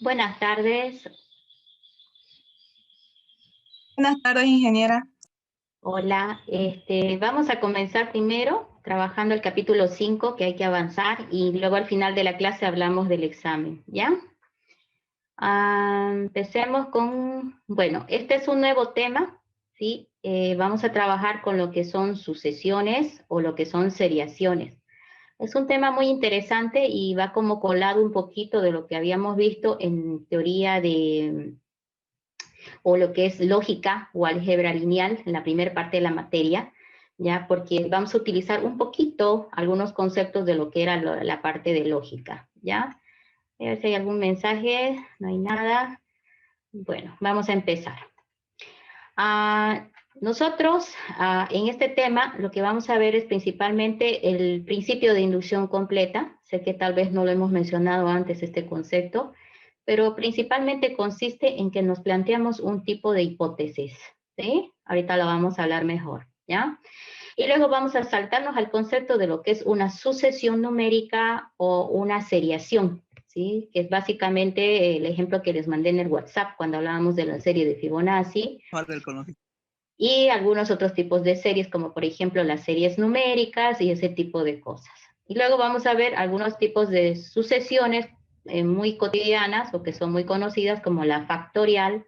Buenas tardes. Buenas tardes, ingeniera. Hola. Vamos a comenzar primero trabajando el capítulo 5 que hay que avanzar y luego al final de la clase hablamos del examen, ¿ya? Empecemos con, bueno, este es un nuevo tema, ¿sí? Vamos a trabajar con lo que son sucesiones o lo que son seriaciones. Es un tema muy interesante y va como colado un poquito de lo que habíamos visto en teoría o lo que es lógica o álgebra lineal en la primera parte de la materia, ya, porque vamos a utilizar un poquito algunos conceptos de lo que era la parte de lógica, ya. A ver si hay algún mensaje, no hay nada. Bueno, vamos a empezar. Nosotros en este tema lo que vamos a ver es principalmente el principio de inducción completa. Sé que tal vez no lo hemos mencionado antes este concepto, pero principalmente consiste en que nos planteamos un tipo de hipótesis, ¿sí? Ahorita lo vamos a hablar mejor, ¿ya? Y luego vamos a saltarnos al concepto de lo que es una sucesión numérica o una seriación, ¿sí? Que es básicamente el ejemplo que les mandé en el WhatsApp cuando hablábamos de la serie de Fibonacci y algunos otros tipos de series, como por ejemplo las series numéricas y ese tipo de cosas. Y luego vamos a ver algunos tipos de sucesiones muy cotidianas o que son muy conocidas, como la factorial,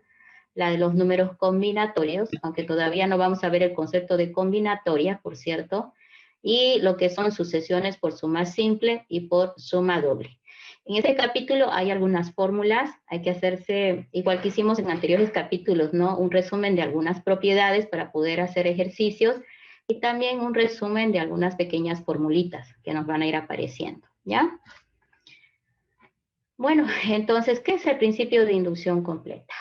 la de los números combinatorios, aunque todavía no vamos a ver el concepto de combinatoria, por cierto, y lo que son sucesiones por suma simple y por suma doble. En este capítulo hay algunas fórmulas, hay que hacerse, igual que hicimos en anteriores capítulos, ¿no? Un resumen de algunas propiedades para poder hacer ejercicios y también un resumen de algunas pequeñas formulitas que nos van a ir apareciendo, ¿ya? Bueno, entonces, ¿qué es el principio de inducción completa?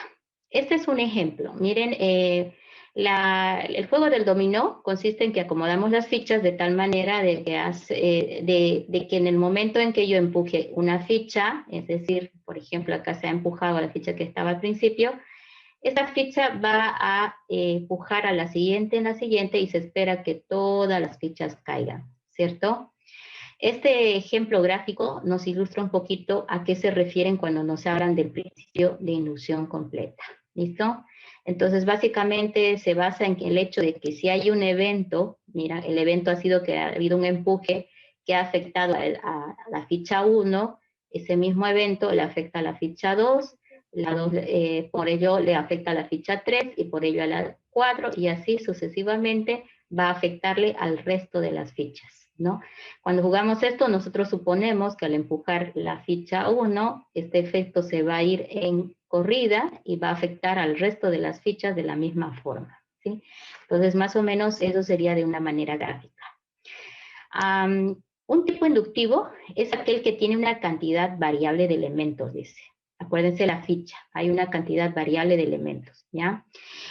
Este es un ejemplo. Miren, el juego del dominó consiste en que acomodamos las fichas de tal manera de que en el momento en que yo empuje una ficha, es decir, por ejemplo, acá se ha empujado a la ficha que estaba al principio, esta ficha va a empujar a la siguiente y se espera que todas las fichas caigan, ¿cierto? Este ejemplo gráfico nos ilustra un poquito a qué se refieren cuando nos hablan del principio de inducción completa. ¿Listo? Entonces, básicamente se basa en el hecho de que si hay un evento, mira, el evento ha sido que ha habido un empuje que ha afectado a la ficha 1, ese mismo evento le afecta a la ficha 2, por ello le afecta a la ficha 3 y por ello a la 4, y así sucesivamente va a afectarle al resto de las fichas, ¿no? Cuando jugamos esto, nosotros suponemos que al empujar la ficha 1, este efecto se va a ir en corrida y va a afectar al resto de las fichas de la misma forma, ¿sí? Entonces, más o menos, eso sería de una manera gráfica. Un tipo inductivo es aquel que tiene una cantidad variable de elementos, dice. Acuérdense la ficha, hay una cantidad variable de elementos, ¿ya?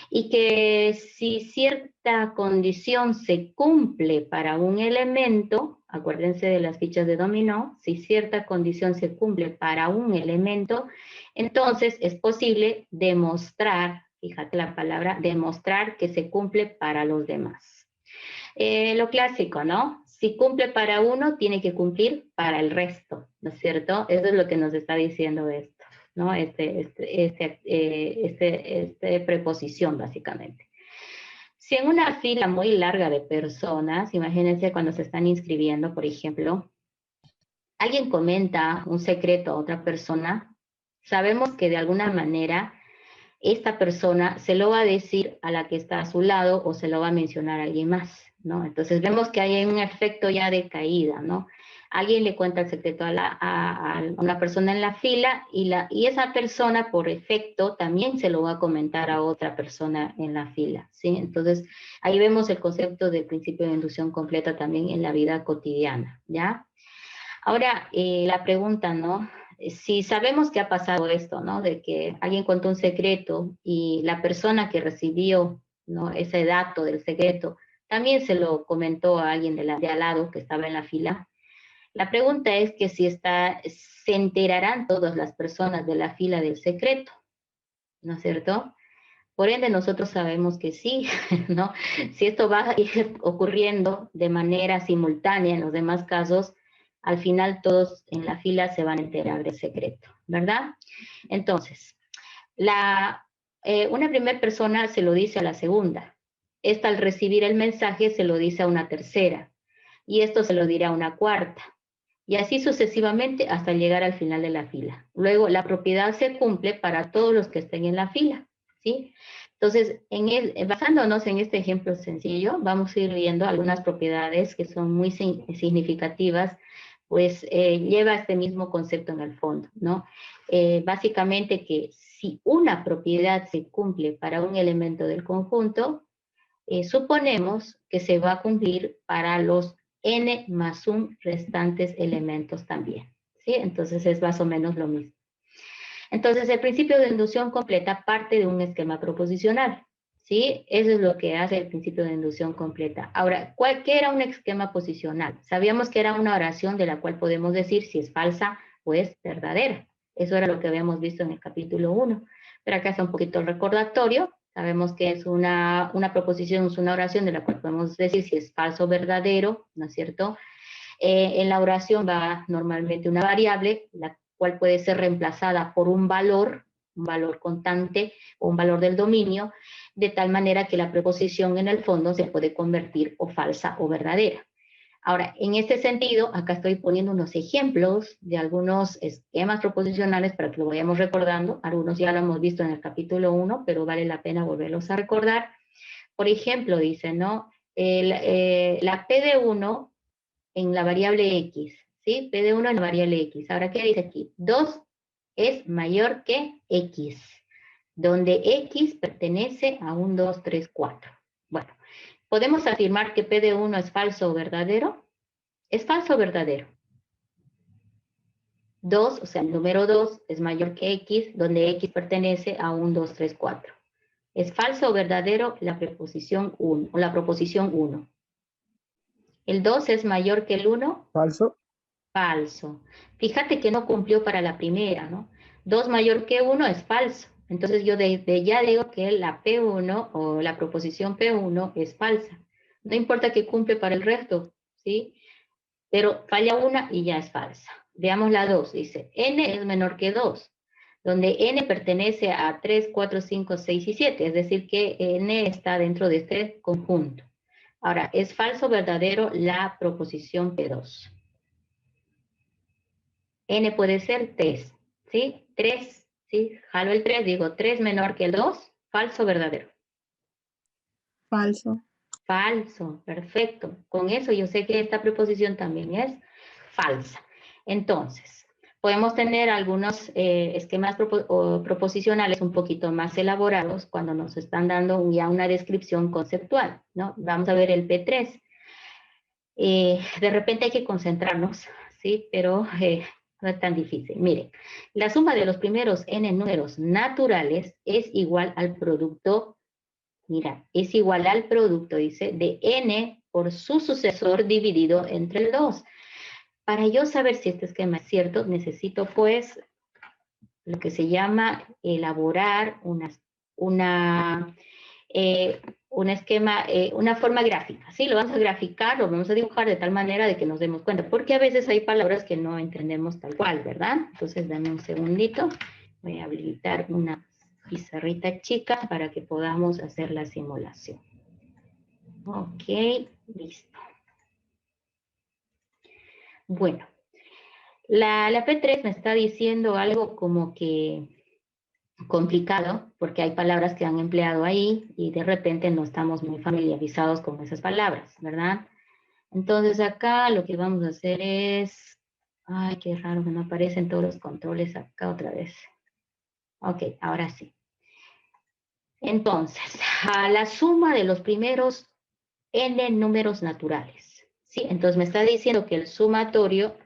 Y que si cierta condición se cumple para un elemento, acuérdense de las fichas de dominó, si cierta condición se cumple para un elemento, entonces es posible demostrar, fíjate la palabra, demostrar que se cumple para los demás. Lo clásico, ¿no? Si cumple para uno, tiene que cumplir para el resto, ¿no es cierto? Eso es lo que nos está diciendo esto, ¿no? Este preposición, básicamente. Si en una fila muy larga de personas, imagínense cuando se están inscribiendo, por ejemplo, alguien comenta un secreto a otra persona, sabemos que de alguna manera esta persona se lo va a decir a la que está a su lado o se lo va a mencionar a alguien más, ¿no? Entonces vemos que hay un efecto ya de caída, ¿no? Alguien le cuenta el secreto a una persona en la fila y esa persona por efecto también se lo va a comentar a otra persona en la fila, ¿sí? Entonces ahí vemos el concepto del principio de inducción completa también en la vida cotidiana, ¿ya? Ahora, la pregunta, ¿no? Si sabemos que ha pasado esto, ¿no? De que alguien contó un secreto y la persona que recibió, ¿no? Ese dato del secreto también se lo comentó a alguien de al lado que estaba en la fila. La pregunta es que si se enterarán todas las personas de la fila del secreto, ¿no es cierto? Por ende, nosotros sabemos que sí, ¿no? Si esto va a ir ocurriendo de manera simultánea en los demás casos, al final todos en la fila se van a enterar del secreto, ¿verdad? Entonces, una primera persona se lo dice a la segunda. Esta al recibir el mensaje se lo dice a una tercera. Y esto se lo dirá a una cuarta. Y así sucesivamente hasta llegar al final de la fila. Luego, la propiedad se cumple para todos los que estén en la fila, ¿sí? Entonces, basándonos en este ejemplo sencillo, vamos a ir viendo algunas propiedades que son muy significativas, pues lleva este mismo concepto en el fondo, ¿no? Básicamente que si una propiedad se cumple para un elemento del conjunto, suponemos que se va a cumplir para los n más 1 restantes elementos también, ¿sí? Entonces es más o menos lo mismo. Entonces el principio de inducción completa parte de un esquema proposicional, ¿sí? Eso es lo que hace el principio de inducción completa. Ahora, ¿qué era un esquema posicional? Sabíamos que era una oración de la cual podemos decir si es falsa o es verdadera. Eso era lo que habíamos visto en el capítulo 1. Pero acá está un poquito el recordatorio. Sabemos que es una proposición, es una oración de la cual podemos decir si es falso o verdadero, ¿no es cierto? En la oración va normalmente una variable, la cual puede ser reemplazada por un valor constante o un valor del dominio, de tal manera que la preposición en el fondo se puede convertir o falsa o verdadera. Ahora, en este sentido, acá estoy poniendo unos ejemplos de algunos esquemas proposicionales para que lo vayamos recordando. Algunos ya lo hemos visto en el capítulo 1, pero vale la pena volverlos a recordar. Por ejemplo, dice, ¿no? La P de 1 en la variable X, ¿sí? P de 1 en la variable X. Ahora, ¿qué dice aquí? 2 es mayor que X, donde X pertenece a un 2, 3, 4. Bueno, ¿podemos afirmar que P de 1 es falso o verdadero? ¿Es falso o verdadero? 2, o sea, el número 2 es mayor que X, donde X pertenece a un 2, 3, 4. ¿Es falso o verdadero la preposición 1 o la proposición 1? ¿El 2 es mayor que el 1? Falso. Falso. Fíjate que no cumplió para la primera, ¿no? 2 mayor que 1 es falso. Entonces yo ya digo que la P1 o la proposición P1 es falsa. No importa que cumple para el resto, ¿sí? Pero falla una y ya es falsa. Veamos la 2. Dice, n es menor que 2, donde n pertenece a 3, 4, 5, 6 y 7. Es decir, que n está dentro de este conjunto. Ahora, ¿es falso o verdadero la proposición P2? N puede ser 3, ¿sí? 3, ¿sí? Jalo el 3, digo 3 menor que el 2, falso o verdadero. Falso. Falso, perfecto. Con eso yo sé que esta preposición también es falsa. Entonces, podemos tener algunos esquemas proposicionales un poquito más elaborados cuando nos están dando ya una descripción conceptual, ¿no? Vamos a ver el P3. De repente hay que concentrarnos, ¿sí? Pero no es tan difícil. Miren, la suma de los primeros n números naturales es igual al producto. Mira, es igual al producto, dice, de n por su sucesor dividido entre el 2. Para yo saber si este esquema es cierto, necesito pues lo que se llama elaborar un esquema, una forma gráfica, ¿sí? Lo vamos a graficar, lo vamos a dibujar de tal manera de que nos demos cuenta, porque a veces hay palabras que no entendemos tal cual, ¿verdad? Entonces, dame un segundito, voy a habilitar una pizarrita chica para que podamos hacer la simulación. Ok, listo. Bueno, la P3 me está diciendo algo como que complicado, porque hay palabras que han empleado ahí y de repente no estamos muy familiarizados con esas palabras, ¿verdad? Entonces acá lo que vamos a hacer es... Ay, qué raro que no aparecen todos los controles acá otra vez. Ok, ahora sí. Entonces, a la suma de los primeros n números naturales, ¿sí? Entonces me está diciendo que el sumatorio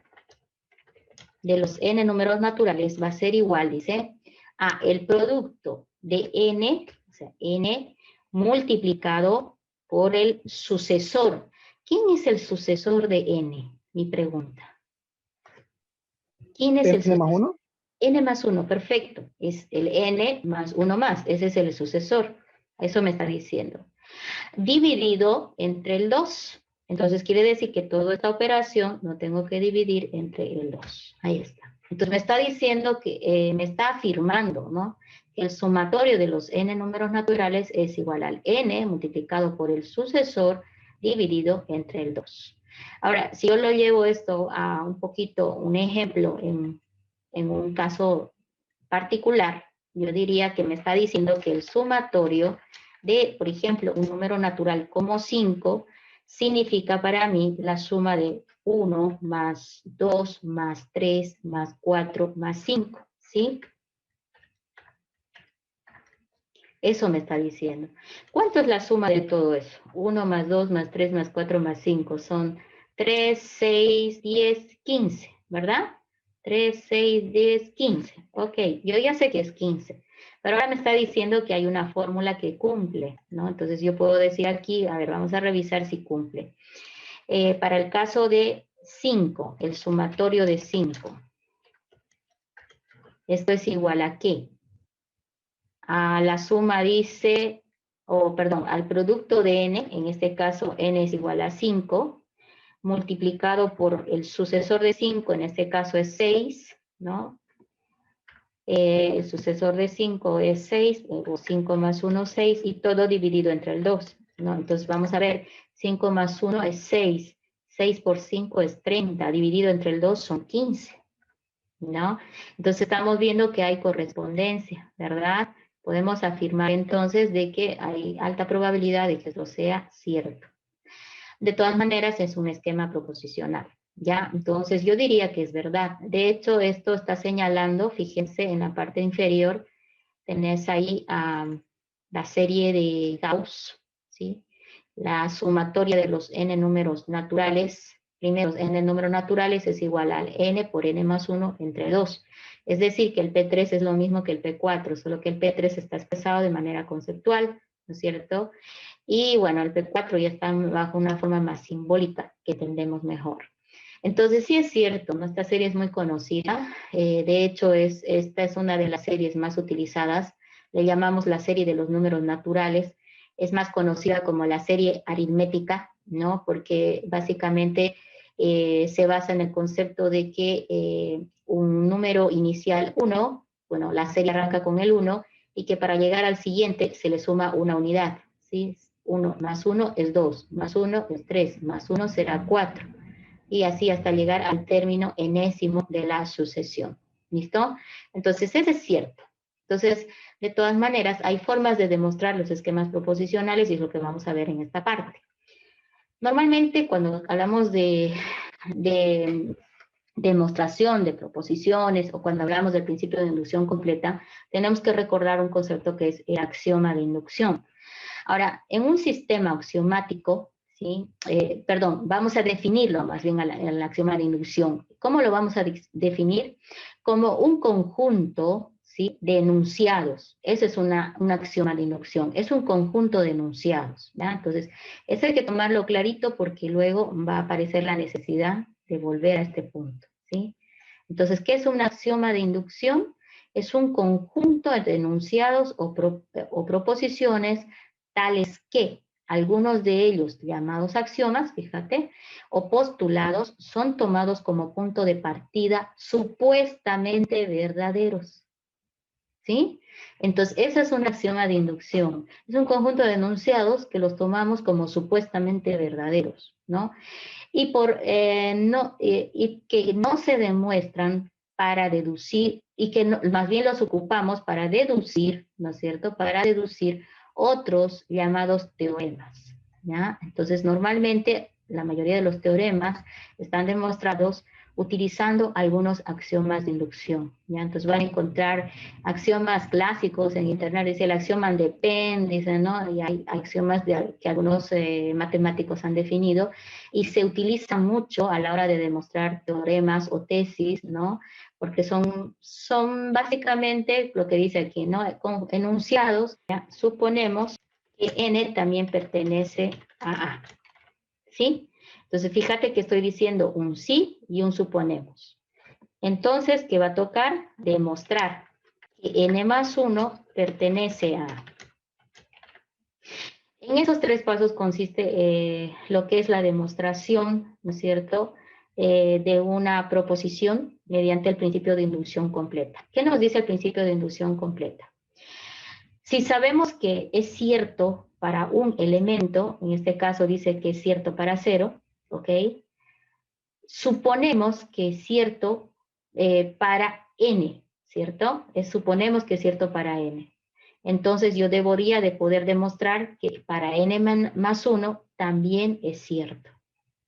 de los n números naturales va a ser igual, dice, a el producto de n, o sea, n multiplicado por el sucesor. ¿Quién es el sucesor de n? Mi pregunta. ¿Quién es el ¿N más sucesor? 1? N más 1, perfecto. Es el n más 1 más. Ese es el sucesor. Eso me está diciendo. Dividido entre el 2. Entonces quiere decir que toda esta operación no tengo que dividir entre el 2. Ahí está. Entonces me está diciendo que, me está afirmando, ¿no? Que el sumatorio de los n números naturales es igual al n multiplicado por el sucesor dividido entre el 2. Ahora, si yo lo llevo esto a un poquito, un ejemplo en un caso particular, yo diría que me está diciendo que el sumatorio de, por ejemplo, un número natural como 5 significa para mí la suma de 1 más 2 más 3 más 4 más 5, ¿sí? Eso me está diciendo. ¿Cuánto es la suma de todo eso? 1 más 2 más 3 más 4 más 5 son 3, 6, 10, 15, ¿verdad? 3, 6, 10, 15. Ok, yo ya sé que es 15. Pero ahora me está diciendo que hay una fórmula que cumple, ¿no? Entonces yo puedo decir aquí, a ver, vamos a revisar si cumple. Para el caso de 5, el sumatorio de 5. ¿Esto es igual a qué? A la suma dice, perdón, al producto de n, en este caso n es igual a 5, multiplicado por el sucesor de 5, en este caso es 6, ¿no? El sucesor de 5 es 6, o 5 más 1, 6, y todo dividido entre el 2, ¿no? Entonces vamos a ver, 5 más 1 es 6, 6 por 5 es 30, dividido entre el 2 son 15, ¿no? Entonces estamos viendo que hay correspondencia, ¿verdad? Podemos afirmar entonces de que hay alta probabilidad de que eso sea cierto. De todas maneras, es un esquema proposicional, ¿ya? Entonces, yo diría que es verdad. De hecho, esto está señalando, fíjense, en la parte inferior, tenés ahí la serie de Gauss, ¿sí? La sumatoria de los n números naturales, primeros n números naturales es igual al n por n más 1 entre 2. Es decir, que el P3 es lo mismo que el P4, solo que el P3 está expresado de manera conceptual, ¿no es cierto? Y bueno, el P4 ya está bajo una forma más simbólica que entendemos mejor. Entonces sí es cierto, nuestra serie es muy conocida, de hecho esta es una de las series más utilizadas, le llamamos la serie de los números naturales, es más conocida como la serie aritmética, ¿no? Porque básicamente se basa en el concepto de que un número inicial 1, bueno, la serie arranca con el 1, y que para llegar al siguiente se le suma una unidad, ¿sí? 1 más 1 es 2, más 1 es 3, más 1 será 4, y así hasta llegar al término enésimo de la sucesión. ¿Listo? Entonces, eso es cierto. Entonces, de todas maneras, hay formas de demostrar los esquemas proposicionales y es lo que vamos a ver en esta parte. Normalmente, cuando hablamos de demostración de proposiciones o cuando hablamos del principio de inducción completa, tenemos que recordar un concepto que es el axioma de inducción. Ahora, en un sistema axiomático, ¿sí? Vamos a definirlo más bien al axioma de inducción. ¿Cómo lo vamos a definir? Como un conjunto, ¿sí? De enunciados. Ese es un axioma de inducción. Es un conjunto de enunciados, ¿ya? Entonces, eso hay que tomarlo clarito porque luego va a aparecer la necesidad de volver a este punto, ¿sí? Entonces, ¿qué es un axioma de inducción? Es un conjunto de enunciados o proposiciones tales que algunos de ellos, llamados axiomas, fíjate, o postulados, son tomados como punto de partida supuestamente verdaderos. ¿Sí? Entonces, esa es un axioma de inducción. Es un conjunto de enunciados que los tomamos como supuestamente verdaderos, ¿no? Y que no se demuestran para deducir, y que más bien los ocupamos para deducir, ¿no es cierto? Para deducir otros llamados teoremas, ¿ya? Entonces, normalmente, la mayoría de los teoremas están demostrados utilizando algunos axiomas de inducción, ¿ya? Entonces van a encontrar axiomas clásicos en internet, dice el axioma de Penn, dice, ¿no? Y hay axiomas que algunos matemáticos han definido, y se utiliza mucho a la hora de demostrar teoremas o tesis, ¿no? Porque son básicamente lo que dice aquí, ¿no? Con enunciados, ¿ya? Suponemos que N también pertenece a A, ¿sí? Entonces, fíjate que estoy diciendo un sí y un suponemos. Entonces, ¿qué va a tocar? Demostrar que N más 1 pertenece a A. En esos 3 pasos consiste lo que es la demostración, ¿no es cierto?, de una proposición mediante el principio de inducción completa. ¿Qué nos dice el principio de inducción completa? Si sabemos que es cierto para un elemento, en este caso dice que es cierto para 0, ¿ok? Suponemos que es cierto para n, ¿cierto? Suponemos que es cierto para n. Entonces yo debería de poder demostrar que para n más 1 también es cierto,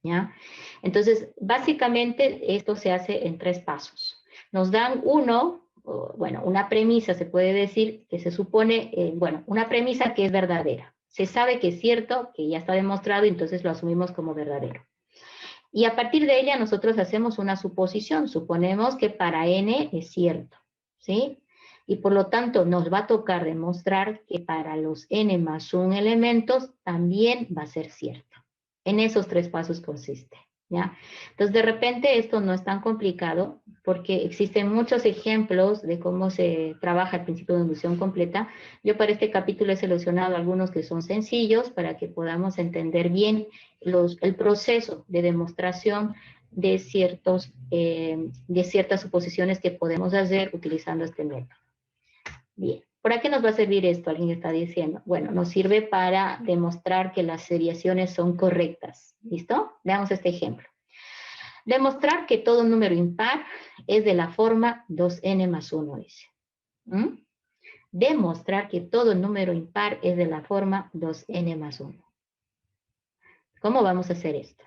¿ya? Entonces, básicamente esto se hace en 3 pasos. Nos dan bueno, una premisa se puede decir que se supone, bueno, una premisa que es verdadera. Se sabe que es cierto, que ya está demostrado, entonces lo asumimos como verdadero. Y a partir de ella nosotros hacemos una suposición, suponemos que para n es cierto, ¿sí? Y por lo tanto nos va a tocar demostrar que para los n más 1 elementos también va a ser cierto. En esos 3 pasos consiste, ¿ya? Entonces de repente esto no es tan complicado porque existen muchos ejemplos de cómo se trabaja el principio de inducción completa. Yo para este capítulo he seleccionado algunos que son sencillos para que podamos entender bien el proceso de demostración de ciertas suposiciones que podemos hacer utilizando este método. Bien, ¿para qué nos va a servir esto? Alguien está diciendo. Bueno, nos sirve para demostrar que las seriaciones son correctas. ¿Listo? Veamos este ejemplo. Demostrar que todo número impar es de la forma 2n más 1, dice. Demostrar que todo número impar es de la forma 2n más 1. ¿Cómo vamos a hacer esto?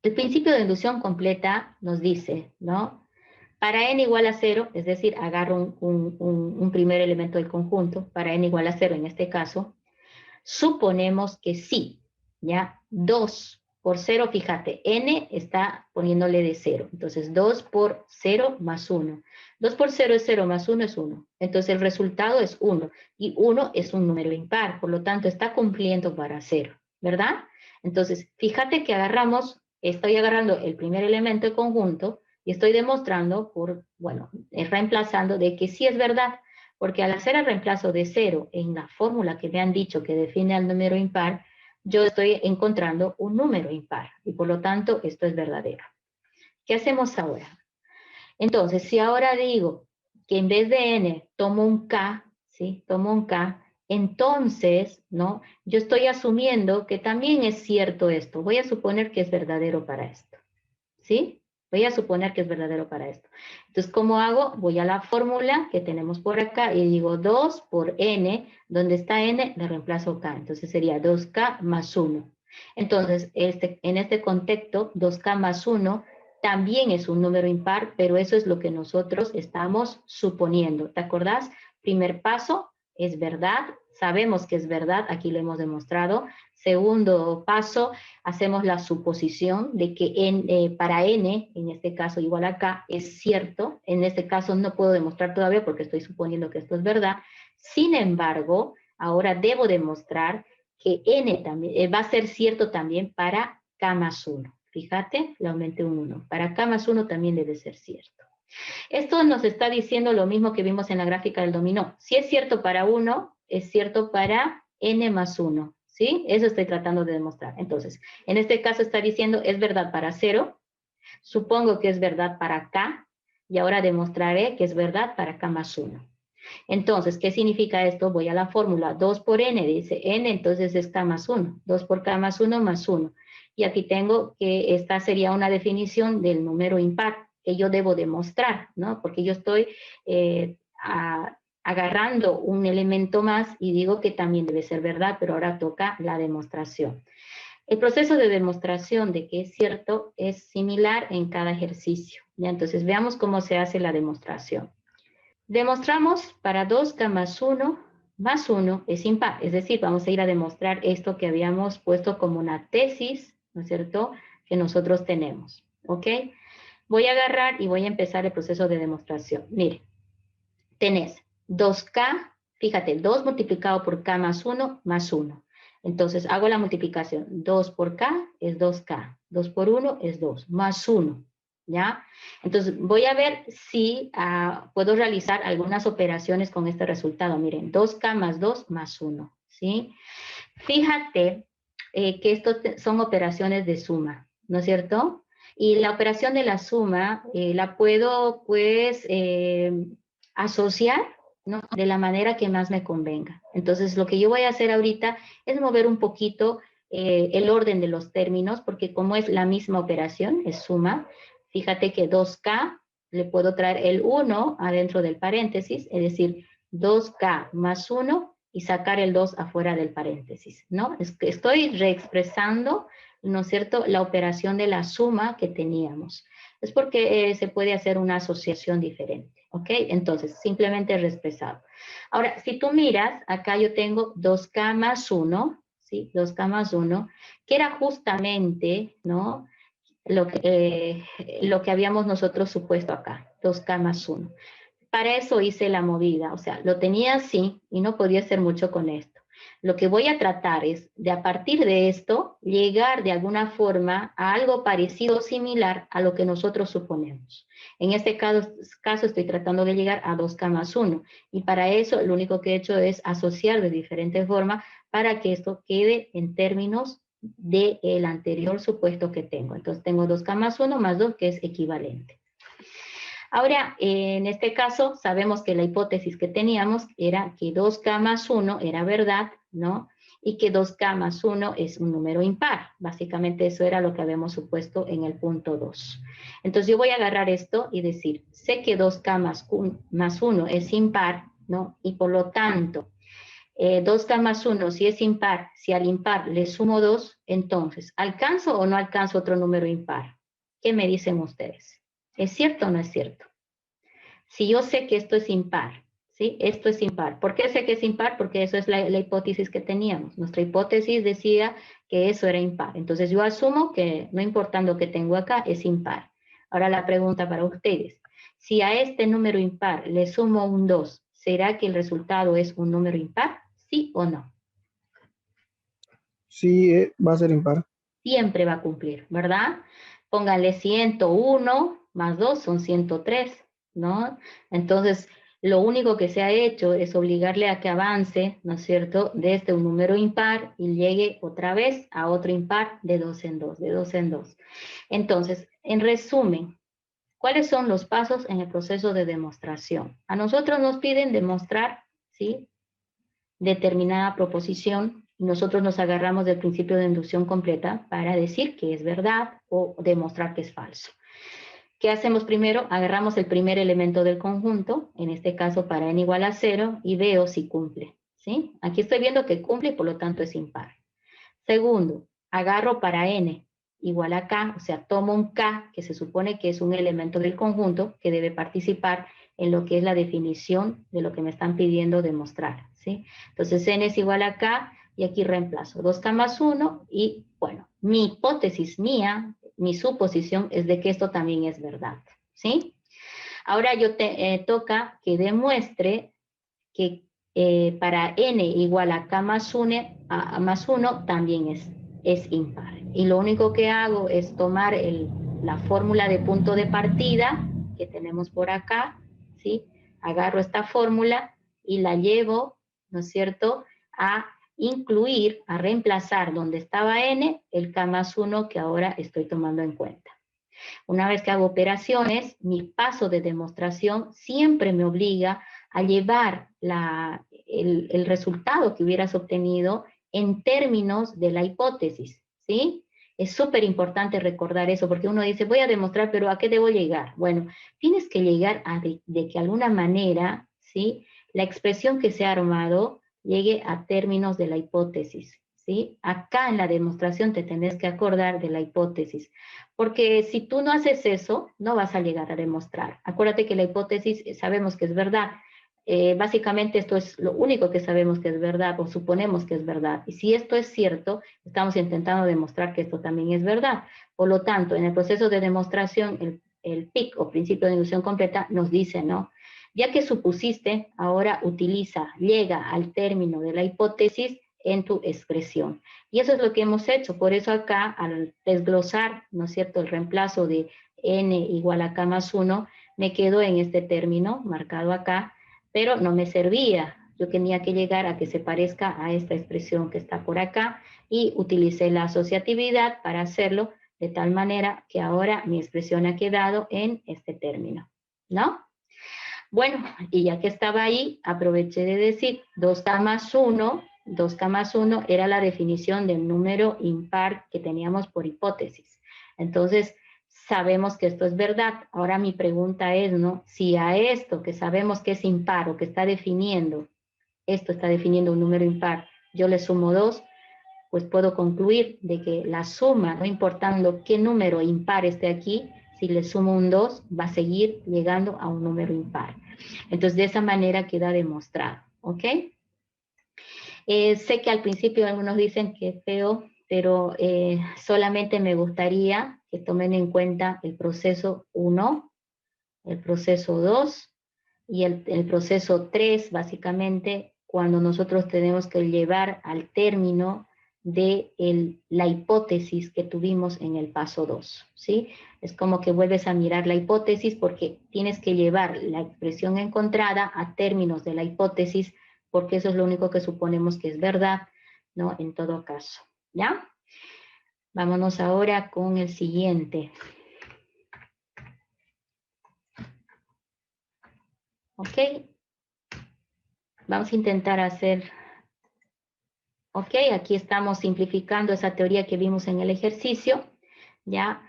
El principio de inducción completa nos dice, ¿no? Para n igual a 0, es decir, agarro un primer elemento del conjunto, para n igual a 0 en este caso, suponemos que sí, ¿ya? 2 por 0, fíjate, n está poniéndole de 0, entonces 2 por 0 más 1. 2 por 0 es 0 más 1 es 1, entonces el resultado es 1, y 1 es un número impar, por lo tanto está cumpliendo para 0, ¿verdad? Entonces, fíjate que estoy agarrando el primer elemento del conjunto, y estoy demostrando reemplazando de que sí es verdad, porque al hacer el reemplazo de 0 en la fórmula que me han dicho que define al número impar, yo estoy encontrando un número impar, y por lo tanto esto es verdadero. ¿Qué hacemos ahora? Entonces, si ahora digo que en vez de n tomo un k, ¿sí? Tomo un k, entonces, ¿no? Yo estoy asumiendo que también es cierto esto. Voy a suponer que es verdadero para esto, ¿sí? Voy a suponer que es verdadero para esto. Entonces, ¿cómo hago? Voy a la fórmula que tenemos por acá y digo 2 por n, donde está n, le reemplazo k. Entonces sería 2k más 1. Entonces, en este contexto, 2k más 1 también es un número impar, pero eso es lo que nosotros estamos suponiendo. ¿Te acordás? Primer paso, es verdad. Sabemos que es verdad, aquí lo hemos demostrado. Segundo paso, hacemos la suposición de que para n, en este caso igual a k, es cierto. En este caso no puedo demostrar todavía porque estoy suponiendo que esto es verdad. Sin embargo, ahora debo demostrar que n también, va a ser cierto también para k más 1. Fíjate, le aumenté un 1. Para k más 1 también debe ser cierto. Esto nos está diciendo lo mismo que vimos en la gráfica del dominó. Si es cierto para 1, es cierto para n más 1. ¿Sí? Eso estoy tratando de demostrar. Entonces, en este caso está diciendo es verdad para 0, supongo que es verdad para k, y ahora demostraré que es verdad para k más 1. Entonces, ¿qué significa esto? Voy a la fórmula, 2 por n, dice n, entonces es k más 1. 2 por k más 1 más 1. Y aquí tengo que esta sería una definición del número impar que yo debo demostrar, ¿no? Porque yo estoy agarrando un elemento más y digo que también debe ser verdad, pero ahora toca la demostración. El proceso de demostración de que es cierto es similar en cada ejercicio, ¿ya? Entonces veamos cómo se hace la demostración. Demostramos para 2k más 1 es impar, es decir, vamos a ir a demostrar esto que habíamos puesto como una tesis, ¿no es cierto?, que nosotros tenemos, ¿ok? Voy a agarrar y voy a empezar el proceso de demostración. Mire, tenés 2k, fíjate, 2 multiplicado por k más 1, más 1. Entonces, hago la multiplicación. 2 por k es 2k. 2 por 1 es 2, más 1. ¿Ya? Entonces, voy a ver si puedo realizar algunas operaciones con este resultado. Miren, 2k más 2 más 1. ¿Sí? Fíjate que esto son operaciones de suma, ¿no es cierto? Y la operación de la suma la puedo, pues, asociar, ¿no? De la manera que más me convenga. Entonces, lo que yo voy a hacer ahorita es mover un poquito el orden de los términos, porque como es la misma operación, es suma, fíjate que 2K le puedo traer el 1 adentro del paréntesis, es decir, 2K más 1 y sacar el 2 afuera del paréntesis, ¿no? Es que estoy reexpresando, ¿no es cierto?, la operación de la suma que teníamos. Es porque se puede hacer una asociación diferente, ¿ok? Entonces, simplemente reexpresado. Ahora, si tú miras, acá yo tengo 2K más 1, ¿sí? 2K más 1, que era justamente, ¿no?, lo que habíamos nosotros supuesto acá, 2K más 1. Para eso hice la movida, o sea, lo tenía así y no podía hacer mucho con esto. Lo que voy a tratar es de a partir de esto llegar de alguna forma a algo parecido o similar a lo que nosotros suponemos. En este caso estoy tratando de llegar a 2K más 1 y para eso lo único que he hecho es asociar de diferentes formas para que esto quede en términos del anterior supuesto que tengo. Entonces tengo 2K más 1 más 2 que es equivalente. Ahora, en este caso, sabemos que la hipótesis que teníamos era que 2K más 1 era verdad, ¿no? Y que 2K más 1 es un número impar. Básicamente eso era lo que habíamos supuesto en el punto 2. Entonces yo voy a agarrar esto y decir, sé que 2K más 1 es impar, ¿no? Y por lo tanto, 2K más 1 si es impar, si al impar le sumo 2, entonces, ¿alcanzo o no alcanzo otro número impar? ¿Qué me dicen ustedes? ¿Es cierto o no es cierto? Si yo sé que esto es impar, ¿sí? Esto es impar. ¿Por qué sé que es impar? Porque eso es la hipótesis que teníamos. Nuestra hipótesis decía que eso era impar. Entonces yo asumo que no importando lo que tengo acá, es impar. Ahora la pregunta para ustedes. Si a este número impar le sumo un 2, ¿será que el resultado es un número impar? ¿Sí o no? Sí, va a ser impar. Siempre va a cumplir, ¿verdad? Pónganle 101 más 2 son 103, ¿no? Entonces, lo único que se ha hecho es obligarle a que avance, ¿no es cierto?, desde un número impar y llegue otra vez a otro impar de 2 en 2, de 2 en 2. Entonces, en resumen, ¿cuáles son los pasos en el proceso de demostración? A nosotros nos piden demostrar, ¿sí?, determinada proposición, nosotros nos agarramos del principio de inducción completa para decir que es verdad o demostrar que es falso. ¿Qué hacemos primero? Agarramos el primer elemento del conjunto, en este caso para n igual a 0, y veo si cumple, ¿sí? Aquí estoy viendo que cumple y por lo tanto es impar. Segundo, agarro para n igual a k, o sea, tomo un k que se supone que es un elemento del conjunto que debe participar en lo que es la definición de lo que me están pidiendo demostrar, ¿sí? Entonces, n es igual a k y aquí reemplazo 2k más 1 y, bueno, mi hipótesis mía, mi suposición es de que esto también es verdad, ¿sí? Ahora yo toca que demuestre que para n igual a k más 1 también es impar. Y lo único que hago es tomar la fórmula de punto de partida que tenemos por acá, ¿sí? Agarro esta fórmula y la llevo, ¿no es cierto?, a incluir, a reemplazar donde estaba n, el k más 1 que ahora estoy tomando en cuenta. Una vez que hago operaciones, mi paso de demostración siempre me obliga a llevar el resultado que hubieras obtenido en términos de la hipótesis, ¿sí? Es súper importante recordar eso, porque uno dice, voy a demostrar, pero ¿a qué debo llegar? Bueno, tienes que llegar a de que alguna manera, ¿sí?, la expresión que se ha armado llegue a términos de la hipótesis, ¿sí? Acá en la demostración te tenés que acordar de la hipótesis, porque si tú no haces eso, no vas a llegar a demostrar. Acuérdate que la hipótesis sabemos que es verdad. Básicamente esto es lo único que sabemos que es verdad o suponemos que es verdad. Y si esto es cierto, estamos intentando demostrar que esto también es verdad. Por lo tanto, en el proceso de demostración, el PIC o principio de inducción completa nos dice, ¿no? Ya que supusiste, ahora utiliza, llega al término de la hipótesis en tu expresión. Y eso es lo que hemos hecho. Por eso acá, al desglosar, ¿no es cierto?, el reemplazo de n igual a k más 1, me quedo en este término marcado acá, pero no me servía. yo tenía que llegar a que se parezca a esta expresión que está por acá y utilicé la asociatividad para hacerlo de tal manera que ahora mi expresión ha quedado en este término, ¿no? Bueno, y ya que estaba ahí, aproveché de decir 2K más 1, 2K más 1 era la definición del número impar que teníamos por hipótesis. Entonces, sabemos que esto es verdad. Ahora mi pregunta es, ¿no? Si a esto que sabemos que es impar o que está definiendo, esto está definiendo un número impar, yo le sumo 2, pues puedo concluir de que la suma, no importando qué número impar esté aquí, si le sumo un 2, va a seguir llegando a un número impar. Entonces, de esa manera queda demostrado, ¿ok? Sé que al principio algunos dicen que es feo, pero solamente me gustaría que tomen en cuenta el proceso 1, el proceso 2 y el proceso 3, básicamente, cuando nosotros tenemos que llevar al término de la hipótesis que tuvimos en el paso 2, ¿sí? Es como que vuelves a mirar la hipótesis porque tienes que llevar la expresión encontrada a términos de la hipótesis, porque eso es lo único que suponemos que es verdad, ¿no? En todo caso, ¿ya? Vámonos ahora con el siguiente. ¿Ok? Vamos a intentar hacer... Ok, aquí estamos simplificando esa teoría que vimos en el ejercicio, ¿ya?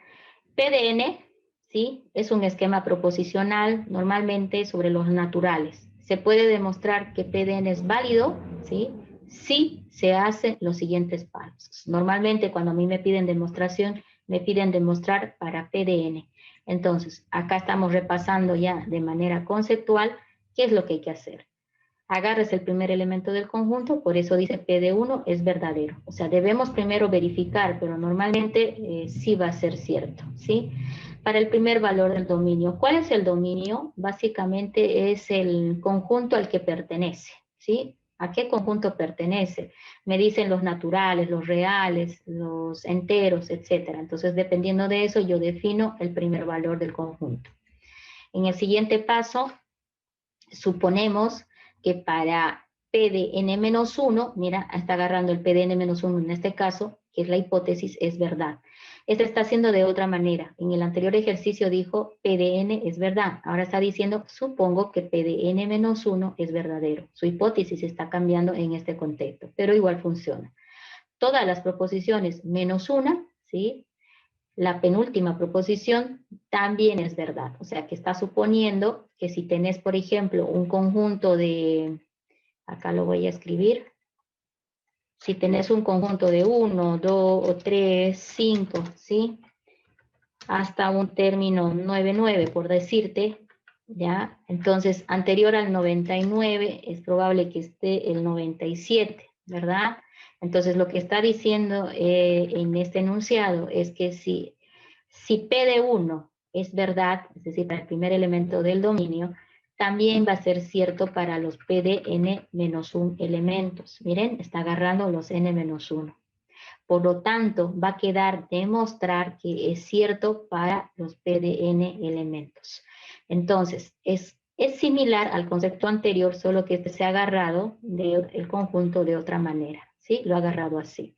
PDN, ¿sí? Es un esquema proposicional, normalmente sobre los naturales. Se puede demostrar que PDN es válido, ¿sí? Si se hacen los siguientes pasos. Normalmente cuando a mí me piden demostración, me piden demostrar para PDN. Entonces, acá estamos repasando ya de manera conceptual qué es lo que hay que hacer. Agarres el primer elemento del conjunto, por eso dice P de 1 es verdadero. O sea, debemos primero verificar, pero normalmente sí va a ser cierto, ¿sí? Para el primer valor del dominio. ¿Cuál es el dominio? Básicamente es el conjunto al que pertenece, ¿sí? ¿A qué conjunto pertenece? Me dicen los naturales, los reales, los enteros, etc. Entonces, dependiendo de eso, yo defino el primer valor del conjunto. En el siguiente paso, suponemos que para P de n-1, mira, está agarrando el P de n-1 en este caso, que es la hipótesis, es verdad. Este está haciendo de otra manera. En el anterior ejercicio dijo P de n es verdad. Ahora está diciendo, supongo que P de n-1 es verdadero. Su hipótesis está cambiando en este contexto, pero igual funciona. Todas las proposiciones menos una, ¿sí? La penúltima proposición también es verdad. O sea, que está suponiendo que si tenés, por ejemplo, un conjunto de, acá lo voy a escribir, si tenés un conjunto de 1, 2, 3, 5, ¿sí? Hasta un término 9, 9, por decirte, ¿ya? Entonces, anterior al 99 es probable que esté el 97, ¿verdad? Entonces, lo que está diciendo en este enunciado es que si P de 1 es verdad, es decir, para el primer elemento del dominio, también va a ser cierto para los P de n-1 elementos. Miren, está agarrando los n-1. Por lo tanto, va a quedar demostrar que es cierto para los P de n elementos. Entonces, es similar al concepto anterior, solo que este se ha agarrado del conjunto de otra manera, ¿sí? Lo ha agarrado así.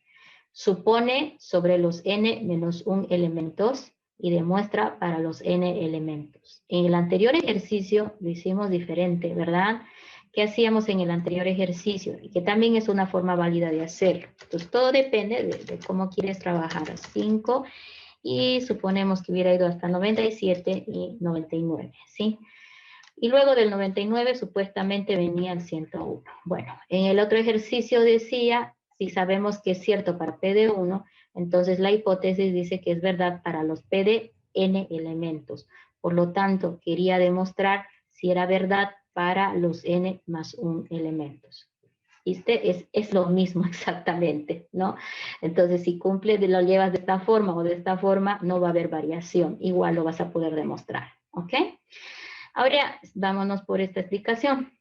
Supone sobre los n-1 elementos y demuestra para los n elementos. En el anterior ejercicio lo hicimos diferente, ¿verdad? ¿Qué hacíamos en el anterior ejercicio? Y que también es una forma válida de hacerlo. Entonces, todo depende de cómo quieres trabajar. 5 y suponemos que hubiera ido hasta 97 y 99, ¿sí? Y luego del 99 supuestamente venía el 101. Bueno, en el otro ejercicio decía, si sabemos que es cierto para P de 1, entonces la hipótesis dice que es verdad para los P de n elementos. Por lo tanto, quería demostrar si era verdad para los n más 1 elementos. ¿Viste? Es lo mismo exactamente, ¿no? Entonces, si cumple, lo llevas de esta forma o de esta forma, no va a haber variación. Igual lo vas a poder demostrar, ¿ok? Ahora, vámonos por esta explicación.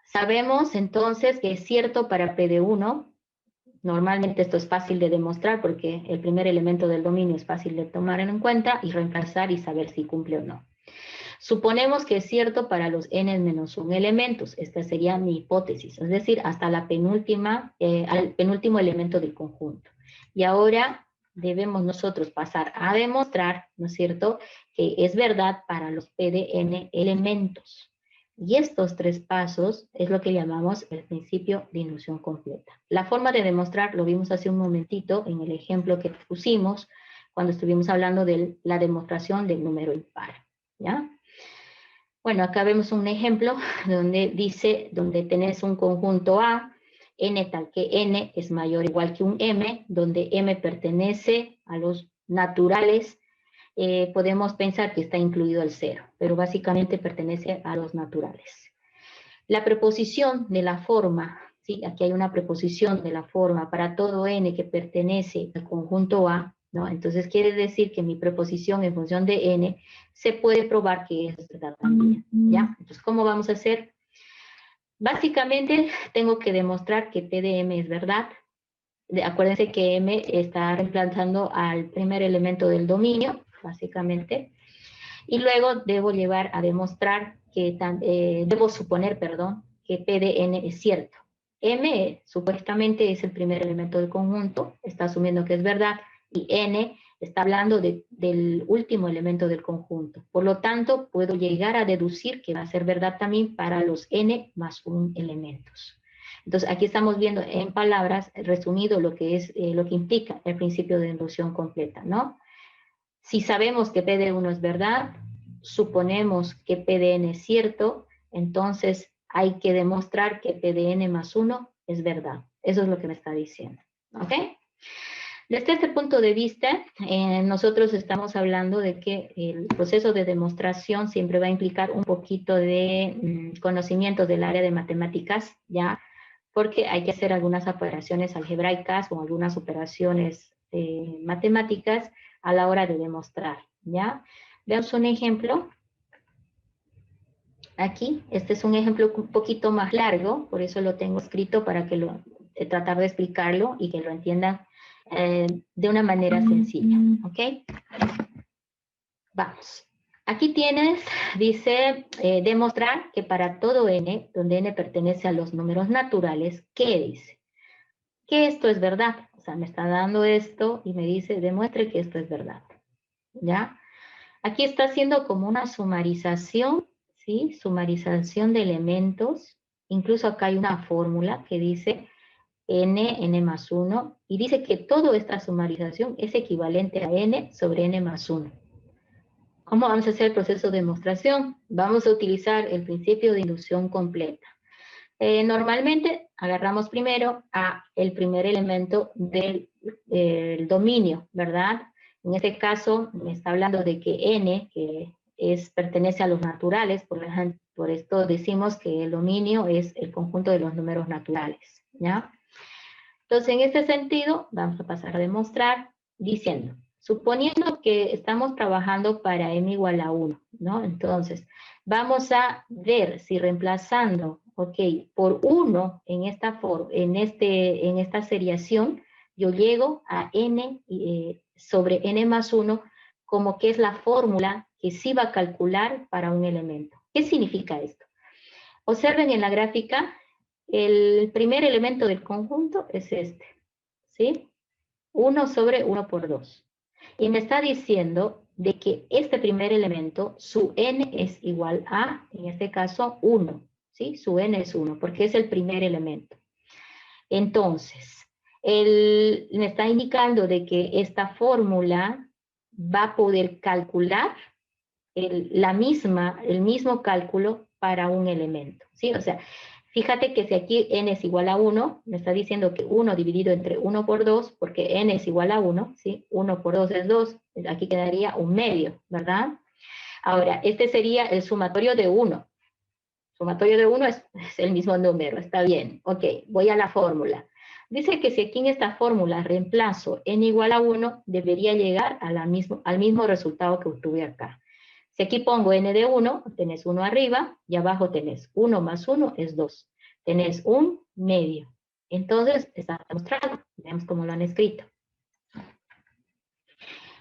Sabemos entonces que es cierto para P de 1. Normalmente esto es fácil de demostrar porque el primer elemento del dominio es fácil de tomar en cuenta y reemplazar y saber si cumple o no. Suponemos que es cierto para los n-1 elementos. Esta sería mi hipótesis, es decir, hasta la penúltima, al penúltimo elemento del conjunto. Y ahora debemos nosotros pasar a demostrar, ¿no es cierto?, que es verdad para los p de n elementos. Y estos 3 pasos es lo que llamamos el principio de inducción completa. La forma de demostrar lo vimos hace un momentito en el ejemplo que pusimos cuando estuvimos hablando de la demostración del número impar, ¿ya? Bueno, acá vemos un ejemplo donde dice, donde tenés un conjunto A, n tal que n es mayor o igual que un m, donde m pertenece a los naturales. Podemos pensar que está incluido el 0, pero básicamente pertenece a los naturales. La preposición de la forma, ¿sí? Aquí hay una preposición de la forma para todo n que pertenece al conjunto A, ¿no? Entonces quiere decir que mi preposición en función de n se puede probar que es verdad también, ¿ya? Entonces, ¿cómo vamos a hacer? Básicamente tengo que demostrar que P de m es verdad. Acuérdense que m está reemplazando al primer elemento del dominio, básicamente, y luego debo llevar a demostrar que, debo suponer, perdón, que P de n es cierto. M supuestamente es el primer elemento del conjunto, está asumiendo que es verdad, y n está hablando del último elemento del conjunto. Por lo tanto, puedo llegar a deducir que va a ser verdad también para los n más 1 elementos. Entonces, aquí estamos viendo en palabras, resumido, lo que implica el principio de inducción completa, ¿no? Si sabemos que P de 1 es verdad, suponemos que P de n es cierto, entonces hay que demostrar que P de n más 1 es verdad. Eso es lo que me está diciendo, ¿ok? Desde este punto de vista, nosotros estamos hablando de que el proceso de demostración siempre va a implicar un poquito de conocimiento del área de matemáticas, ¿ya? Porque hay que hacer algunas operaciones algebraicas o algunas operaciones matemáticas a la hora de demostrar, ¿ya? Veamos un ejemplo. Aquí, este es un ejemplo un poquito más largo, por eso lo tengo escrito para que tratar de explicarlo y que lo entiendan de una manera sencilla, ¿ok? Vamos. Aquí tienes, dice, demostrar que para todo n, donde n pertenece a los números naturales, ¿qué dice? Que esto es verdad. O sea, me está dando esto y me dice, demuestre que esto es verdad. ¿Ya? Aquí está haciendo como una sumarización, ¿sí? Sumarización de elementos. Incluso acá hay una fórmula que dice n más 1, y dice que toda esta sumarización es equivalente a n sobre n más 1. ¿Cómo vamos a hacer el proceso de demostración? Vamos a utilizar el principio de inducción completa. Normalmente agarramos primero el primer elemento del dominio, ¿verdad? En este caso me está hablando de que n, que pertenece a los naturales, por esto decimos que el dominio es el conjunto de los números naturales, ¿ya? Entonces, en este sentido, vamos a pasar a demostrar diciendo, suponiendo que estamos trabajando para m igual a 1, ¿no? Entonces, vamos a ver si reemplazando, ok, por 1 en esta seriación, yo llego a n sobre n más 1, como que es la fórmula que sí va a calcular para un elemento. ¿Qué significa esto? Observen en la gráfica, el primer elemento del conjunto es este, ¿sí? 1 sobre 1 por 2. Y me está diciendo de que este primer elemento, su n es igual a, en este caso, 1, ¿sí? Su n es 1, porque es el primer elemento. Entonces, él me está indicando de que esta fórmula va a poder calcular el mismo cálculo para un elemento, ¿sí? O sea, fíjate que si aquí n es igual a 1, me está diciendo que 1 dividido entre 1 por 2, porque n es igual a 1, ¿sí? 1 por 2 es 2, aquí quedaría un medio, ¿verdad? Ahora, este sería el sumatorio de 1. Sumatorio de 1 es el mismo número, está bien. Ok, voy a la fórmula. Dice que si aquí en esta fórmula reemplazo n igual a 1, debería llegar al mismo resultado que obtuve acá. Si aquí pongo n de 1, tenés 1 arriba, y abajo tenés 1 más 1 es 2. Tenés un medio. Entonces, está demostrado. Veamos cómo lo han escrito.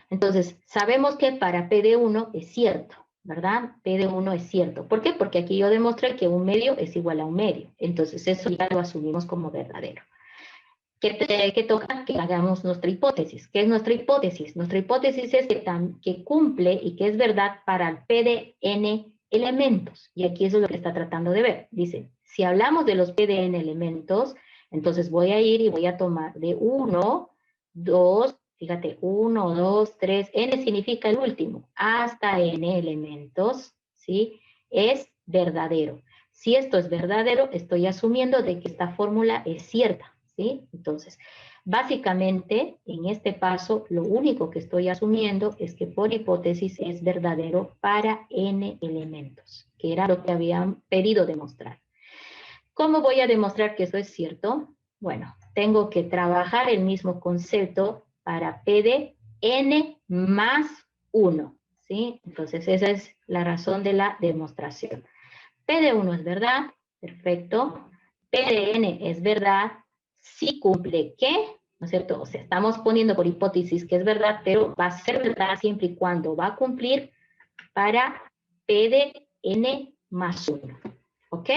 Entonces, sabemos que para P de 1 es cierto. ¿verdad? P de 1 es cierto. ¿Por qué? Porque aquí yo demostré que un medio es igual a un medio. Entonces eso ya lo asumimos como verdadero. ¿Qué toca? Que hagamos nuestra hipótesis. ¿Qué es nuestra hipótesis? Nuestra hipótesis es que cumple y que es verdad para el P de n elementos. Y aquí eso es lo que está tratando de ver. Dice, si hablamos de los P de n elementos, entonces voy a ir y voy a tomar de 1, 2, fíjate, 1, 2, 3, n significa el último, hasta n elementos, ¿sí? Es verdadero. Si esto es verdadero, estoy asumiendo de que esta fórmula es cierta, ¿sí? Entonces, básicamente, en este paso, lo único que estoy asumiendo es que por hipótesis es verdadero para n elementos, que era lo que habían pedido demostrar. ¿Cómo voy a demostrar que eso es cierto? Bueno, tengo que trabajar el mismo concepto para P de n más 1, ¿sí? Entonces, esa es la razón de la demostración. P de 1 es verdad, perfecto. P de n es verdad, si cumple ¿qué? ¿No es cierto? O sea, estamos poniendo por hipótesis que es verdad, pero va a ser verdad siempre y cuando va a cumplir para P de n más 1, ¿ok?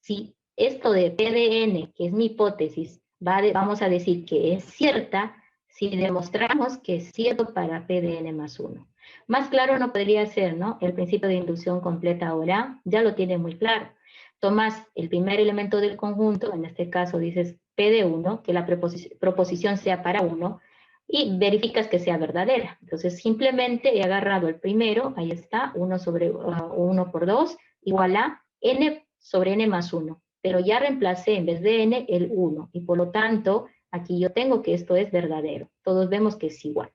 Si esto de P de n, que es mi hipótesis, vamos a decir que es cierta, si demostramos que es cierto para P de n más 1. Más claro no podría ser, ¿no? El principio de inducción completa ahora ya lo tiene muy claro. Tomas el primer elemento del conjunto, en este caso dices P de 1, que la proposición sea para 1, y verificas que sea verdadera. Entonces simplemente he agarrado el primero, ahí está, 1 sobre 1 por 2, igual a n sobre n más 1. Pero ya reemplacé en vez de n el 1, y por lo tanto, aquí yo tengo que esto es verdadero. Todos vemos que es igual.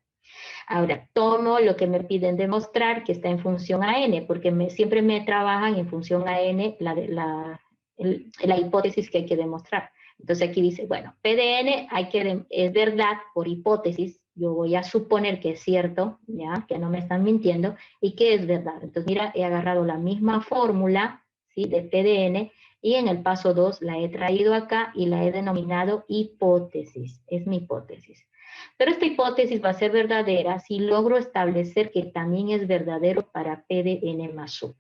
Ahora, tomo lo que me piden demostrar que está en función a n, porque siempre me trabajan en función a n la hipótesis que hay que demostrar. Entonces aquí dice, bueno, P de n es verdad por hipótesis, yo voy a suponer que es cierto, ya, que no me están mintiendo, y que es verdad. Entonces mira, he agarrado la misma fórmula, ¿sí?, de P de n, y en el paso 2 la he traído acá y la he denominado hipótesis, es mi hipótesis. Pero esta hipótesis va a ser verdadera si logro establecer que también es verdadero para P de n más 1.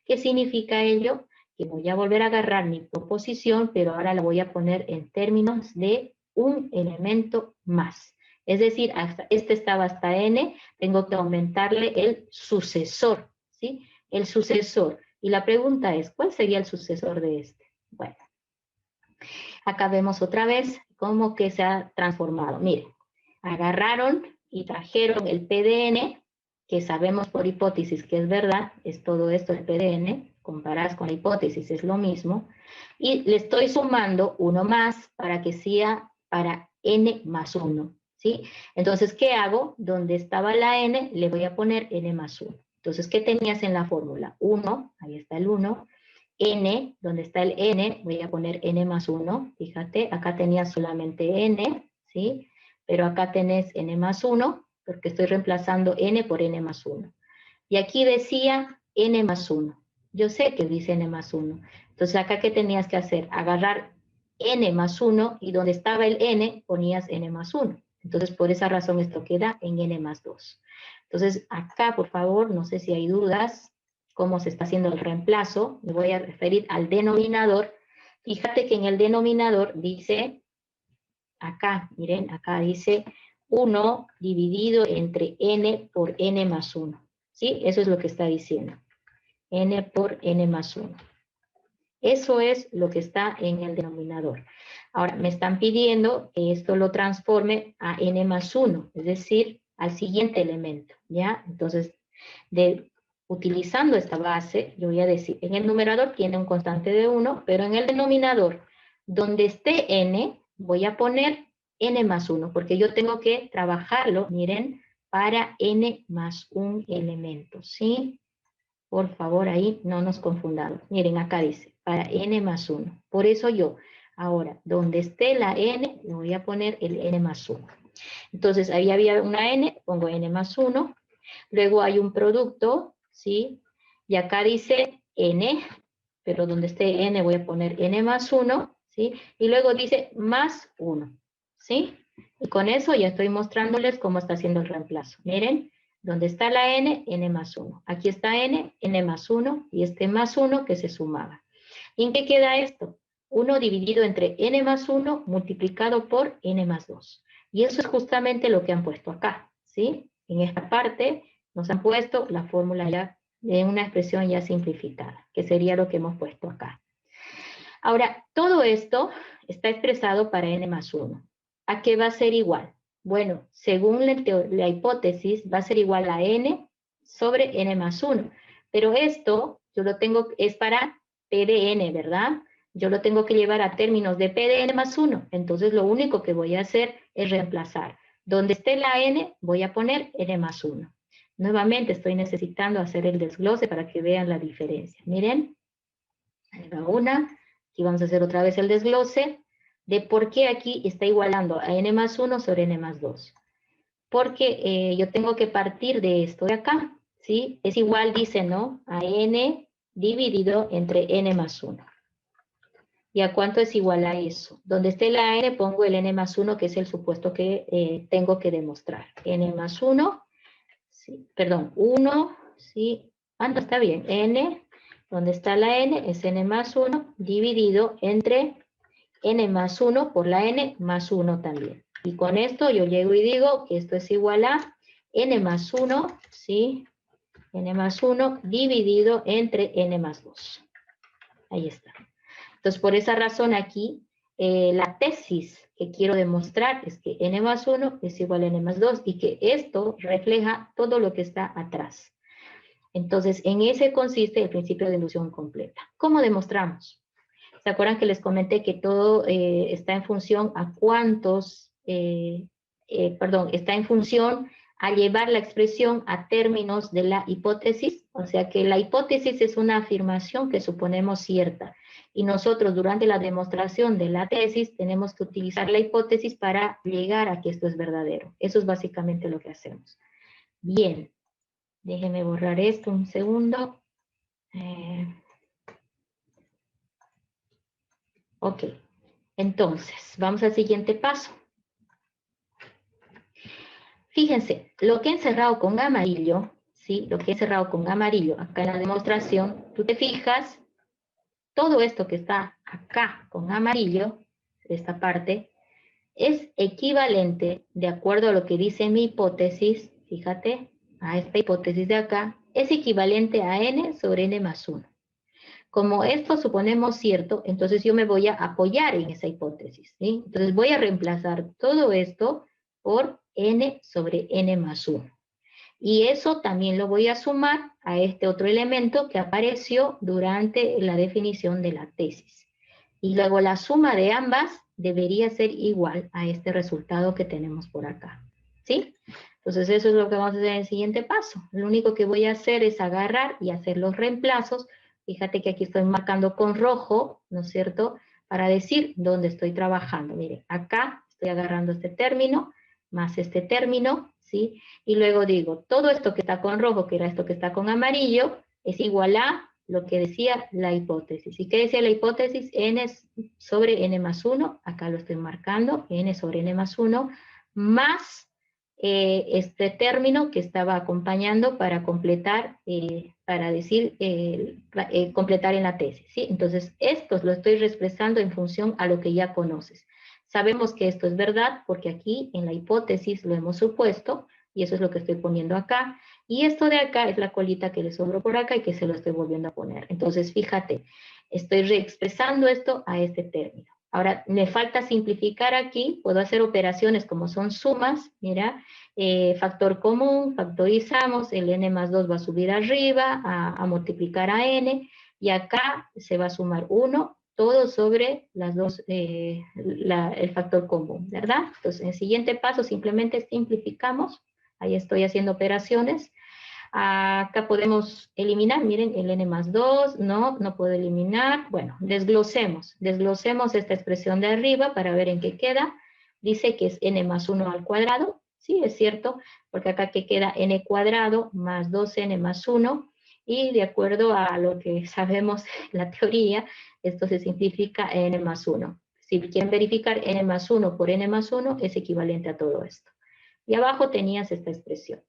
¿Qué significa ello? Que voy a volver a agarrar mi proposición, pero ahora la voy a poner en términos de un elemento más. Es decir, este estaba hasta n, tengo que aumentarle el sucesor, ¿sí? El sucesor. Y la pregunta es, ¿cuál sería el sucesor de este? Bueno, acá vemos otra vez cómo que se ha transformado. Miren, agarraron y trajeron el PDN, que sabemos por hipótesis que es verdad, es todo esto el PDN, comparadas con la hipótesis es lo mismo, y le estoy sumando uno más para que sea para n más 1, ¿sí? Entonces, ¿qué hago? Donde estaba la n, le voy a poner n más 1. Entonces, ¿qué tenías en la fórmula? 1, ahí está el 1, n, donde está el n, voy a poner n más 1, fíjate, acá tenía solamente n, ¿sí? Pero acá tenés n más 1, porque estoy reemplazando n por n más 1. Y aquí decía n más 1. Yo sé que dice n más 1. Entonces acá, ¿qué tenías que hacer? Agarrar n más 1 y donde estaba el n ponías n más 1. Entonces por esa razón esto queda en n más 2. Entonces acá, por favor, no sé si hay dudas cómo se está haciendo el reemplazo. Me voy a referir al denominador. Fíjate que en el denominador dice, acá, miren, acá dice 1 dividido entre n por n más 1. ¿Sí? Eso es lo que está diciendo. N por n más 1. Eso es lo que está en el denominador. Ahora, me están pidiendo que esto lo transforme a n más 1, es decir, al siguiente elemento, ¿ya? Entonces, utilizando esta base, yo voy a decir, en el numerador tiene un constante de 1, pero en el denominador, donde esté n, voy a poner n más 1, porque yo tengo que trabajarlo, miren, para n más un elemento, ¿sí? Por favor, ahí no nos confundamos. Miren, acá dice, para n más 1. Por eso yo, ahora, donde esté la n, le voy a poner el n más 1. Entonces, ahí había una n, pongo n más 1. Luego hay un producto, ¿sí? Y acá dice n, pero donde esté n voy a poner n más 1, ¿sí? Y luego dice más 1, ¿sí? Y con eso ya estoy mostrándoles cómo está haciendo el reemplazo. Miren, Donde está la n, n más 1. Aquí está n, n más 1, y este más 1 que se sumaba. ¿Y en qué queda esto? 1 dividido entre n más 1 multiplicado por n más 2. Y eso es justamente lo que han puesto acá, ¿sí? En esta parte nos han puesto la fórmula ya de una expresión ya simplificada, que sería lo que hemos puesto acá. Ahora, todo esto está expresado para n más 1. ¿A qué va a ser igual? Bueno, según la hipótesis, va a ser igual a n sobre n más 1. Pero esto, yo lo tengo, es para p de n, ¿verdad? Yo lo tengo que llevar a términos de p de n más 1. Entonces, lo único que voy a hacer es reemplazar. Donde esté la n, voy a poner n más 1. Nuevamente, estoy necesitando hacer el desglose para que vean la diferencia. Miren, ahí va una. Aquí vamos a hacer otra vez el desglose de por qué aquí está igualando a n más 1 sobre n más 2. Porque yo tengo que partir de esto de acá, ¿sí? Es igual, dice, ¿no? A n dividido entre n más 1. ¿Y a cuánto es igual a eso? Donde esté la n, pongo el n más 1, que es el supuesto que tengo que demostrar. N más 1, sí, perdón, 1, sí, no, está bien, n, donde está la n, es n más 1, dividido entre n más 1 por la n más 1 también. Y con esto yo llego y digo que esto es igual a n más 1, ¿sí? N más 1 dividido entre n más 2. Ahí está. Entonces, por esa razón aquí, la tesis que quiero demostrar es que n más 1 es igual a n más 2 y que esto refleja todo lo que está atrás. Entonces, en ese consiste el principio de inducción completa. ¿Cómo demostramos? ¿Se acuerdan que les comenté que todo está en función a cuántos, está en función a llevar la expresión a términos de la hipótesis? O sea que la hipótesis es una afirmación que suponemos cierta. Y nosotros durante la demostración de la tesis tenemos que utilizar la hipótesis para llegar a que esto es verdadero. Eso es básicamente lo que hacemos. Bien, déjenme borrar esto un segundo. Ok, entonces, vamos al siguiente paso. Fíjense, lo que he encerrado con amarillo, ¿sí? Lo que he encerrado con amarillo acá en la demostración, tú te fijas, todo esto que está acá con amarillo, esta parte, es equivalente, de acuerdo a lo que dice mi hipótesis, fíjate, a esta hipótesis de acá, es equivalente a n sobre n más 1. Como esto suponemos cierto, entonces yo me voy a apoyar en esa hipótesis, ¿sí? Entonces voy a reemplazar todo esto por n sobre n más 1. Y eso también lo voy a sumar a este otro elemento que apareció durante la definición de la tesis. Y luego la suma de ambas debería ser igual a este resultado que tenemos por acá, ¿sí? Entonces eso es lo que vamos a hacer en el siguiente paso. Lo único que voy a hacer es agarrar y hacer los reemplazos. Fíjate que aquí estoy marcando con rojo, ¿no es cierto?, para decir dónde estoy trabajando. Miren, acá estoy agarrando este término, más este término, ¿sí? Y luego digo, todo esto que está con rojo, que era esto que está con amarillo, es igual a lo que decía la hipótesis. ¿Y qué decía la hipótesis? N sobre n más 1, acá lo estoy marcando, n sobre n más 1, más este término que estaba acompañando para completar, para decir, completar en la tesis, ¿sí? Entonces, esto lo estoy expresando en función a lo que ya conoces. Sabemos que esto es verdad porque aquí en la hipótesis lo hemos supuesto, y eso es lo que estoy poniendo acá, y esto de acá es la colita que le sobró por acá y que se lo estoy volviendo a poner. Entonces, fíjate, estoy reexpresando esto a este término. Ahora, me falta simplificar aquí, puedo hacer operaciones como son sumas, mira, factor común, factorizamos, el n más 2 va a subir arriba, a multiplicar a n, y acá se va a sumar 1, todo sobre las dos, el factor común, ¿verdad? Entonces, en el siguiente paso simplemente simplificamos, ahí estoy haciendo operaciones. Acá podemos eliminar, miren, el n más 2, no puedo eliminar. Bueno, desglosemos esta expresión de arriba para ver en qué queda. Dice que es n más 1 al cuadrado, sí, es cierto, porque acá que queda n cuadrado más 2n más 1, y de acuerdo a lo que sabemos en la teoría, esto se simplifica a n más 1. Si quieren verificar n más 1 por n más 1, es equivalente a todo esto. Y abajo tenías esta expresión.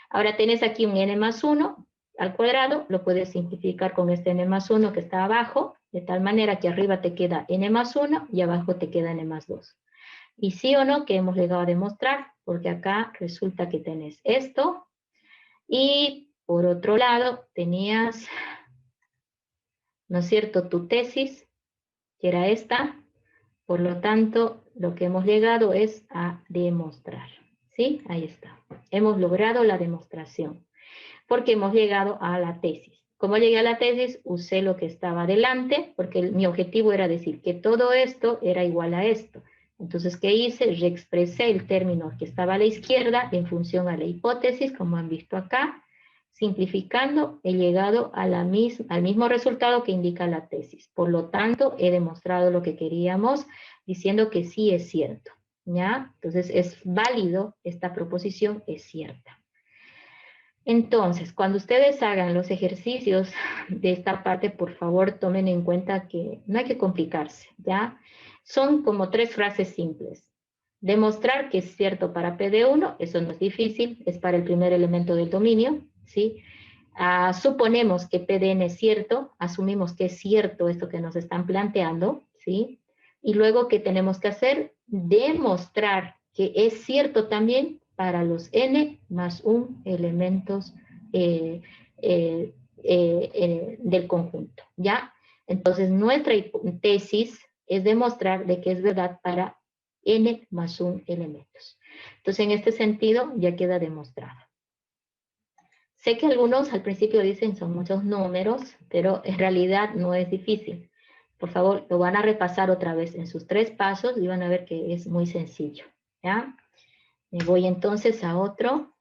Ahora tenés aquí un n más 1 al cuadrado, lo puedes simplificar con este n más 1 que está abajo, de tal manera que arriba te queda n más 1 y abajo te queda n más 2. Y sí o no que hemos llegado a demostrar, porque acá resulta que tenés esto, y por otro lado tenías, ¿no es cierto?, tu tesis, que era esta. Por lo tanto, lo que hemos llegado es a demostrar. ¿Sí? Ahí está. Hemos logrado la demostración, porque hemos llegado a la tesis. Como llegué a la tesis, usé lo que estaba delante, porque mi objetivo era decir que todo esto era igual a esto. Entonces, ¿qué hice? Reexpresé el término que estaba a la izquierda en función a la hipótesis, como han visto acá. Simplificando, he llegado a al mismo resultado que indica la tesis. Por lo tanto, he demostrado lo que queríamos, diciendo que sí es cierto. ¿Ya? Entonces, es válido, esta proposición es cierta. Entonces, cuando ustedes hagan los ejercicios de esta parte, por favor, tomen en cuenta que no hay que complicarse, ¿ya? Son como 3 frases simples. Demostrar que es cierto para P de 1, eso no es difícil, es para el primer elemento del dominio, ¿sí? Suponemos que P de n es cierto, asumimos que es cierto esto que nos están planteando, ¿sí? Y luego, ¿qué tenemos que hacer? Demostrar que es cierto también para los n más 1 elementos del conjunto, ¿ya? Entonces, nuestra tesis es demostrar de que es verdad para n más 1 elementos. Entonces, en este sentido, ya queda demostrado. Sé que algunos al principio dicen son muchos números, pero en realidad no es difícil. Por favor, lo van a repasar otra vez en sus 3 pasos y van a ver que es muy sencillo, ¿ya? Me voy entonces a otro.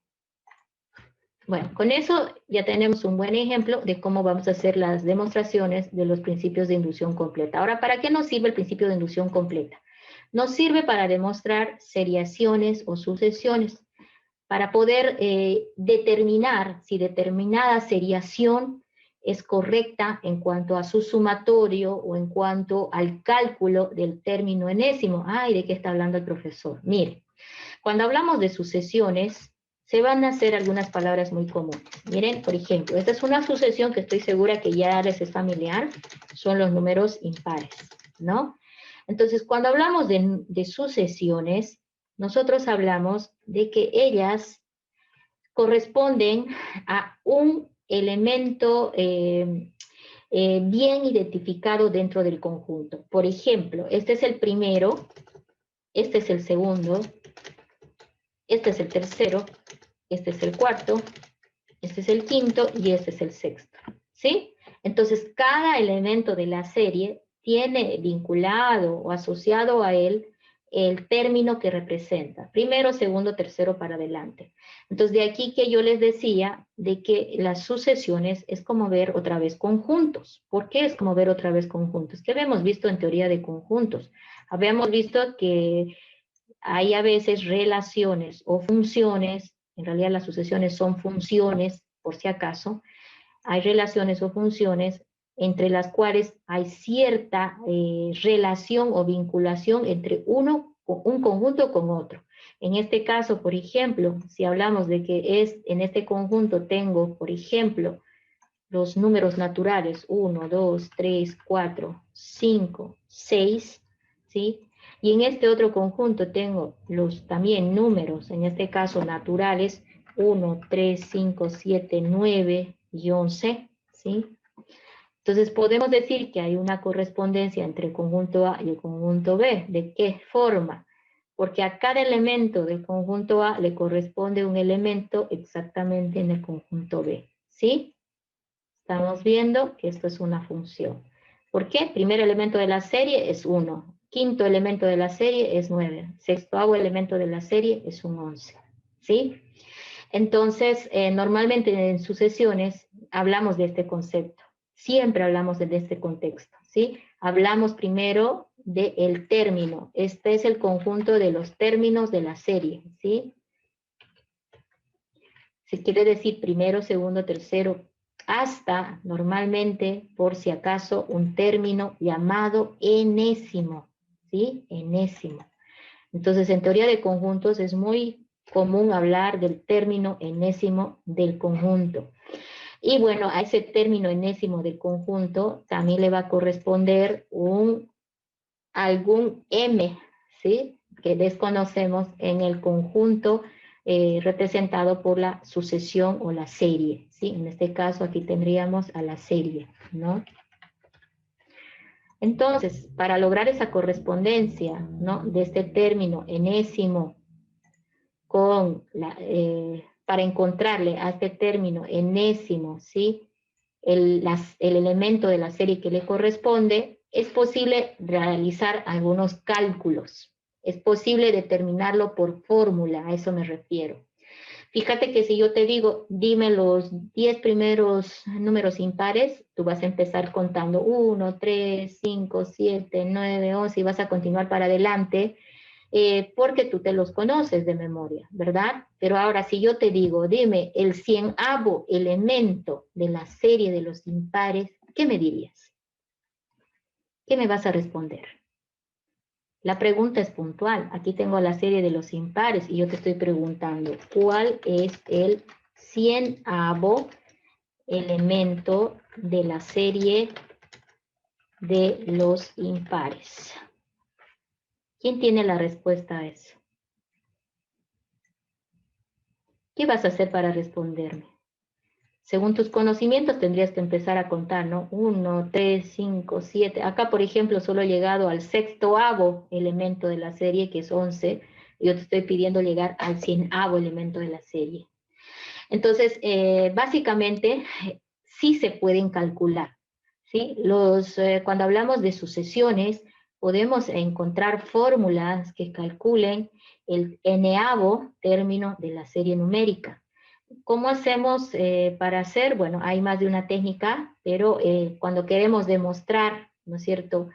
Bueno, con eso ya tenemos un buen ejemplo de cómo vamos a hacer las demostraciones de los principios de inducción completa. Ahora, ¿para qué nos sirve el principio de inducción completa? Nos sirve para demostrar seriaciones o sucesiones, para poder determinar si determinada seriación es correcta en cuanto a su sumatorio o en cuanto al cálculo del término enésimo. Ay, ¿de qué está hablando el profesor? Mire, cuando hablamos de sucesiones, se van a hacer algunas palabras muy comunes. Miren, por ejemplo, esta es una sucesión que estoy segura que ya les es familiar, son los números impares, ¿no? Entonces, cuando hablamos de sucesiones, nosotros hablamos de que ellas corresponden a un elemento bien identificado dentro del conjunto. Por ejemplo, este es el primero, este es el segundo, este es el tercero, este es el cuarto, este es el quinto y este es el sexto, ¿sí? Entonces, cada elemento de la serie tiene vinculado o asociado a él el término que representa, primero, segundo, tercero para adelante. Entonces, de aquí que yo les decía de que las sucesiones es como ver otra vez conjuntos. ¿Por qué es como ver otra vez conjuntos? ¿Qué habíamos visto en teoría de conjuntos? Habíamos visto que hay a veces relaciones o funciones, en realidad las sucesiones son funciones, por si acaso, hay relaciones o funciones entre las cuales hay cierta relación o vinculación entre un conjunto con otro. En este caso, por ejemplo, si hablamos de que en este conjunto tengo, por ejemplo, los números naturales 1, 2, 3, 4, 5, 6, ¿sí? Y en este otro conjunto tengo los también números, en este caso naturales, 1, 3, 5, 7, 9 y 11, ¿sí? Entonces podemos decir que hay una correspondencia entre el conjunto A y el conjunto B. ¿De qué forma? Porque a cada elemento del conjunto A le corresponde un elemento exactamente en el conjunto B, ¿sí? Estamos viendo que esto es una función. ¿Por qué? Primer elemento de la serie es 1. Quinto elemento de la serie es 9. Sexto elemento de la serie es un 11. ¿Sí? Entonces, normalmente en sucesiones hablamos de este concepto. Siempre hablamos de este contexto. ¿Sí? Hablamos primero del término. Este es el conjunto de los términos de la serie. ¿Sí? Se quiere decir primero, segundo, tercero, hasta normalmente, por si acaso, un término llamado enésimo, ¿sí? Enésimo. Entonces, en teoría de conjuntos es muy común hablar del término enésimo del conjunto. Y bueno, a ese término enésimo del conjunto también le va a corresponder algún m, ¿sí? Que desconocemos en el conjunto representado por la sucesión o la serie, ¿sí? En este caso aquí tendríamos a la serie, ¿no? Entonces, para lograr esa correspondencia, ¿no? De este término enésimo para encontrarle a este término enésimo, ¿sí? El elemento de la serie que le corresponde, es posible realizar algunos cálculos. Es posible determinarlo por fórmula, a eso me refiero. Fíjate que si yo te digo, dime los 10 primeros números impares, tú vas a empezar contando 1, 3, 5, 7, 9, 11 y vas a continuar para adelante porque tú te los conoces de memoria, ¿verdad? Pero ahora si yo te digo, dime el 100avo elemento de la serie de los impares, ¿qué me dirías? ¿Qué me vas a responder? La pregunta es puntual. Aquí tengo la serie de los impares y yo te estoy preguntando, ¿cuál es el 100avo elemento de la serie de los impares? ¿Quién tiene la respuesta a eso? ¿Qué vas a hacer para responderme? Según tus conocimientos tendrías que empezar a contar, ¿no? 1, 3, 5, 7. Acá, por ejemplo, solo he llegado al 6avo elemento de la serie, que es 11. Yo te estoy pidiendo llegar al 100avo elemento de la serie. Entonces, básicamente, sí se pueden calcular, ¿sí? Cuando hablamos de sucesiones, podemos encontrar fórmulas que calculen el n-avo término de la serie numérica. ¿Cómo hacemos para hacer? Bueno, hay más de una técnica, pero cuando queremos demostrar, ¿no es cierto?,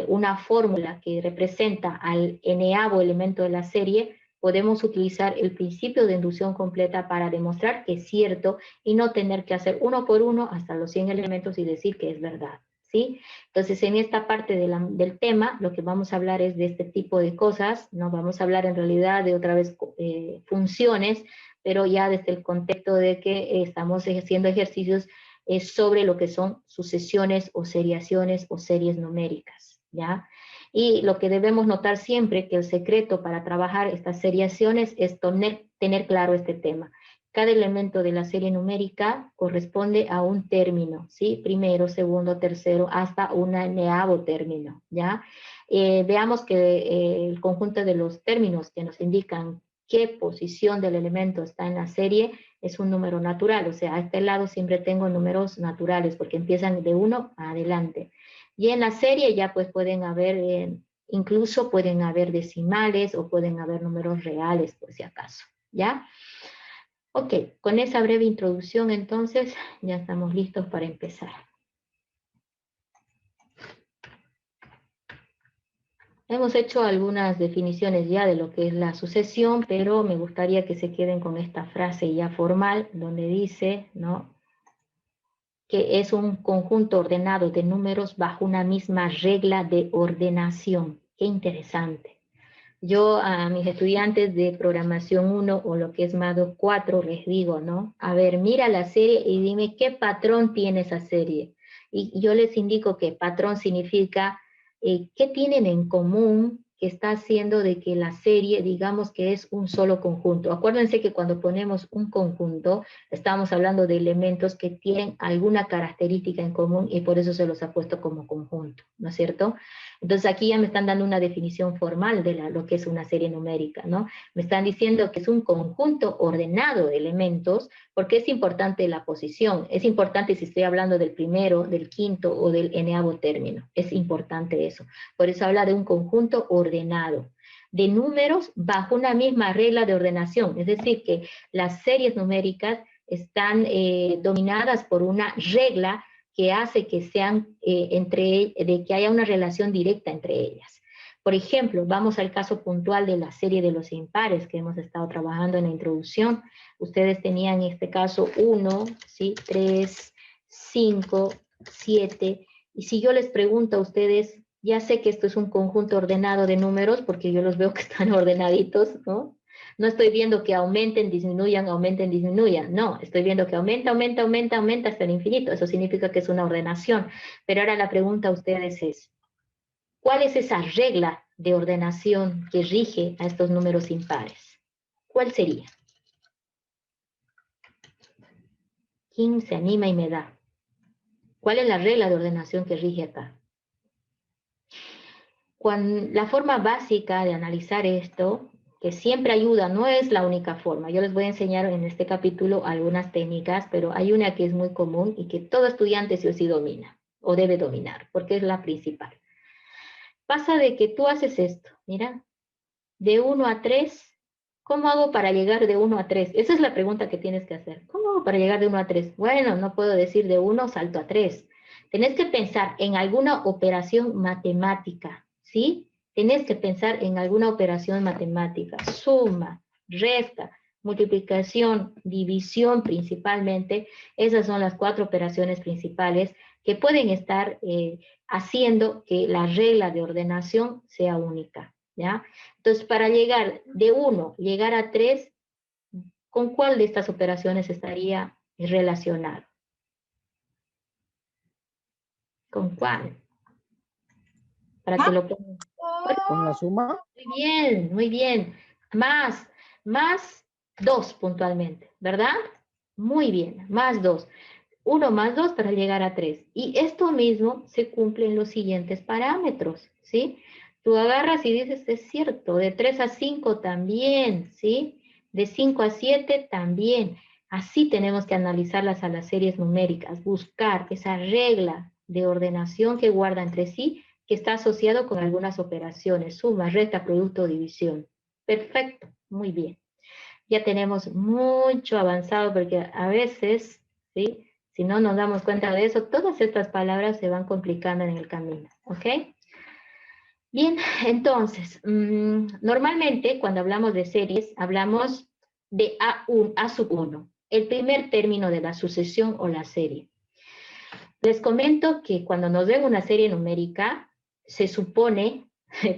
una fórmula que representa al n-avo elemento de la serie, podemos utilizar el principio de inducción completa para demostrar que es cierto y no tener que hacer uno por uno hasta los 100 elementos y decir que es verdad, ¿sí? Entonces, en esta parte del tema, lo que vamos a hablar es de este tipo de cosas, no vamos a hablar en realidad de otra vez funciones, pero ya desde el contexto de que estamos haciendo ejercicios sobre lo que son sucesiones o seriaciones o series numéricas, ¿ya? Y lo que debemos notar siempre que el secreto para trabajar estas seriaciones es tener claro este tema. Cada elemento de la serie numérica corresponde a un término, ¿sí? Primero, segundo, tercero, hasta un n-avo término, ¿ya? Veamos que el conjunto de los términos que nos indican qué posición del elemento está en la serie es un número natural, o sea, a este lado siempre tengo números naturales porque empiezan de 1 adelante. Y en la serie ya pues pueden haber, incluso pueden haber decimales o pueden haber números reales por si acaso, ¿ya? Ok, con esa breve introducción entonces ya estamos listos para empezar. Hemos hecho algunas definiciones ya de lo que es la sucesión, pero me gustaría que se queden con esta frase ya formal, donde dice, ¿no?, que es un conjunto ordenado de números bajo una misma regla de ordenación. Qué interesante. Yo a mis estudiantes de programación 1 o lo que es MADO 4 les digo, ¿no? A ver, mira la serie y dime qué patrón tiene esa serie. Y yo les indico que patrón significa qué tienen en común que está haciendo de que la serie, digamos que es un solo conjunto. Acuérdense que cuando ponemos un conjunto, estamos hablando de elementos que tienen alguna característica en común y por eso se los ha puesto como conjunto, ¿no es cierto? Entonces aquí ya me están dando una definición formal de lo que es una serie numérica, ¿no? Me están diciendo que es un conjunto ordenado de elementos, porque es importante la posición, es importante si estoy hablando del primero, del quinto o del n-avo término, es importante eso. Por eso habla de un conjunto ordenado, de números bajo una misma regla de ordenación, es decir, que las series numéricas están dominadas por una regla que hace que sean de que haya una relación directa entre ellas. Por ejemplo, vamos al caso puntual de la serie de los impares que hemos estado trabajando en la introducción. Ustedes tenían en este caso 1, ¿sí? 3, 5, 7, y si yo les pregunto a ustedes, ya sé que esto es un conjunto ordenado de números, porque yo los veo que están ordenaditos, ¿no? No estoy viendo que aumenten, disminuyan, no, estoy viendo que aumenta hasta el infinito. Eso significa que es una ordenación. Pero ahora la pregunta a ustedes es, ¿cuál es esa regla de ordenación que rige a estos números impares? ¿Cuál sería? ¿Quién se anima y me da? ¿Cuál es la regla de ordenación que rige acá? La forma básica de analizar esto, que siempre ayuda, no es la única forma. Yo les voy a enseñar en este capítulo algunas técnicas, pero hay una que es muy común y que todo estudiante sí o sí domina, o debe dominar, porque es la principal. Pasa de que tú haces esto, mira, de 1 a 3, ¿cómo hago para llegar de 1 a 3? Esa es la pregunta que tienes que hacer. ¿Cómo hago para llegar de 1 a 3? Bueno, no puedo decir de 1 salto a 3. Tenés que pensar en alguna operación matemática, ¿sí? Tenés que pensar en alguna operación matemática, suma, resta, multiplicación, división principalmente. Esas son las 4 operaciones principales que pueden estar haciendo que la regla de ordenación sea única, ¿ya? Entonces, para llegar de 1, llegar a 3, ¿con cuál de estas operaciones estaría relacionado? ¿Con cuál? Para que lo pongan. ¿Con la suma? Muy bien, muy bien. Más 2 puntualmente, ¿verdad? Muy bien, más 2. 1 más 2 para llegar a 3. Y esto mismo se cumple en los siguientes parámetros, ¿sí? Tú agarras y dices, es cierto, de 3 a 5 también, ¿sí? De 5 a 7 también. Así tenemos que analizarlas a las series numéricas, buscar esa regla de ordenación que guarda entre sí, que está asociado con algunas operaciones, suma, resta, producto, división. Perfecto, muy bien. Ya tenemos mucho avanzado porque a veces, ¿sí? Si no nos damos cuenta de eso, todas estas palabras se van complicando en el camino, ¿ok? Bien, entonces, normalmente cuando hablamos de series, hablamos de A sub 1, el primer término de la sucesión o la serie. Les comento que cuando nos den una serie numérica, se supone,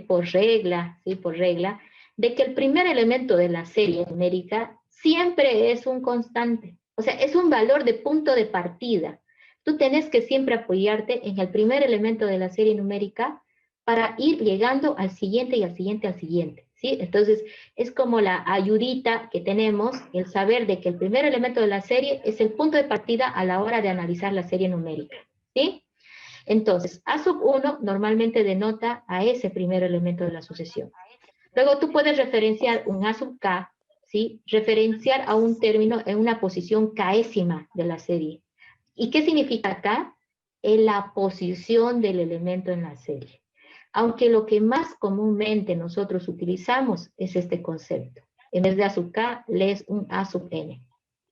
por regla, ¿sí? Por regla, de que el primer elemento de la serie numérica siempre es un constante. O sea, es un valor de punto de partida. Tú tienes que siempre apoyarte en el primer elemento de la serie numérica para ir llegando al siguiente y al siguiente, al siguiente, ¿sí? Entonces, es como la ayudita que tenemos, el saber de que el primer elemento de la serie es el punto de partida a la hora de analizar la serie numérica, ¿sí? Entonces, A sub 1 normalmente denota a ese primer elemento de la sucesión. Luego tú puedes referenciar un A sub K, ¿sí? Referenciar a un término en una posición késima de la serie. ¿Y qué significa K? En la posición del elemento en la serie. Aunque lo que más comúnmente nosotros utilizamos es este concepto. En vez de A sub K, lees un A sub N,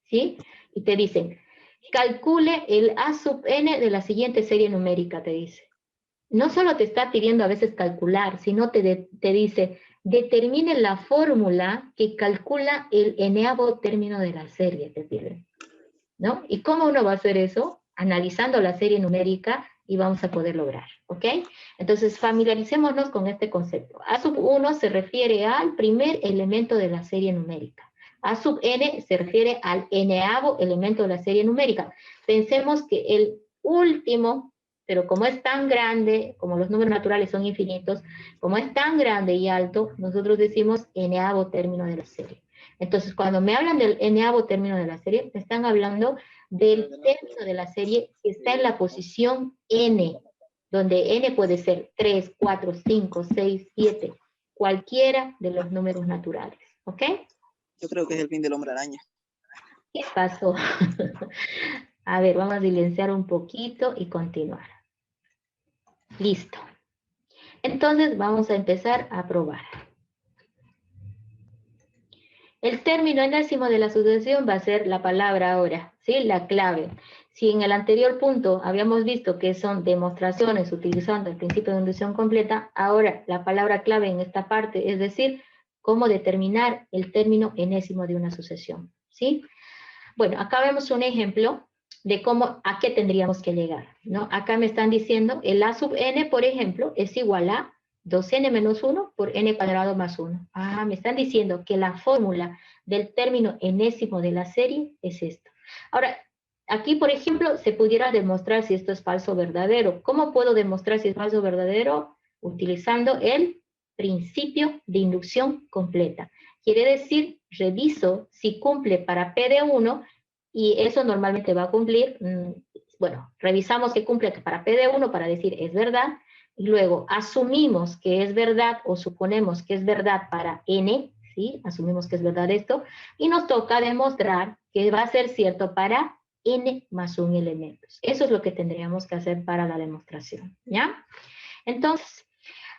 ¿sí? Y te dicen, calcule el A sub N de la siguiente serie numérica, te dice. No solo te está pidiendo a veces calcular, sino te dice, determine la fórmula que calcula el n-avo término de la serie, te piden, ¿no? ¿Y cómo uno va a hacer eso? Analizando la serie numérica y vamos a poder lograr, ¿ok? Entonces, familiaricémonos con este concepto. A sub 1 se refiere al primer elemento de la serie numérica. A sub n se refiere al n-avo elemento de la serie numérica. Pensemos que el último, pero como es tan grande, como los números naturales son infinitos, como es tan grande y alto, nosotros decimos n-avo término de la serie. Entonces, cuando me hablan del n-avo término de la serie, me están hablando del término de la serie que está en la posición n, donde n puede ser 3, 4, 5, 6, 7, cualquiera de los números naturales, ¿ok? Yo creo que es el fin del hombre araña. ¿Qué pasó? A ver, vamos a silenciar un poquito y continuar. Listo. Entonces, vamos a empezar a probar. El término enésimo de la sucesión va a ser la palabra ahora, ¿sí? La clave. Si en el anterior punto habíamos visto que son demostraciones utilizando el principio de inducción completa, ahora la palabra clave en esta parte es decir, cómo determinar el término enésimo de una sucesión, ¿sí? Bueno, acá vemos un ejemplo de cómo, a qué tendríamos que llegar, ¿no? Acá me están diciendo, el A sub n, por ejemplo, es igual a 2n menos 1 por n cuadrado más 1. Ah, me están diciendo que la fórmula del término enésimo de la serie es esto. Ahora, aquí, por ejemplo, se pudiera demostrar si esto es falso o verdadero. ¿Cómo puedo demostrar si es falso o verdadero? Utilizando el principio de inducción completa. Quiere decir, reviso si cumple para P de 1, y eso normalmente va a cumplir, bueno, revisamos que cumple para P de 1 para decir es verdad, y luego asumimos que es verdad o suponemos que es verdad para N, ¿sí? Asumimos que es verdad esto, y nos toca demostrar que va a ser cierto para N más 1 elementos. Eso es lo que tendríamos que hacer para la demostración, ¿ya? Entonces,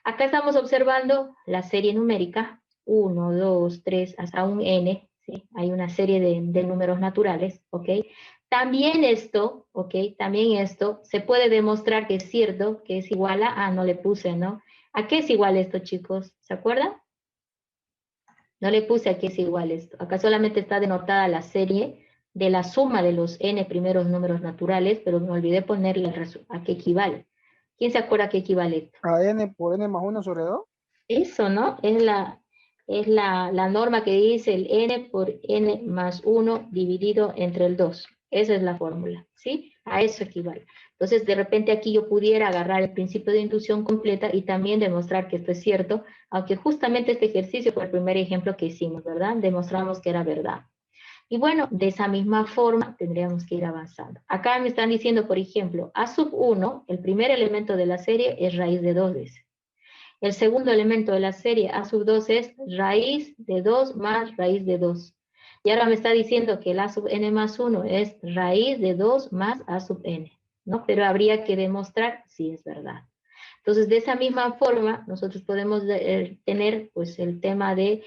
acá estamos observando la serie numérica, 1, 2, 3, hasta un n, ¿sí? Hay una serie de números naturales, ¿ok? También esto, ¿ok? También esto se puede demostrar que es cierto, que es igual a, no le puse, ¿no? ¿A qué es igual esto, chicos? ¿Se acuerdan? No le puse a qué es igual esto. Acá solamente está denotada la serie de la suma de los n primeros números naturales, pero me olvidé ponerle a qué equivale. ¿Quién se acuerda a qué equivale esto? A n por n más 1 sobre 2. Eso, ¿no? Es la norma que dice el n por n más 1 dividido entre el 2. Esa es la fórmula, ¿sí? A eso equivale. Entonces, de repente aquí yo pudiera agarrar el principio de inducción completa y también demostrar que esto es cierto, aunque justamente este ejercicio fue el primer ejemplo que hicimos, ¿verdad? Demostramos que era verdad. Y bueno, de esa misma forma tendríamos que ir avanzando. Acá me están diciendo, por ejemplo, A sub 1, el primer elemento de la serie es raíz de 2 veces. El segundo elemento de la serie A sub 2 es raíz de 2 más raíz de 2. Y ahora me está diciendo que el A sub n más 1 es raíz de 2 más A sub n, ¿no? Pero habría que demostrar si es verdad. Entonces, de esa misma forma, nosotros podemos tener pues el tema de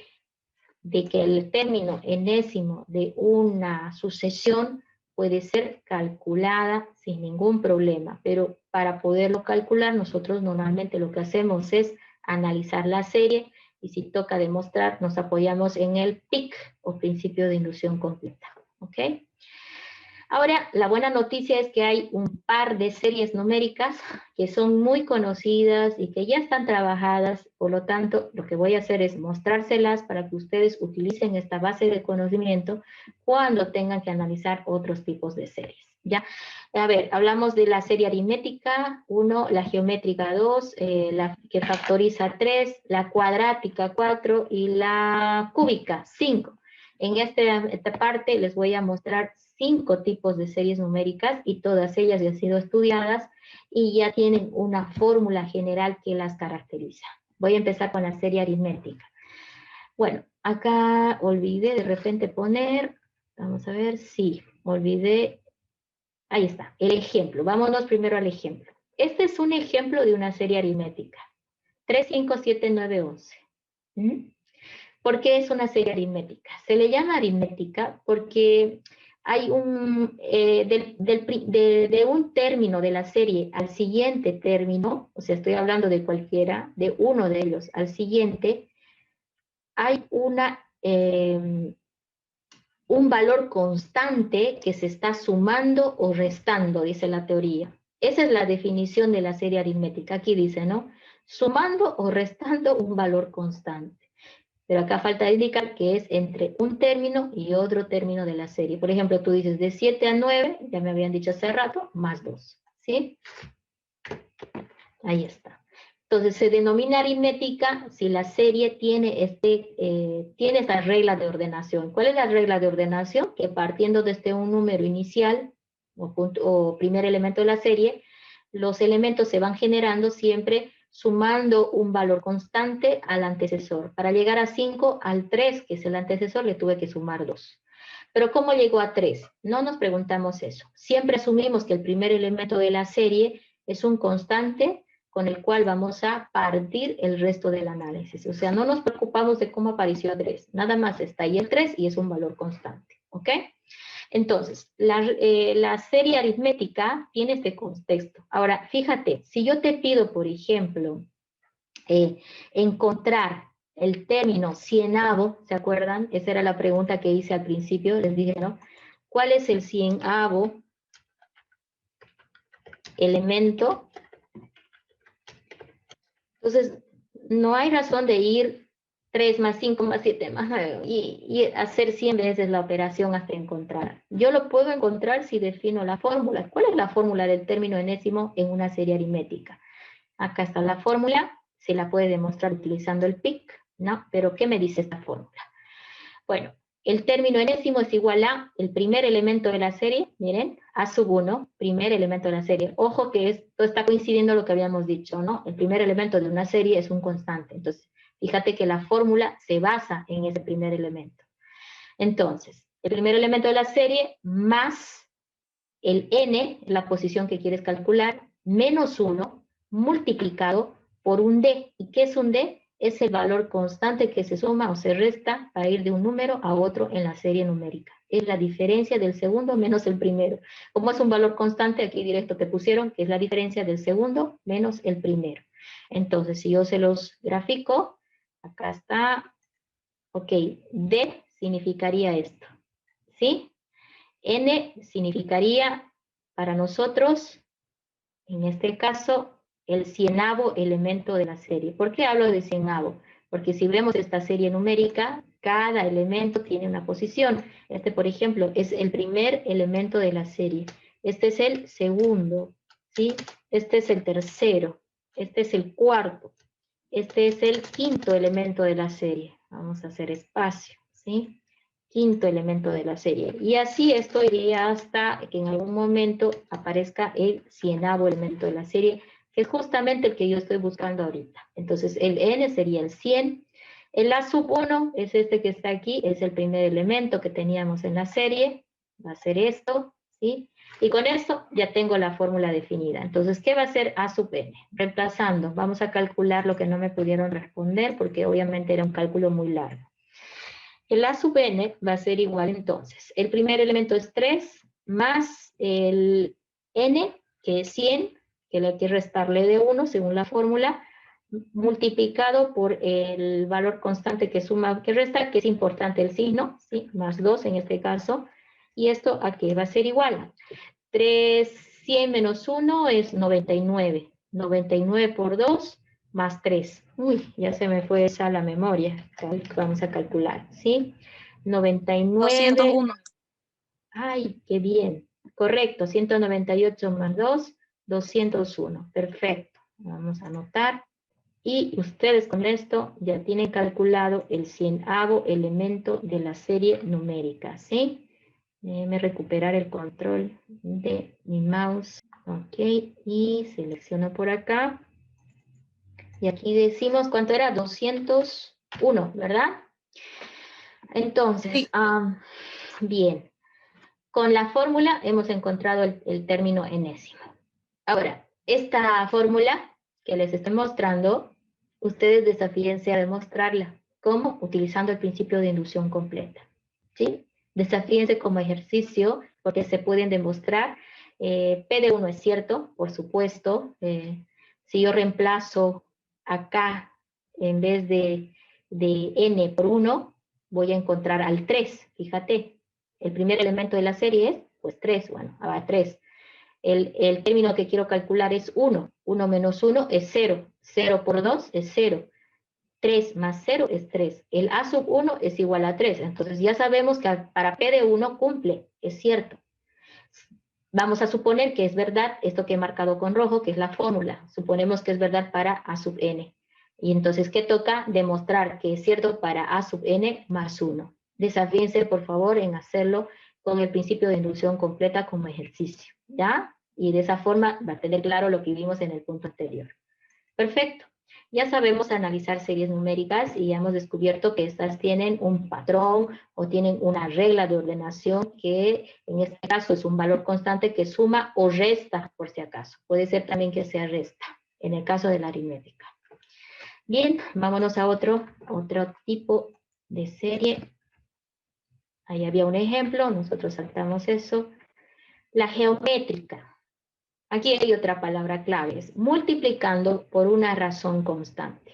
que el término enésimo de una sucesión puede ser calculada sin ningún problema, pero para poderlo calcular nosotros normalmente lo que hacemos es analizar la serie y si toca demostrar nos apoyamos en el PIC o principio de inducción completa, ¿ok? Ahora, la buena noticia es que hay un par de series numéricas que son muy conocidas y que ya están trabajadas, por lo tanto, lo que voy a hacer es mostrárselas para que ustedes utilicen esta base de conocimiento cuando tengan que analizar otros tipos de series, ¿ya? A ver, hablamos de la serie aritmética 1, la geométrica 2, la que factoriza 3, la cuadrática 4 y la cúbica 5. En esta parte les voy a mostrar 5 tipos de series numéricas y todas ellas ya han sido estudiadas y ya tienen una fórmula general que las caracteriza. Voy a empezar con la serie aritmética. Bueno, acá olvidé de repente poner, vamos a ver, sí, olvidé, ahí está, el ejemplo. Vámonos primero al ejemplo. Este es un ejemplo de una serie aritmética. 3, 5, 7, 9, 11. ¿Por qué es una serie aritmética? Se le llama aritmética porque hay de un término de la serie al siguiente término, o sea, estoy hablando de cualquiera, de uno de ellos al siguiente, hay un valor constante que se está sumando o restando, dice la teoría. Esa es la definición de la serie aritmética. Aquí dice, ¿no? Sumando o restando un valor constante. Pero acá falta indicar que es entre un término y otro término de la serie. Por ejemplo, tú dices de 7 a 9, ya me habían dicho hace rato, más 2. ¿Sí? Ahí está. Entonces, se denomina aritmética si la serie tiene, tiene esta regla de ordenación. ¿Cuál es la regla de ordenación? Que partiendo desde un número inicial o primer elemento de la serie, los elementos se van generando siempre sumando un valor constante al antecesor. Para llegar a 5, al 3, que es el antecesor, le tuve que sumar 2. Pero ¿cómo llegó a 3? No nos preguntamos eso. Siempre asumimos que el primer elemento de la serie es un constante con el cual vamos a partir el resto del análisis. O sea, no nos preocupamos de cómo apareció 3. Nada más está ahí el 3 y es un valor constante. ¿Ok? Entonces, la serie aritmética tiene este contexto. Ahora, fíjate, si yo te pido, por ejemplo, encontrar el término cienavo, ¿se acuerdan? Esa era la pregunta que hice al principio, les dije, ¿no? ¿Cuál es el cienavo elemento? Entonces, no hay razón de ir 3 más 5 más 7 más 9 y hacer 100 veces la operación hasta encontrar. Yo lo puedo encontrar si defino la fórmula. ¿Cuál es la fórmula del término enésimo en una serie aritmética? Acá está la fórmula, se la puede demostrar utilizando el PIC, ¿no? Pero ¿qué me dice esta fórmula? Bueno, el término enésimo es igual a el primer elemento de la serie, miren, A sub 1, primer elemento de la serie. Ojo que esto está coincidiendo lo que habíamos dicho, ¿no? El primer elemento de una serie es un constante. Entonces, fíjate que la fórmula se basa en ese primer elemento. Entonces, el primer elemento de la serie más el n, la posición que quieres calcular, menos 1, multiplicado por un d. ¿Y qué es un d? Es el valor constante que se suma o se resta para ir de un número a otro en la serie numérica. Es la diferencia del segundo menos el primero. Como es un valor constante, aquí directo te pusieron que es la diferencia del segundo menos el primero. Entonces, si yo se los grafico, acá está, ok, d significaría esto, ¿sí? N significaría para nosotros, en este caso, el cienavo elemento de la serie. ¿Por qué hablo de cienavo? Porque si vemos esta serie numérica, cada elemento tiene una posición. Este, por ejemplo, es el primer elemento de la serie. Este es el segundo, ¿sí? Este es el tercero. Este es el cuarto. Este es el quinto elemento de la serie. Vamos a hacer espacio, ¿sí? Quinto elemento de la serie. Y así esto iría hasta que en algún momento aparezca el cienavo elemento de la serie, que es justamente el que yo estoy buscando ahorita. Entonces el n sería el 100. El a sub 1 es este que está aquí, es el primer elemento que teníamos en la serie. Va a ser esto, ¿sí? Y con esto ya tengo la fórmula definida. Entonces, ¿qué va a ser a sub n? Reemplazando, vamos a calcular lo que no me pudieron responder, porque obviamente era un cálculo muy largo. El a sub n va a ser igual entonces. El primer elemento es 3 más el n, que es 100, que le hay que restarle de 1 según la fórmula, multiplicado por el valor constante que suma, que resta, que es importante el signo, ¿sí? Más 2 en este caso. Y esto aquí va a ser igual. 3, 100 menos 1 es 99. 99 por 2 más 3. Uy, ya se me fue esa la memoria. Vamos a calcular, ¿sí? 99. 201. Ay, qué bien. Correcto, 198 más 2, 201. Perfecto. Vamos a anotar. Y ustedes con esto ya tienen calculado el 100avo elemento de la serie numérica, ¿sí? Déjeme recuperar el control de mi mouse. Ok, y selecciono por acá. Y aquí decimos cuánto era, 201, ¿verdad? Entonces, Sí. bien. Con la fórmula hemos encontrado el término enésimo. Ahora, esta fórmula que les estoy mostrando, ustedes desafíense a demostrarla. ¿Cómo? Utilizando el principio de inducción completa. ¿Sí? Desafíense como ejercicio, porque se pueden demostrar. P de 1 es cierto, por supuesto. Si yo reemplazo acá, en vez de n por 1, voy a encontrar al 3. Fíjate, el primer elemento de la serie es, pues 3, bueno, ahora 3. El término que quiero calcular es 1. 1 menos 1 es 0. 0 por 2 es 0. 3 más 0 es 3. El a sub 1 es igual a 3. Entonces ya sabemos que para P de 1 cumple, es cierto. Vamos a suponer que es verdad esto que he marcado con rojo, que es la fórmula. Suponemos que es verdad para a sub n. Y entonces, ¿qué toca? Demostrar que es cierto para a sub n más 1. Desafíense, por favor, en hacerlo con el principio de inducción completa como ejercicio, ¿ya? Y de esa forma va a tener claro lo que vimos en el punto anterior. Perfecto. Ya sabemos analizar series numéricas y ya hemos descubierto que estas tienen un patrón o tienen una regla de ordenación que en este caso es un valor constante que suma o resta por si acaso. Puede ser también que sea resta en el caso de la aritmética. Bien, vámonos a otro tipo de serie. Ahí había un ejemplo, nosotros saltamos eso. La geométrica. Aquí hay otra palabra clave, es multiplicando por una razón constante.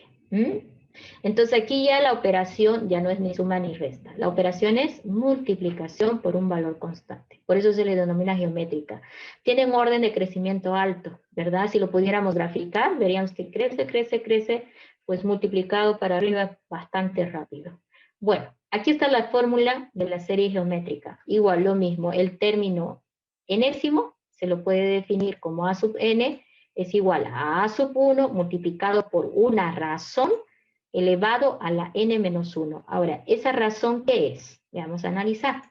Entonces aquí ya la operación ya no es ni suma ni resta. La operación es multiplicación por un valor constante. Por eso se le denomina geométrica. Tiene un orden de crecimiento alto, ¿verdad? Si lo pudiéramos graficar, veríamos que crece, crece, crece, pues multiplicado para arriba bastante rápido. Bueno, aquí está la fórmula de la serie geométrica. Igual, lo mismo, el término enésimo se lo puede definir como a sub n es igual a sub 1 multiplicado por una razón elevado a la n menos 1. Ahora, ¿esa razón qué es? Vamos a analizar.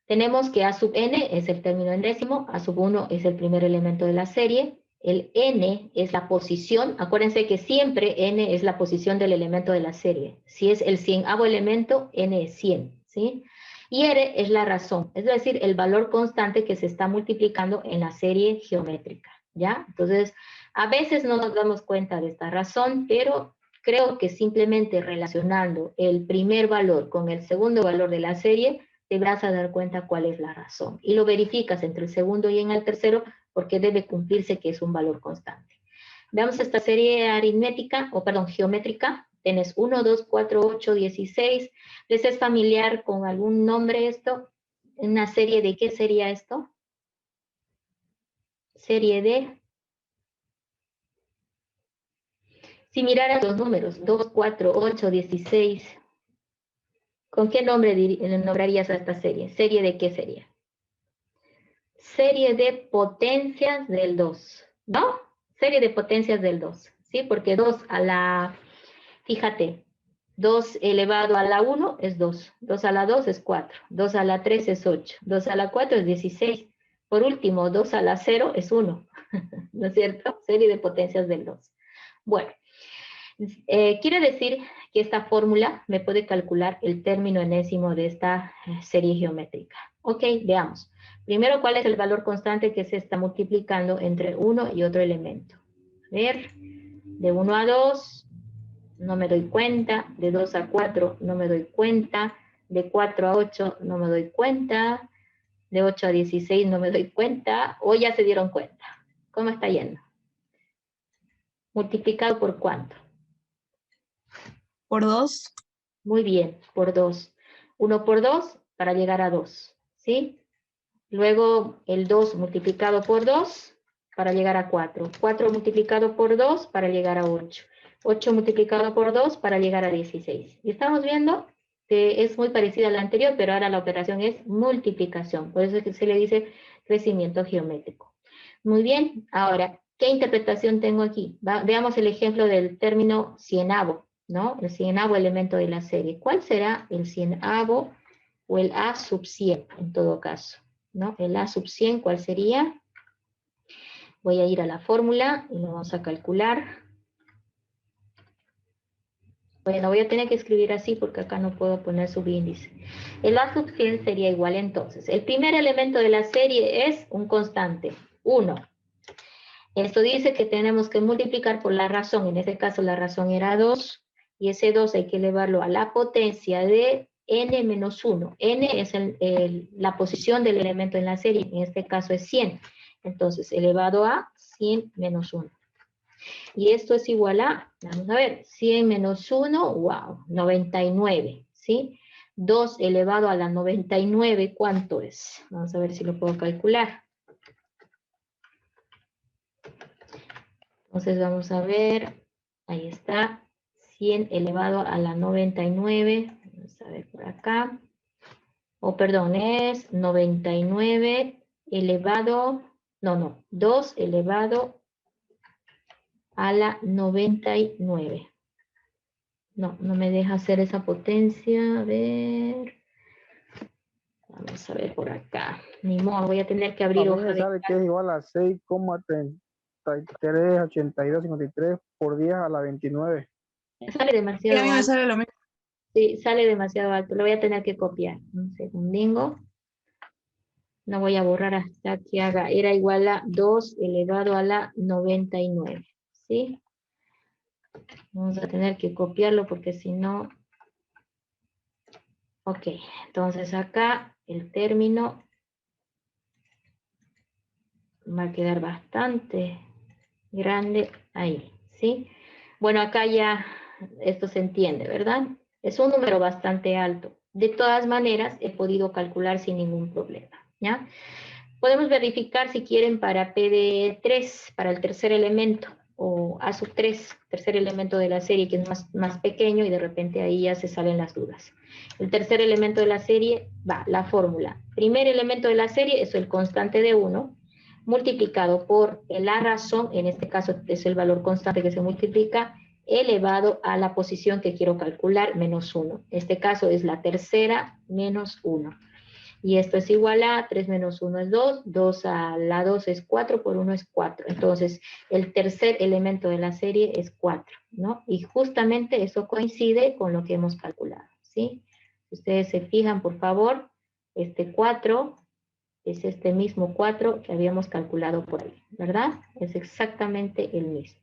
Tenemos que a sub n es el término enésimo, a sub 1 es el primer elemento de la serie, el n es la posición, acuérdense que siempre n es la posición del elemento de la serie. Si es el 100avo elemento, n es 100, ¿sí? Y r es la razón, es decir, el valor constante que se está multiplicando en la serie geométrica, ¿ya? Entonces, a veces no nos damos cuenta de esta razón, pero creo que simplemente relacionando el primer valor con el segundo valor de la serie, te vas a dar cuenta cuál es la razón. Y lo verificas entre el segundo y en el tercero, porque debe cumplirse que es un valor constante. Veamos esta serie aritmética, o perdón, geométrica. Tienes 1, 2, 4, 8, 16. ¿Les es familiar con algún nombre esto? ¿Una serie de qué sería esto? Serie de... Si miraras los números, 2, 4, 8, 16, ¿con qué nombre nombrarías a esta serie? ¿Serie de qué sería? Serie de potencias del 2, ¿no? Serie de potencias del 2, ¿sí? Porque 2 a la, fíjate, 2 elevado a la 1 es 2, 2 a la 2 es 4, 2 a la 3 es 8, 2 a la 4 es 16. Por último, 2 a la 0 es 1, ¿no es cierto? Serie de potencias del 2. Bueno, quiere decir que esta fórmula me puede calcular el término enésimo de esta serie geométrica. Ok, veamos. Primero, ¿cuál es el valor constante que se está multiplicando entre uno y otro elemento? A ver, de 1 a 2, no me doy cuenta. De 2 a 4, no me doy cuenta. De 4 a 8, no me doy cuenta. De 8 a 16, no me doy cuenta. O ya se dieron cuenta. ¿Cómo está yendo? ¿Multiplicado por cuánto? Por 2. Muy bien, por 2. 1 por 2 para llegar a 2, ¿sí? Luego el 2 multiplicado por 2 para llegar a 4. 4 multiplicado por 2 para llegar a 8. 8 multiplicado por 2 para llegar a 16. Y estamos viendo que es muy parecida a la anterior, pero ahora la operación es multiplicación. Por eso es que se le dice crecimiento geométrico. Muy bien, ahora, ¿qué interpretación tengo aquí? Veamos el ejemplo del término cienavo, ¿no? El cienavo elemento de la serie. ¿Cuál será el cienavo o el A sub 100 en todo caso? ¿No? El A sub 100, ¿cuál sería? Voy a ir a la fórmula y lo vamos a calcular. Bueno, voy a tener que escribir así porque acá no puedo poner subíndice. El A sub 100 sería igual entonces. El primer elemento de la serie es un constante, 1. Esto dice que tenemos que multiplicar por la razón. En este caso la razón era 2. Y ese 2 hay que elevarlo a la potencia de n menos 1. N es la posición del elemento en la serie. En este caso es 100. Entonces, elevado a 100 menos 1. Y esto es igual a, vamos a ver, 100 menos 1, wow, 99, ¿sí? 2 elevado a la 99, ¿cuánto es? Vamos a ver si lo puedo calcular. Entonces vamos a ver, ahí está, 100 elevado a la 99, vamos a ver por acá. Perdón, es 99 elevado, no, 2 elevado a la 99. No me deja hacer esa potencia. A ver. Vamos a ver por acá. Ni modo, voy a tener que abrir A mí hoja me de... sale que es igual a 6,338253 por 10 a la 29. Sale Y a demasiado mí me alto. sale lo mismo. Sí, sale demasiado alto. Lo voy a tener que copiar. Un segundingo. No voy a borrar hasta que haga. Era igual a 2 elevado a la 99. ¿Sí? Vamos a tener que copiarlo porque si no... Ok, entonces acá el término va a quedar bastante grande ahí, ¿sí? Bueno, acá ya esto se entiende, ¿verdad? Es un número bastante alto. De todas maneras, he podido calcular sin ningún problema, ¿ya? Podemos verificar si quieren para P de 3, para el tercer elemento, o A sub 3, tercer elemento de la serie, que es más pequeño, y de repente ahí ya se salen las dudas. El tercer elemento de la serie va, la fórmula. Primer elemento de la serie es el constante de 1, multiplicado por la razón, en este caso es el valor constante que se multiplica, elevado a la posición que quiero calcular, menos 1. En este caso es la tercera menos 1. Y esto es igual a 3 menos 1 es 2, 2 a la 2 es 4, por 1 es 4. Entonces, el tercer elemento de la serie es 4, ¿no? Y justamente eso coincide con lo que hemos calculado, ¿sí? Si ustedes se fijan, por favor, este 4 es este mismo 4 que habíamos calculado por ahí, ¿verdad? Es exactamente el mismo.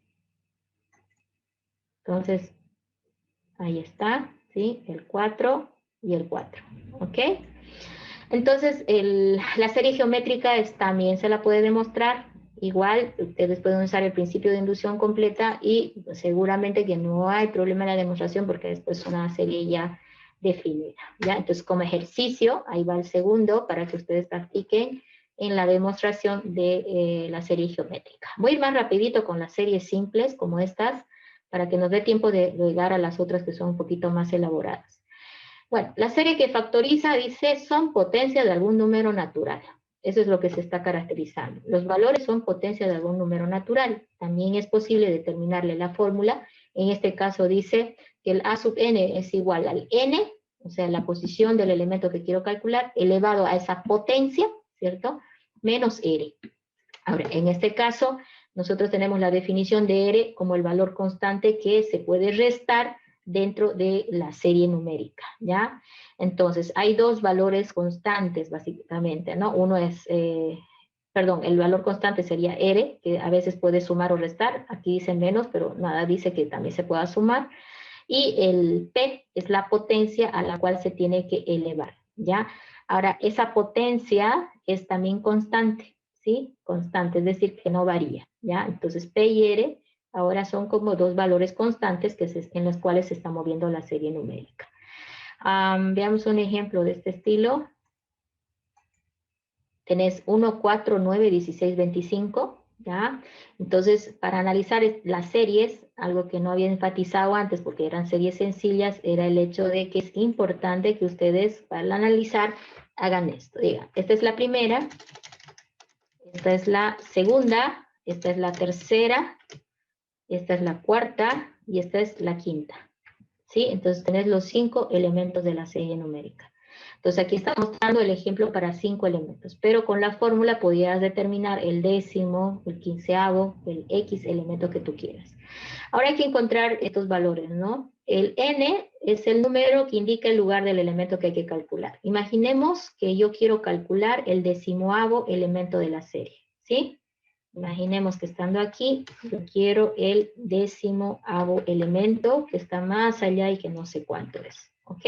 Entonces, ahí está, ¿sí? El 4 y el 4, ¿ok? Entonces, la serie geométrica también se la puede demostrar. Igual, ustedes pueden usar el principio de inducción completa y seguramente que no hay problema en la demostración porque después es una serie ya definida, ¿ya? Entonces, como ejercicio, ahí va el segundo para que ustedes practiquen en la demostración de la serie geométrica. Voy a ir más rapidito con las series simples como estas para que nos dé tiempo de llegar a las otras que son un poquito más elaboradas. Bueno, la serie que factoriza dice son potencia de algún número natural. Eso es lo que se está caracterizando. Los valores son potencia de algún número natural. También es posible determinarle la fórmula. En este caso dice que el A sub n es igual al n, o sea, la posición del elemento que quiero calcular, elevado a esa potencia, ¿cierto? Menos r. Ahora, en este caso, nosotros tenemos la definición de r como el valor constante que se puede restar dentro de la serie numérica, ¿ya? Entonces, hay dos valores constantes, básicamente, ¿no? Uno es, el valor constante sería R, que a veces puede sumar o restar, aquí dice menos, pero nada dice que también se pueda sumar, y el P es la potencia a la cual se tiene que elevar, ¿ya? Ahora, esa potencia es también constante, ¿sí? Constante, es decir, que no varía, ¿ya? Entonces, P y R ahora son como dos valores constantes en los cuales se está moviendo la serie numérica. Veamos un ejemplo de este estilo. Tenés 1, 4, 9, 16, 25, ¿ya? Entonces, para analizar las series, algo que no había enfatizado antes porque eran series sencillas, era el hecho de que es importante que ustedes, para analizar, hagan esto. Digan, esta es la primera, esta es la segunda, esta es la tercera, esta es la cuarta y esta es la quinta, ¿sí? Entonces tenés los 5 elementos de la serie numérica. Entonces aquí está mostrando el ejemplo para 5 elementos, pero con la fórmula podías determinar el décimo, el quinceavo, el X elemento que tú quieras. Ahora hay que encontrar estos valores, ¿no? El N es el número que indica el lugar del elemento que hay que calcular. Imaginemos que yo quiero calcular el decimoavo elemento de la serie, ¿sí? Imaginemos que estando aquí, yo quiero el decimoavo elemento que está más allá y que no sé cuánto es, ¿ok?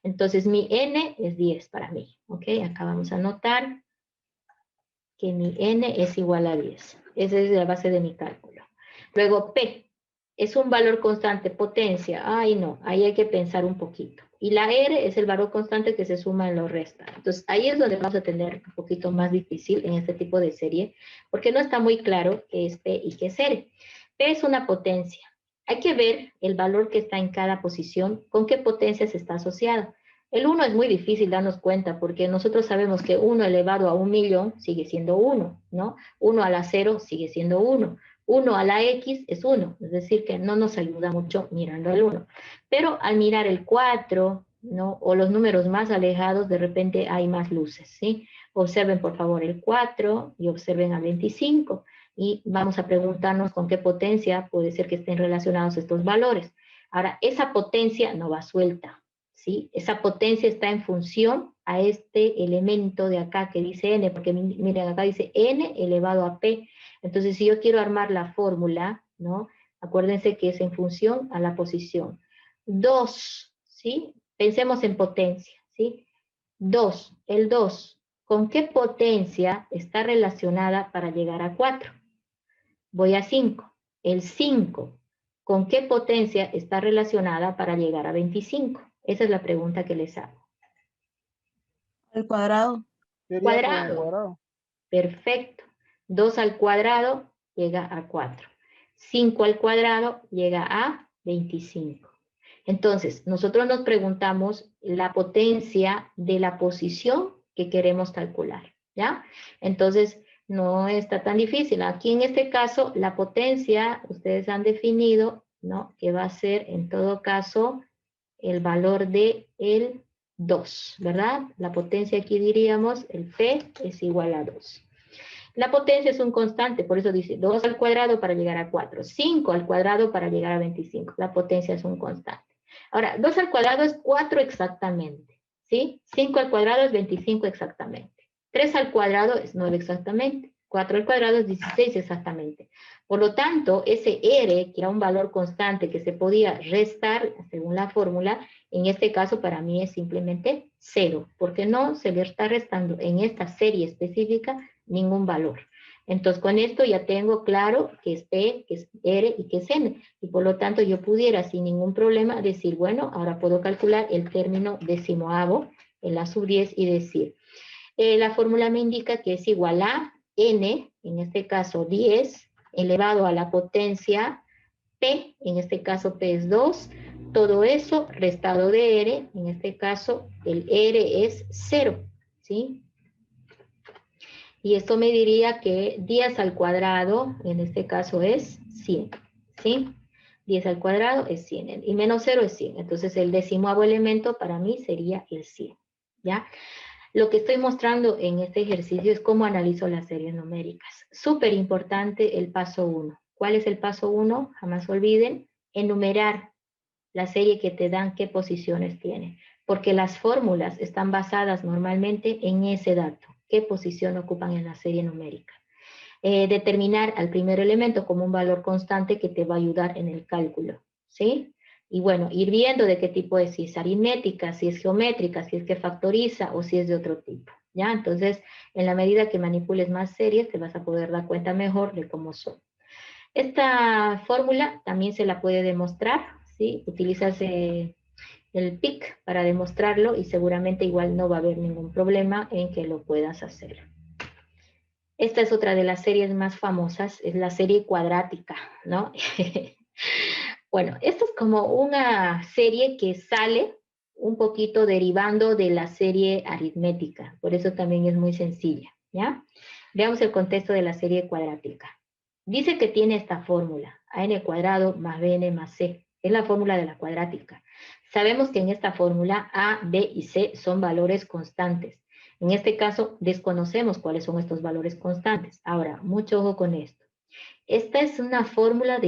Entonces mi n es 10 para mí, ¿ok? Acá vamos a anotar que mi n es igual a 10. Esa es la base de mi cálculo. Luego P es un valor constante, potencia. Ay, no, ahí hay que pensar un poquito. Y la R es el valor constante que se suma en lo resta. Entonces, ahí es donde vamos a tener un poquito más difícil en este tipo de serie, porque no está muy claro qué es P y qué es R. P es una potencia. Hay que ver el valor que está en cada posición, con qué potencia se está asociado. El 1 es muy difícil darnos cuenta, porque nosotros sabemos que 1 elevado a 1.000.000 sigue siendo 1, ¿no? 1 a la 0 sigue siendo 1. 1 a la X es 1, es decir, que no nos ayuda mucho mirando el 1. Pero al mirar el 4, ¿no? O los números más alejados, de repente hay más luces, ¿sí? Observen, por favor, el 4 y observen al 25. Y vamos a preguntarnos con qué potencia puede ser que estén relacionados estos valores. Ahora, esa potencia no va suelta, ¿sí? Esa potencia está en función a este elemento de acá que dice n, porque miren, acá dice n elevado a p. Entonces, si yo quiero armar la fórmula, ¿no? Acuérdense que es en función a la posición. 2, ¿sí? Pensemos en potencia, ¿sí? 2, el 2, ¿con qué potencia está relacionada para llegar a 4? Voy a 5. El 5, ¿con qué potencia está relacionada para llegar a 25? Esa es la pregunta que les hago. Al cuadrado. Sería por el Cuadrado. cuadrado. Perfecto. 2 al cuadrado llega a 4. 5 al cuadrado llega a 25. Entonces, nosotros nos preguntamos la potencia de la posición que queremos calcular, ¿ya? Entonces, no está tan difícil. Aquí en este caso, la potencia, ustedes han definido, ¿no? Que va a ser, en todo caso, el valor de el 2, ¿verdad? La potencia aquí diríamos, el P es igual a 2. La potencia es un constante, por eso dice 2 al cuadrado para llegar a 4, 5 al cuadrado para llegar a 25. La potencia es un constante. Ahora, 2 al cuadrado es 4 exactamente, ¿sí? 5 al cuadrado es 25 exactamente. 3 al cuadrado es 9 exactamente. 4 al cuadrado es 16 exactamente. Por lo tanto, ese R, que era un valor constante que se podía restar según la fórmula, en este caso para mí es simplemente 0, porque no se le está restando en esta serie específica ningún valor. Entonces, con esto ya tengo claro que es P, que es R y que es N. Y por lo tanto, yo pudiera sin ningún problema decir, bueno, ahora puedo calcular el término decimoavo en la sub 10 y decir, la fórmula me indica que es igual a N, en este caso 10, elevado a la potencia P, en este caso P es 2, todo eso restado de R, en este caso el R es 0, ¿sí? Y esto me diría que 10 al cuadrado, en este caso es 100, ¿sí? 10 al cuadrado es 100, y menos 0 es 100. Entonces el decimoavo elemento para mí sería el 100, ¿ya? Lo que estoy mostrando en este ejercicio es cómo analizo las series numéricas. Súper importante el paso 1. ¿Cuál es el paso 1? Jamás olviden, enumerar la serie que te dan qué posiciones tiene, porque las fórmulas están basadas normalmente en ese dato, qué posición ocupan en la serie numérica. Determinar al primer elemento como un valor constante que te va a ayudar en el cálculo, ¿sí? Y bueno, ir viendo de qué tipo es, si es aritmética, si es geométrica, si es que factoriza o si es de otro tipo, ¿ya? Entonces, en la medida que manipules más series, te vas a poder dar cuenta mejor de cómo son. Esta fórmula también se la puede demostrar, ¿sí? Utilizas el PIC para demostrarlo y seguramente igual no va a haber ningún problema en que lo puedas hacer. Esta es otra de las series más famosas, es la serie cuadrática, ¿no? Bueno, esta es como una serie que sale un poquito derivando de la serie aritmética, por eso también es muy sencilla, ¿ya? Veamos el contexto de la serie cuadrática. Dice que tiene esta fórmula, a(n) más bn más c, es la fórmula de la cuadrática. Sabemos que en esta fórmula a, b y c son valores constantes. En este caso, desconocemos cuáles son estos valores constantes. Ahora, mucho ojo con esto. Esta es una fórmula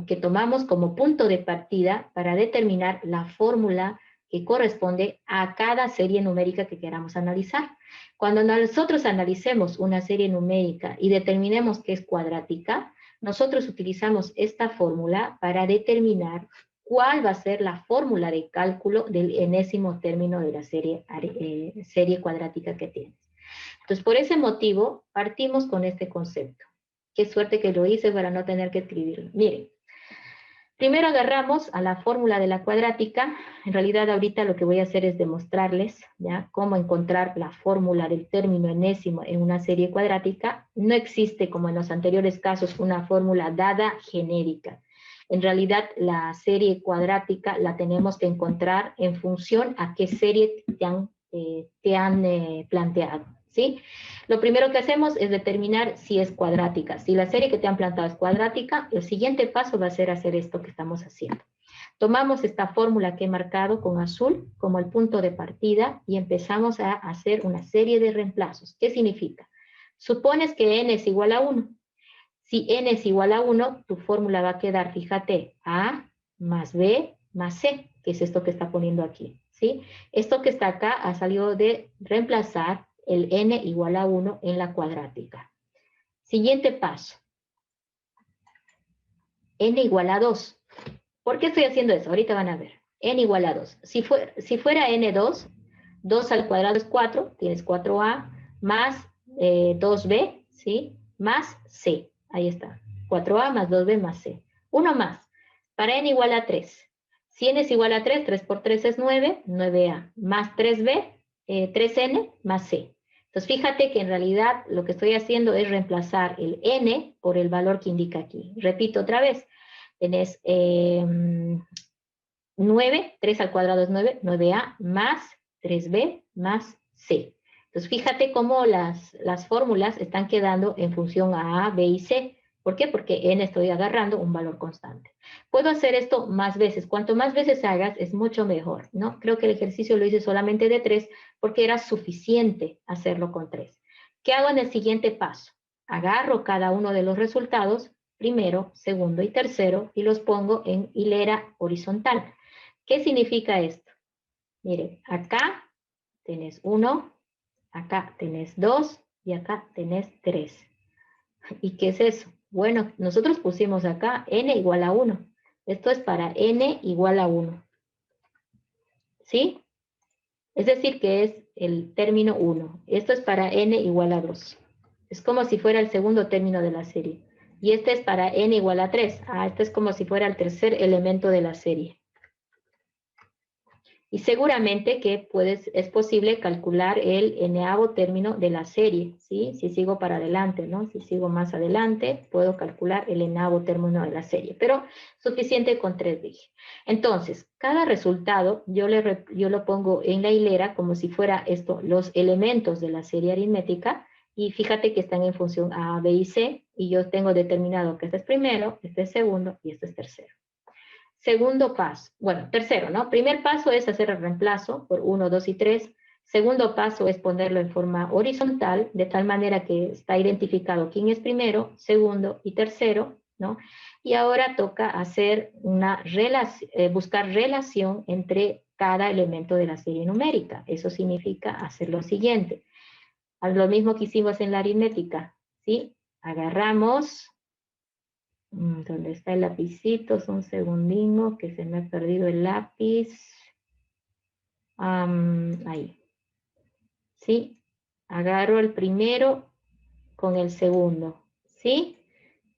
que tomamos como punto de partida para determinar la fórmula que corresponde a cada serie numérica que queramos analizar. Cuando nosotros analicemos una serie numérica y determinemos que es cuadrática, nosotros utilizamos esta fórmula para determinar cuál va a ser la fórmula de cálculo del enésimo término de la serie cuadrática que tienes. Entonces, por ese motivo, partimos con este concepto. Qué suerte que lo hice para no tener que escribirlo. Miren, primero agarramos a la fórmula de la cuadrática. En realidad ahorita lo que voy a hacer es demostrarles, ¿ya?, cómo encontrar la fórmula del término enésimo en una serie cuadrática. No existe, como en los anteriores casos, una fórmula dada genérica. En realidad la serie cuadrática la tenemos que encontrar en función a qué serie te han planteado, ¿sí? Lo primero que hacemos es determinar si es cuadrática. Si la serie que te han planteado es cuadrática, el siguiente paso va a ser hacer esto que estamos haciendo. Tomamos esta fórmula que he marcado con azul como el punto de partida y empezamos a hacer una serie de reemplazos. ¿Qué significa? Supones que n es igual a 1. Si n es igual a 1, tu fórmula va a quedar, fíjate, a más b más c, que es esto que está poniendo aquí, ¿sí? Esto que está acá ha salido de reemplazar el n igual a 1 en la cuadrática. Siguiente paso. N igual a 2. ¿Por qué estoy haciendo eso? Ahorita van a ver. N igual a 2. Si fuera N2, 2 al cuadrado es 4, tienes 4a, más 2b, ¿sí? Más c. Ahí está. 4a más 2b más c. Uno más. Para n igual a 3. Si n es igual a 3, 3 por 3 es 9, 9a. Más 3b, 3n más c. Entonces, fíjate que en realidad lo que estoy haciendo es reemplazar el n por el valor que indica aquí. Repito otra vez, tenés 9, 3 al cuadrado es 9, 9a más 3b más c. Entonces, fíjate cómo las fórmulas están quedando en función a b y c. ¿Por qué? Porque n estoy agarrando un valor constante. Puedo hacer esto más veces. Cuanto más veces hagas, es mucho mejor, ¿no? Creo que el ejercicio lo hice solamente de 3 porque era suficiente hacerlo con 3. ¿Qué hago en el siguiente paso? Agarro cada uno de los resultados, primero, segundo y tercero, y los pongo en hilera horizontal. ¿Qué significa esto? Mire, acá tenés 1, acá tenés 2 y acá tenés 3. ¿Y qué es eso? Bueno, nosotros pusimos acá n igual a 1. Esto es para n igual a 1. ¿Sí? Es decir, que es el término 1. Esto es para n igual a 2. Es como si fuera el segundo término de la serie. Y este es para n igual a 3. Este es como si fuera el tercer elemento de la serie. Y seguramente que es posible calcular el n-avo término de la serie, ¿sí? Si sigo para adelante, ¿no? Si sigo más adelante, puedo calcular el n-avo término de la serie, pero suficiente con 3 dije. Entonces, cada resultado yo lo pongo en la hilera como si fuera esto, los elementos de la serie aritmética, y fíjate que están en función A, B y C, y yo tengo determinado que este es primero, este es segundo y este es tercero. Segundo paso, bueno, tercero, ¿no? Primer paso es hacer el reemplazo por 1, 2 y 3. Segundo paso es ponerlo en forma horizontal, de tal manera que está identificado quién es primero, segundo y tercero, ¿no? Y ahora toca hacer buscar relación entre cada elemento de la serie numérica. Eso significa hacer lo siguiente. Lo mismo que hicimos en la aritmética, ¿sí? Agarramos... ¿Dónde está el lapicito? Un segundino que se me ha perdido el lápiz. Ahí. ¿Sí? Agarro el primero con el segundo. ¿Sí?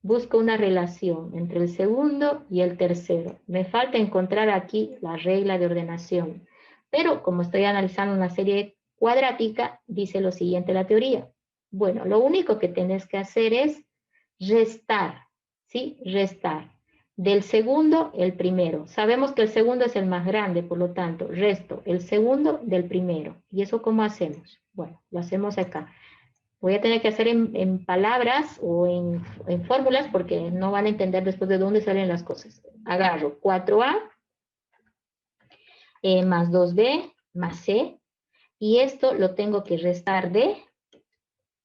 Busco una relación entre el segundo y el tercero. Me falta encontrar aquí la regla de ordenación. Pero como estoy analizando una serie cuadrática, dice lo siguiente la teoría. Bueno, lo único que tenés que hacer es restar. ¿Sí? Restar. Del segundo, el primero. Sabemos que el segundo es el más grande, por lo tanto, resto el segundo del primero. ¿Y eso cómo hacemos? Bueno, lo hacemos acá. Voy a tener que hacer en palabras o en fórmulas porque no van a entender después de dónde salen las cosas. Agarro 4a más 2b más c, y esto lo tengo que restar de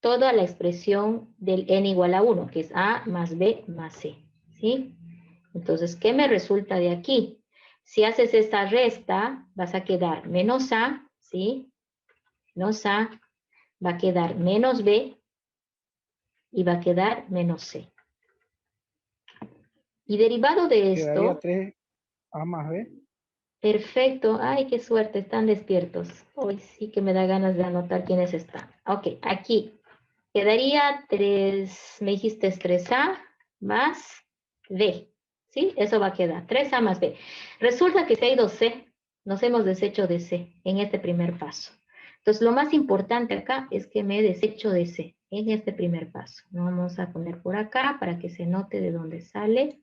toda la expresión del n igual a 1, que es a más b más c, ¿sí? Entonces, ¿qué me resulta de aquí? Si haces esta resta, vas a quedar menos a, ¿sí? Menos a, va a quedar menos b, y va a quedar menos c. Y derivado de Quedaría esto, 3A más B. perfecto, ay, qué suerte, están despiertos. Hoy sí que me da ganas de anotar quiénes están. Ok, aquí quedaría 3, me dijiste 3A más B, ¿sí? Eso va a quedar, 3A más B. Resulta que se ha ido C, nos hemos deshecho de C en este primer paso. Entonces, lo más importante acá es que me he deshecho de C en este primer paso. Lo vamos a poner por acá para que se note de dónde sale.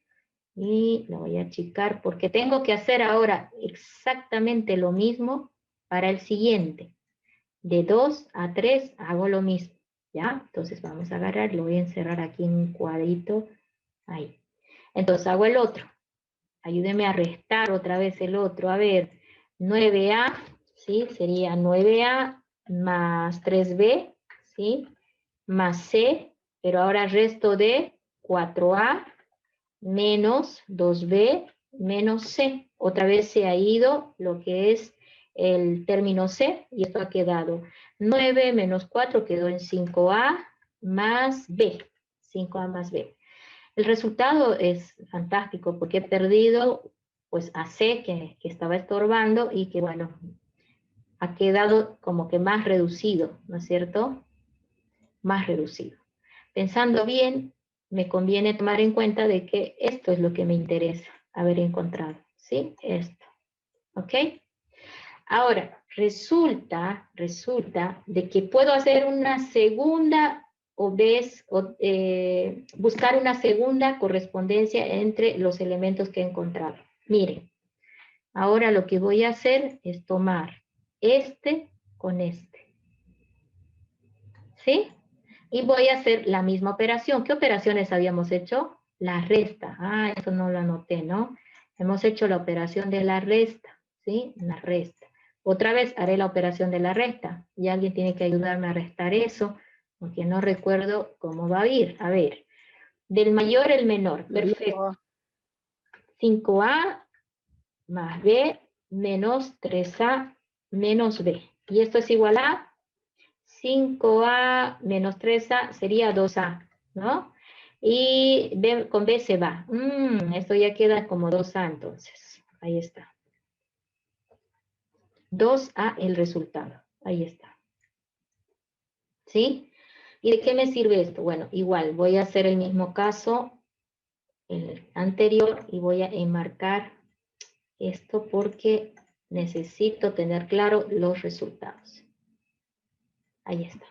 Y lo voy a achicar porque tengo que hacer ahora exactamente lo mismo para el siguiente. De 2 a 3 hago lo mismo, ¿ya? Entonces vamos a agarrar, lo voy a encerrar aquí en un cuadrito, ahí. Entonces hago el otro. Ayúdeme a restar otra vez el otro. A ver, 9A, ¿sí? Sería 9A más 3B, ¿sí? Más C, pero ahora resto de 4A menos 2b menos c. Otra vez se ha ido lo que es el término c, y esto ha quedado 9 menos 4 quedó en 5a más b. 5a más b. El resultado es fantástico porque he perdido pues a c que estaba estorbando y que bueno, ha quedado como que más reducido, ¿no es cierto? Más reducido. Pensando bien, me conviene tomar en cuenta de que esto es lo que me interesa haber encontrado, ¿sí? Esto, ¿ok? Ahora, resulta de que puedo hacer una segunda buscar una segunda correspondencia entre los elementos que he encontrado. Miren, ahora lo que voy a hacer es tomar este con este. ¿Sí? Y voy a hacer la misma operación. ¿Qué operaciones habíamos hecho? La resta. Ah, eso no lo anoté, ¿no? Hemos hecho la operación de la resta, ¿sí? La resta. Otra vez haré la operación de la resta. Y alguien tiene que ayudarme a restar eso, porque no recuerdo cómo va a ir. A ver, del mayor al menor. Perfecto. 5A más B menos 3A menos B. Y esto es igual a 5A menos 3A sería 2A, ¿no? Y B, con B se va. Esto ya queda como 2A entonces. Ahí está. 2A el resultado. Ahí está. ¿Sí? ¿Y de qué me sirve esto? Bueno, igual voy a hacer el mismo caso, el anterior, y voy a enmarcar esto porque necesito tener claro los resultados. Ahí está.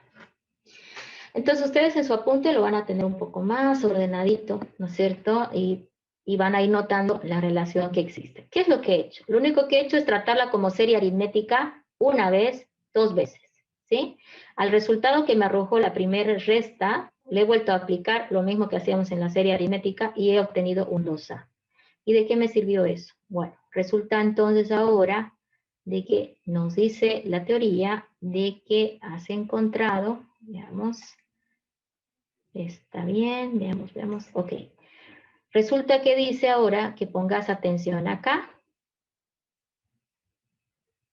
Entonces ustedes en su apunte lo van a tener un poco más ordenadito, ¿no es cierto? Y van a ir notando la relación que existe. ¿Qué es lo que he hecho? Lo único que he hecho es tratarla como serie aritmética una vez, dos veces, ¿sí? Al resultado que me arrojó la primera resta, le he vuelto a aplicar lo mismo que hacíamos en la serie aritmética y he obtenido un 2A. ¿Y de qué me sirvió eso? Bueno, resulta entonces ahora de que nos dice la teoría de que has encontrado, veamos, está bien, veamos, ok. Resulta que dice ahora que pongas atención acá,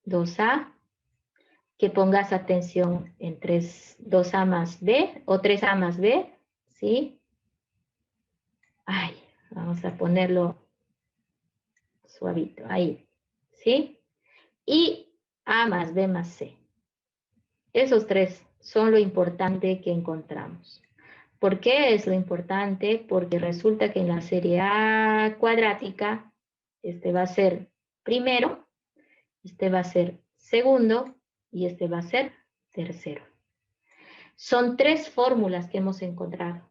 2A, que pongas atención en 2A más B, o 3A más B, ¿sí? Ay, vamos a ponerlo suavito, ahí, ¿sí? Y A más B más C. Esos tres son lo importante que encontramos. ¿Por qué es lo importante? Porque resulta que en la serie A cuadrática, este va a ser primero, este va a ser segundo y este va a ser tercero. Son tres fórmulas que hemos encontrado.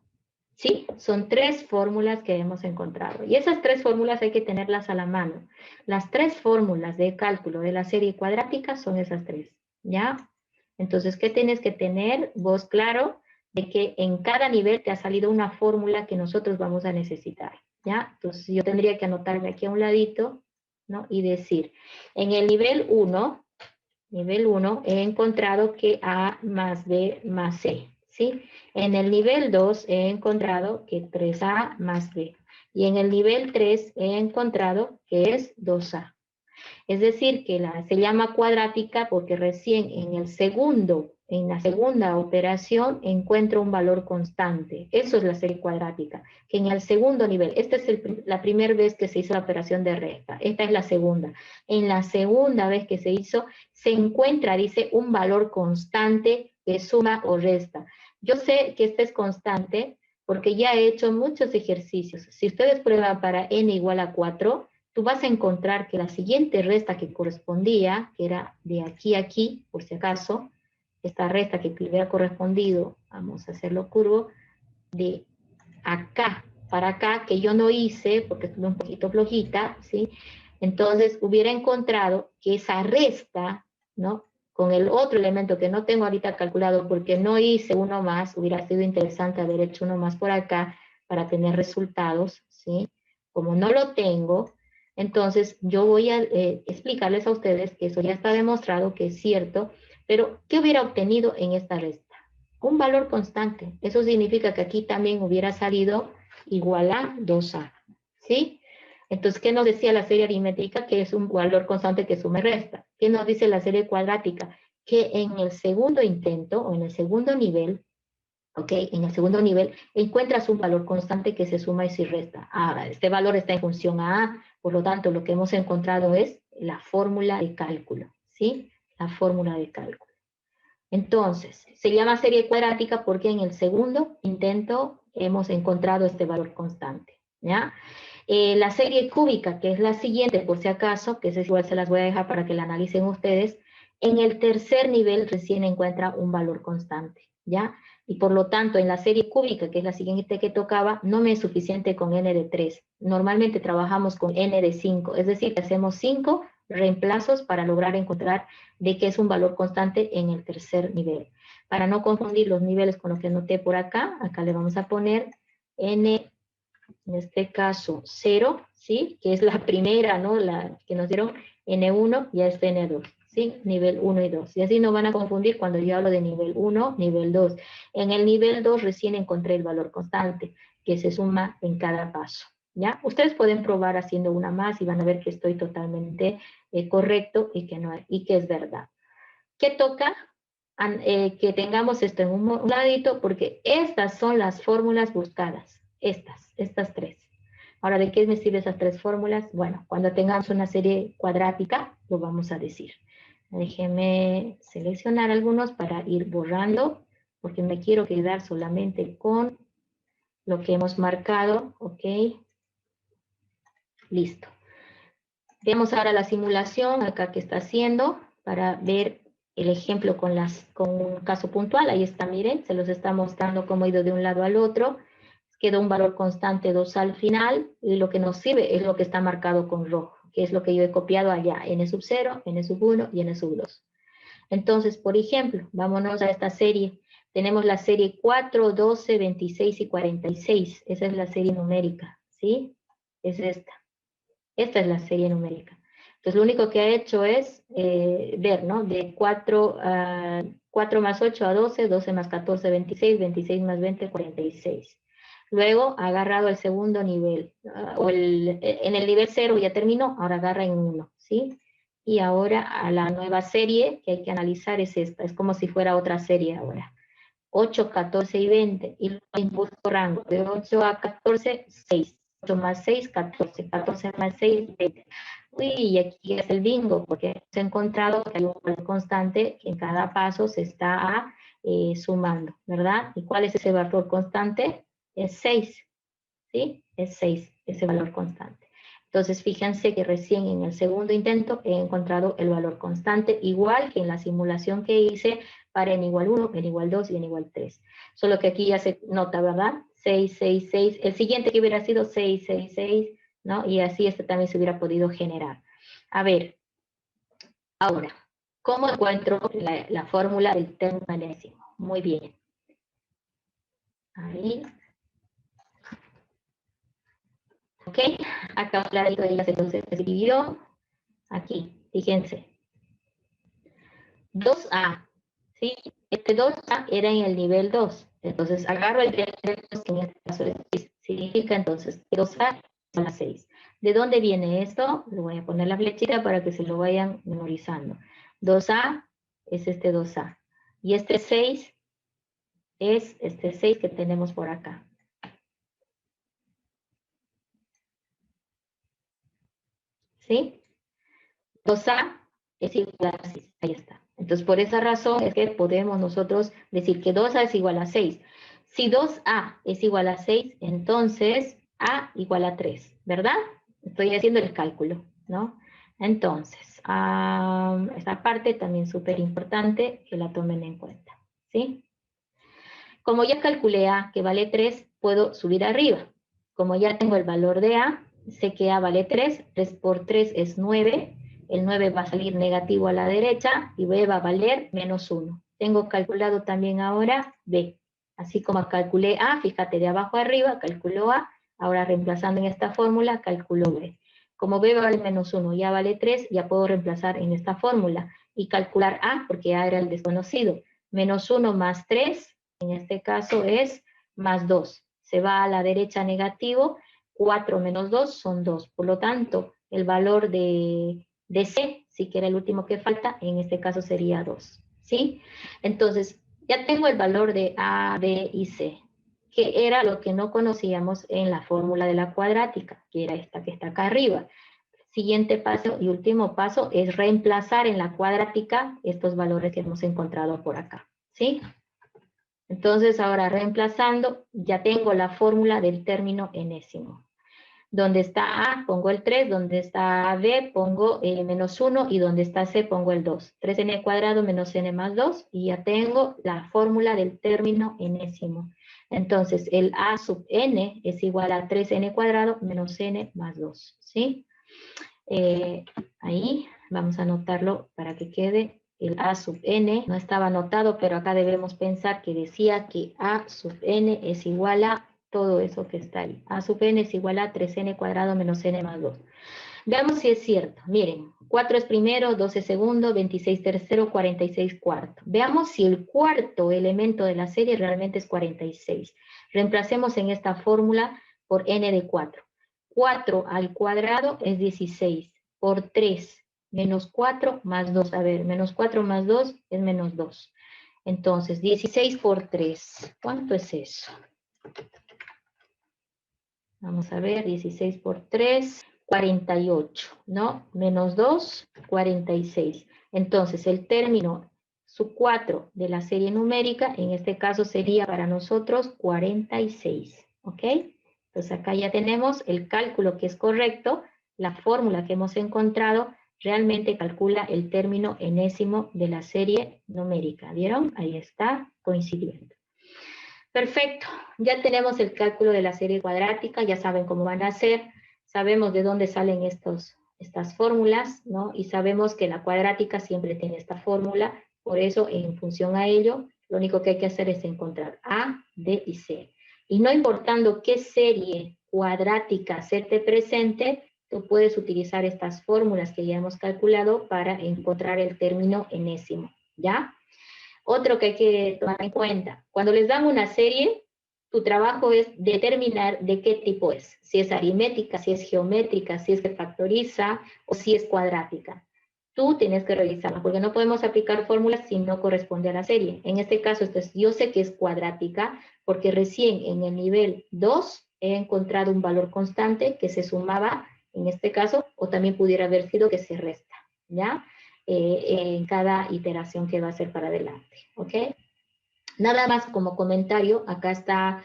Sí, son tres fórmulas que hemos encontrado. Y esas tres fórmulas hay que tenerlas a la mano. Las tres fórmulas de cálculo de la serie cuadrática son esas tres, ¿ya? Entonces, ¿qué tienes que tener vos claro? De que en cada nivel te ha salido una fórmula que nosotros vamos a necesitar, ¿ya? Entonces, yo tendría que anotarme aquí a un ladito, ¿no? Y decir, en el nivel 1, he encontrado que A más B más C, ¿sí? En el nivel 2 he encontrado que 3A más B. Y en el nivel 3 he encontrado que es 2A. Es decir, que se llama cuadrática porque recién en la segunda operación encuentro un valor constante. Eso es la serie cuadrática, que en el segundo nivel, esta es la primera vez que se hizo la operación de resta, esta es la segunda. En la segunda vez que se hizo, se encuentra, dice, un valor constante que suma o resta. Yo sé que este es constante porque ya he hecho muchos ejercicios. Si ustedes prueban para n igual a 4, tú vas a encontrar que la siguiente resta que correspondía, que era de aquí a aquí, por si acaso, esta resta que hubiera correspondido, vamos a hacerlo curvo, de acá para acá, que yo no hice porque estuve un poquito flojita, ¿sí? Entonces hubiera encontrado que esa resta, ¿no? Con el otro elemento que no tengo ahorita calculado porque no hice uno más, hubiera sido interesante haber hecho uno más por acá para tener resultados, ¿sí? Como no lo tengo, entonces yo voy a explicarles a ustedes que eso ya está demostrado que es cierto, pero ¿qué hubiera obtenido en esta resta? Un valor constante. Eso significa que aquí también hubiera salido igual a 2A, ¿sí? Entonces, ¿qué nos decía la serie aritmética? Que es un valor constante que suma y resta. ¿Qué nos dice la serie cuadrática? Que en el segundo intento, o en el segundo nivel, ¿ok? En el segundo nivel, encuentras un valor constante que se suma y se resta. Ah, este valor está en función a A, por lo tanto, lo que hemos encontrado es la fórmula de cálculo, ¿sí? La fórmula de cálculo. Entonces, se llama serie cuadrática porque en el segundo intento hemos encontrado este valor constante, ¿ya? La serie cúbica, que es la siguiente, por si acaso, que es igual se las voy a dejar para que la analicen ustedes, En el tercer nivel recién encuentra un valor constante, ¿ya? Y por lo tanto, en la serie cúbica, que es la siguiente que tocaba, no me es suficiente con n de 3. Normalmente trabajamos con n de 5, es decir, que hacemos 5 reemplazos para lograr encontrar de qué es un valor constante en el tercer nivel. Para no confundir los niveles con lo que anoté por acá, acá le vamos a poner n, en este caso 0, ¿sí? Que es la primera, ¿no? La que nos dieron n1 y a este n2. ¿Sí? Nivel 1 y 2. Y así no van a confundir cuando yo hablo de nivel 1, nivel 2. En el nivel 2 recién encontré el valor constante, que se suma en cada paso. ¿Ya? Ustedes pueden probar haciendo una más y van a ver que estoy totalmente correcto y que es verdad. ¿Qué toca? Que tengamos esto en un ladito, porque estas son las fórmulas buscadas. Estas tres. Ahora, ¿de qué me sirven esas tres fórmulas? Bueno, cuando tengamos una serie cuadrática, lo vamos a decir. Déjenme seleccionar algunos para ir borrando, porque me quiero quedar solamente con lo que hemos marcado. Ok. Listo. Veamos ahora la simulación acá que está haciendo para ver el ejemplo con un caso puntual. Ahí está, miren, se los está mostrando cómo ha ido de un lado al otro. Quedó un valor constante 2 al final, y lo que nos sirve es lo que está marcado con rojo, que es lo que yo he copiado allá, n sub 0, n sub 1 y n sub 2. Entonces, por ejemplo, vámonos a esta serie. Tenemos la serie 4, 12, 26 y 46. Esa es la serie numérica, ¿sí? Es esta. Esta es la serie numérica. Entonces, lo único que ha hecho es ver, ¿no? De 4 más 8 a 12, 12 más 14, 26, 26 más 20, 46. Luego ha agarrado el segundo nivel, en el nivel 0 ya terminó, ahora agarra en 1, ¿sí? Y ahora a la nueva serie que hay que analizar es esta, es como si fuera otra serie ahora. 8, 14 y 20, y busco rango de 8 a 14, 6. 8 más 6, 14. 14 más 6, 20. Uy, y aquí es el bingo, porque hemos encontrado que hay un valor constante que en cada paso se está sumando, ¿verdad? ¿Y cuál es ese valor constante? Es 6, ¿sí? Es 6, ese valor constante. Entonces, fíjense que recién en el segundo intento he encontrado el valor constante, igual que en la simulación que hice para n igual 1, n igual 2 y n igual 3. Solo que aquí ya se nota, ¿verdad? 6, 6, 6. El siguiente que hubiera sido 6, 6, 6, ¿no? Y así este también se hubiera podido generar. A ver, ahora, ¿cómo encuentro la fórmula del término enésimo? Muy bien. Ahí. ¿Ok? Acá un ladito de ella se dividió. Aquí, fíjense. 2A, ¿sí? Este 2A era en el nivel 2. Entonces, agarro el nivel 2, que en este caso es 6. Significa entonces que 2A son las 6. ¿De dónde viene esto? Le voy a poner la flechita para que se lo vayan memorizando. 2A es este 2A. Y este 6 es este 6 que tenemos por acá. ¿Sí? 2A es igual a 6. Ahí está. Entonces, por esa razón es que podemos nosotros decir que 2A es igual a 6. Si 2A es igual a 6, entonces A igual a 3, ¿verdad? Estoy haciendo el cálculo, ¿no? Entonces, esta parte también súper importante que la tomen en cuenta, ¿sí? Como ya calculé A, que vale 3, puedo subir arriba. Como ya tengo el valor de A, sé que A vale 3, 3 por 3 es 9, el 9 va a salir negativo a la derecha y B va a valer menos 1. Tengo calculado también ahora B. Así como calculé A, fíjate de abajo arriba, calculo A, ahora reemplazando en esta fórmula, calculo B. Como B vale menos 1, ya vale 3, ya puedo reemplazar en esta fórmula y calcular A, porque A era el desconocido. Menos 1 más 3, en este caso es más 2. Se va a la derecha negativo, 4 menos 2 son 2. Por lo tanto, el valor de C, si que era el último que falta, en este caso sería 2. ¿Sí? Entonces, ya tengo el valor de A, B y C, que era lo que no conocíamos en la fórmula de la cuadrática, que era esta que está acá arriba. Siguiente paso y último paso es reemplazar en la cuadrática estos valores que hemos encontrado por acá. ¿Sí? Entonces, ahora reemplazando, ya tengo la fórmula del término enésimo. Donde está A pongo el 3, donde está B pongo menos 1 y donde está C pongo el 2. 3n cuadrado menos n más 2 y ya tengo la fórmula del término enésimo. Entonces el A sub n es igual a 3n cuadrado menos n más 2. ¿Sí? Ahí vamos a anotarlo para que quede el A sub n. No estaba anotado, pero acá debemos pensar que decía que A sub n es igual a todo eso que está ahí. A sub n es igual a 3n cuadrado menos n más 2. Veamos si es cierto. Miren, 4 es primero, 12 segundo, 26 tercero, 46 cuarto. Veamos si el cuarto elemento de la serie realmente es 46. Reemplacemos en esta fórmula por n de 4. 4 al cuadrado es 16. Por 3, menos 4 más 2. A ver, menos 4 más 2 es menos 2. Entonces, 16 por 3. ¿Cuánto es eso? Vamos a ver, 16 por 3, 48, ¿no? Menos 2, 46. Entonces, el término sub 4 de la serie numérica, en este caso sería para nosotros 46, ¿ok? Entonces, acá ya tenemos el cálculo que es correcto, la fórmula que hemos encontrado, realmente calcula el término enésimo de la serie numérica, ¿vieron? Ahí está coincidiendo. Perfecto, ya tenemos el cálculo de la serie cuadrática, ya saben cómo van a ser, sabemos de dónde salen estas fórmulas, ¿no? Y sabemos que la cuadrática siempre tiene esta fórmula, por eso en función a ello, lo único que hay que hacer es encontrar A, D y C. Y no importando qué serie cuadrática se te presente, tú puedes utilizar estas fórmulas que ya hemos calculado para encontrar el término enésimo, ¿ya? Otro que hay que tomar en cuenta, cuando les dan una serie, tu trabajo es determinar de qué tipo es, si es aritmética, si es geométrica, si es que factoriza o si es cuadrática. Tú tienes que revisarla, porque no podemos aplicar fórmulas si no corresponde a la serie. En este caso, yo sé que es cuadrática, porque recién en el nivel 2 he encontrado un valor constante que se sumaba, en este caso, o también pudiera haber sido que se resta, ¿ya? En cada iteración que va a ser para adelante, ¿ok? Nada más como comentario, acá está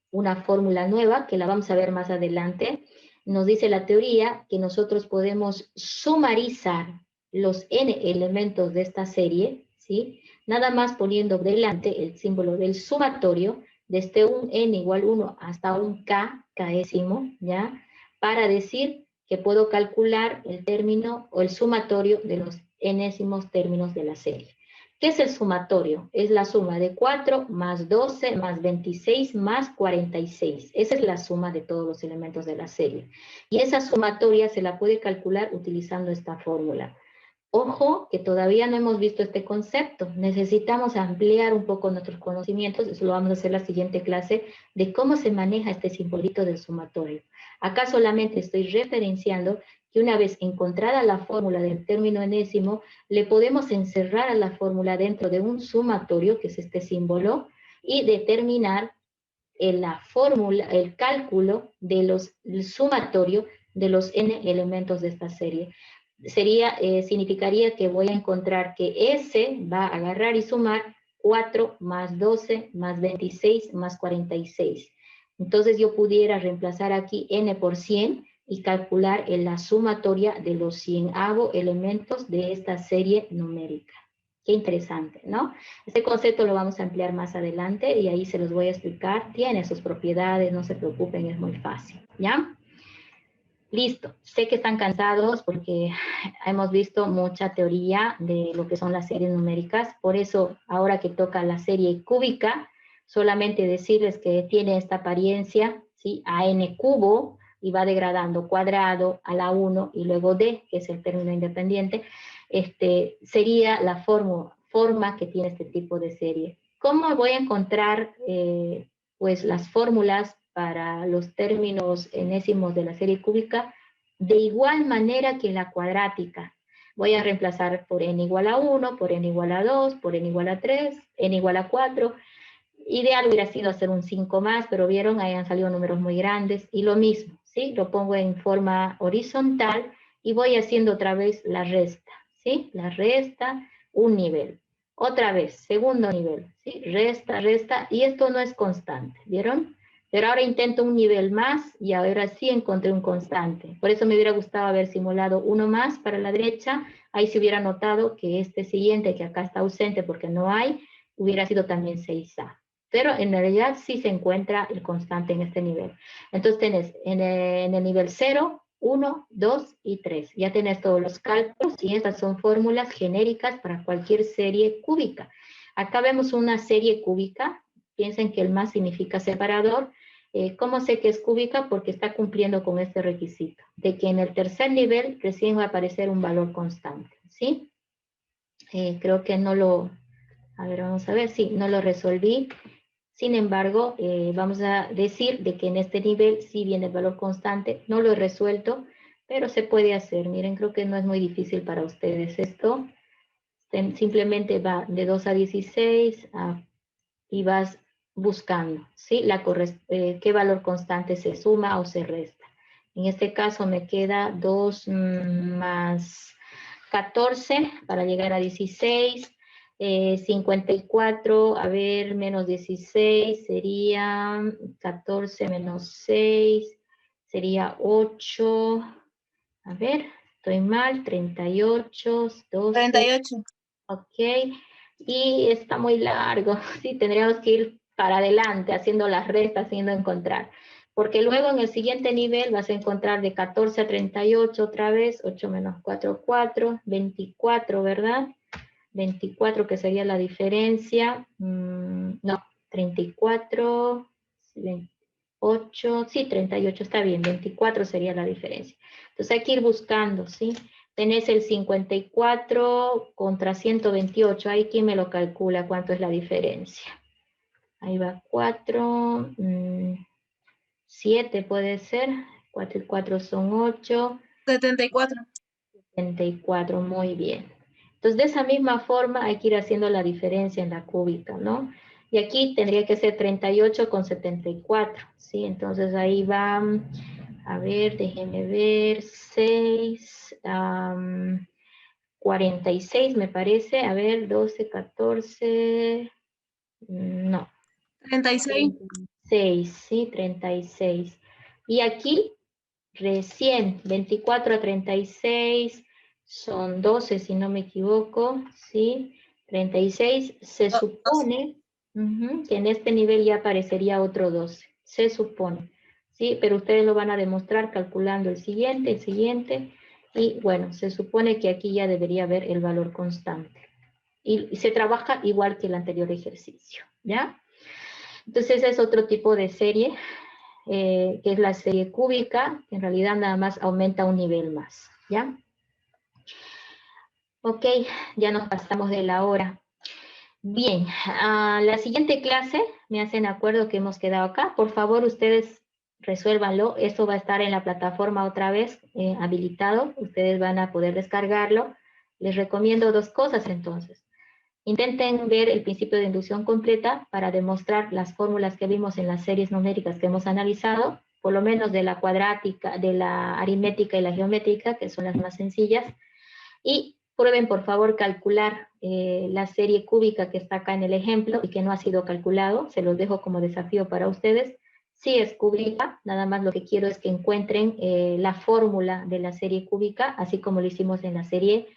una fórmula nueva que la vamos a ver más adelante. Nos dice la teoría que nosotros podemos sumarizar los n elementos de esta serie, ¿sí? Nada más poniendo delante el símbolo del sumatorio, desde un n igual 1 hasta un késimo, ¿ya? Para decir que puedo calcular el término o el sumatorio de los enésimos términos de la serie. ¿Qué es el sumatorio? Es la suma de 4 más 12 más 26 más 46. Esa es la suma de todos los elementos de la serie. Y esa sumatoria se la puede calcular utilizando esta fórmula. Ojo, que todavía no hemos visto este concepto. Necesitamos ampliar un poco nuestros conocimientos. Eso lo vamos a hacer en la siguiente clase, de cómo se maneja este simbolito del sumatorio. Acá solamente estoy referenciando que una vez encontrada la fórmula del término enésimo, le podemos encerrar a la fórmula dentro de un sumatorio, que es este símbolo, y determinar la fórmula, el cálculo del sumatorio de los n elementos de esta serie. Significaría que voy a encontrar que S va a agarrar y sumar 4 más 12 más 26 más 46. Entonces yo pudiera reemplazar aquí n por 100 y calcular la sumatoria de los 100 elementos de esta serie numérica. Qué interesante, ¿no? Este concepto lo vamos a ampliar más adelante y ahí se los voy a explicar. Tiene sus propiedades, no se preocupen, es muy fácil, ¿ya? Listo, sé que están cansados porque hemos visto mucha teoría de lo que son las series numéricas, por eso ahora que toca la serie cúbica, solamente decirles que tiene esta apariencia, ¿sí? A n cubo, y va degradando cuadrado a la 1 y luego d, que es el término independiente, sería la forma que tiene este tipo de serie. ¿Cómo voy a encontrar pues las fórmulas para los términos enésimos de la serie cúbica? De igual manera que la cuadrática. Voy a reemplazar por n igual a 1, por n igual a 2, por n igual a 3, n igual a 4. Ideal hubiera sido hacer un 5 más, pero vieron, ahí han salido números muy grandes. Y lo mismo, ¿sí? Lo pongo en forma horizontal y voy haciendo otra vez la resta, ¿sí? La resta, un nivel. Otra vez, segundo nivel, ¿sí? Resta, resta, y esto no es constante, ¿vieron? Pero ahora intento un nivel más y ahora sí encontré un constante. Por eso me hubiera gustado haber simulado uno más para la derecha. Ahí se hubiera notado que este siguiente, que acá está ausente porque no hay, hubiera sido también 6A. Pero en realidad sí se encuentra el constante en este nivel. Entonces tenés en el nivel 0, 1, 2 y 3. Ya tenés todos los cálculos y estas son fórmulas genéricas para cualquier serie cúbica. Acá vemos una serie cúbica. Piensen que el más significa separador. ¿Cómo sé que es cúbica? Porque está cumpliendo con este requisito, de que en el tercer nivel recién va a aparecer un valor constante, ¿sí? Creo que no lo... A ver, vamos a ver, sí, no lo resolví. Sin embargo, vamos a decir de que en este nivel sí viene el valor constante. No lo he resuelto, pero se puede hacer. Miren, creo que no es muy difícil para ustedes esto. Simplemente va de 2 a 16 y vas buscando, ¿sí? ¿Qué valor constante se suma o se resta? En este caso me queda 2 más 14 para llegar a 16. 54, a ver, menos 16 sería 14 menos 6, sería 8. A ver, estoy mal, 38, 12. 38. Ok, y está muy largo, sí, tendríamos que ir para adelante haciendo las restas, haciendo encontrar. Porque luego en el siguiente nivel vas a encontrar de 14 a 38 otra vez, 8 menos 4, 4, 24, ¿verdad? 24 que sería la diferencia, no, 34, 28, sí, 38 está bien, 24 sería la diferencia. Entonces hay que ir buscando, ¿sí? Tenés el 54 contra 128, ahí quién me lo calcula, cuánto es la diferencia. Ahí va 4, 7 puede ser, 4 y 4 son 8. 74. 74, muy bien. Entonces, de esa misma forma hay que ir haciendo la diferencia en la cúbica, ¿no? Y aquí tendría que ser 38 con 74, ¿sí? Entonces ahí va, a ver, déjenme ver, 6, 46 me parece, a ver, 12, 14, no. 36. 36, sí, 36. Y aquí recién, 24 a 36, son 12 si no me equivoco, ¿sí? 36, se supone que en este nivel ya aparecería otro 12, se supone, ¿sí? Pero ustedes lo van a demostrar calculando el siguiente, y bueno, se supone que aquí ya debería haber el valor constante. Y se trabaja igual que el anterior ejercicio, ¿ya? Entonces es otro tipo de serie, que es la serie cúbica, que en realidad nada más aumenta un nivel más, ¿ya? Ok, ya nos pasamos de la hora. Bien, la siguiente clase, me hacen acuerdo que hemos quedado acá, por favor ustedes resuélvanlo, esto va a estar en la plataforma otra vez habilitado, ustedes van a poder descargarlo. Les recomiendo dos cosas entonces. Intenten ver el principio de inducción completa para demostrar las fórmulas que vimos en las series numéricas que hemos analizado, por lo menos de la cuadrática, de la aritmética y la geométrica, que son las más sencillas, y prueben por favor calcular la serie cúbica que está acá en el ejemplo y que no ha sido calculado, se los dejo como desafío para ustedes. Sí es cúbica, nada más lo que quiero es que encuentren la fórmula de la serie cúbica, así como lo hicimos en la serie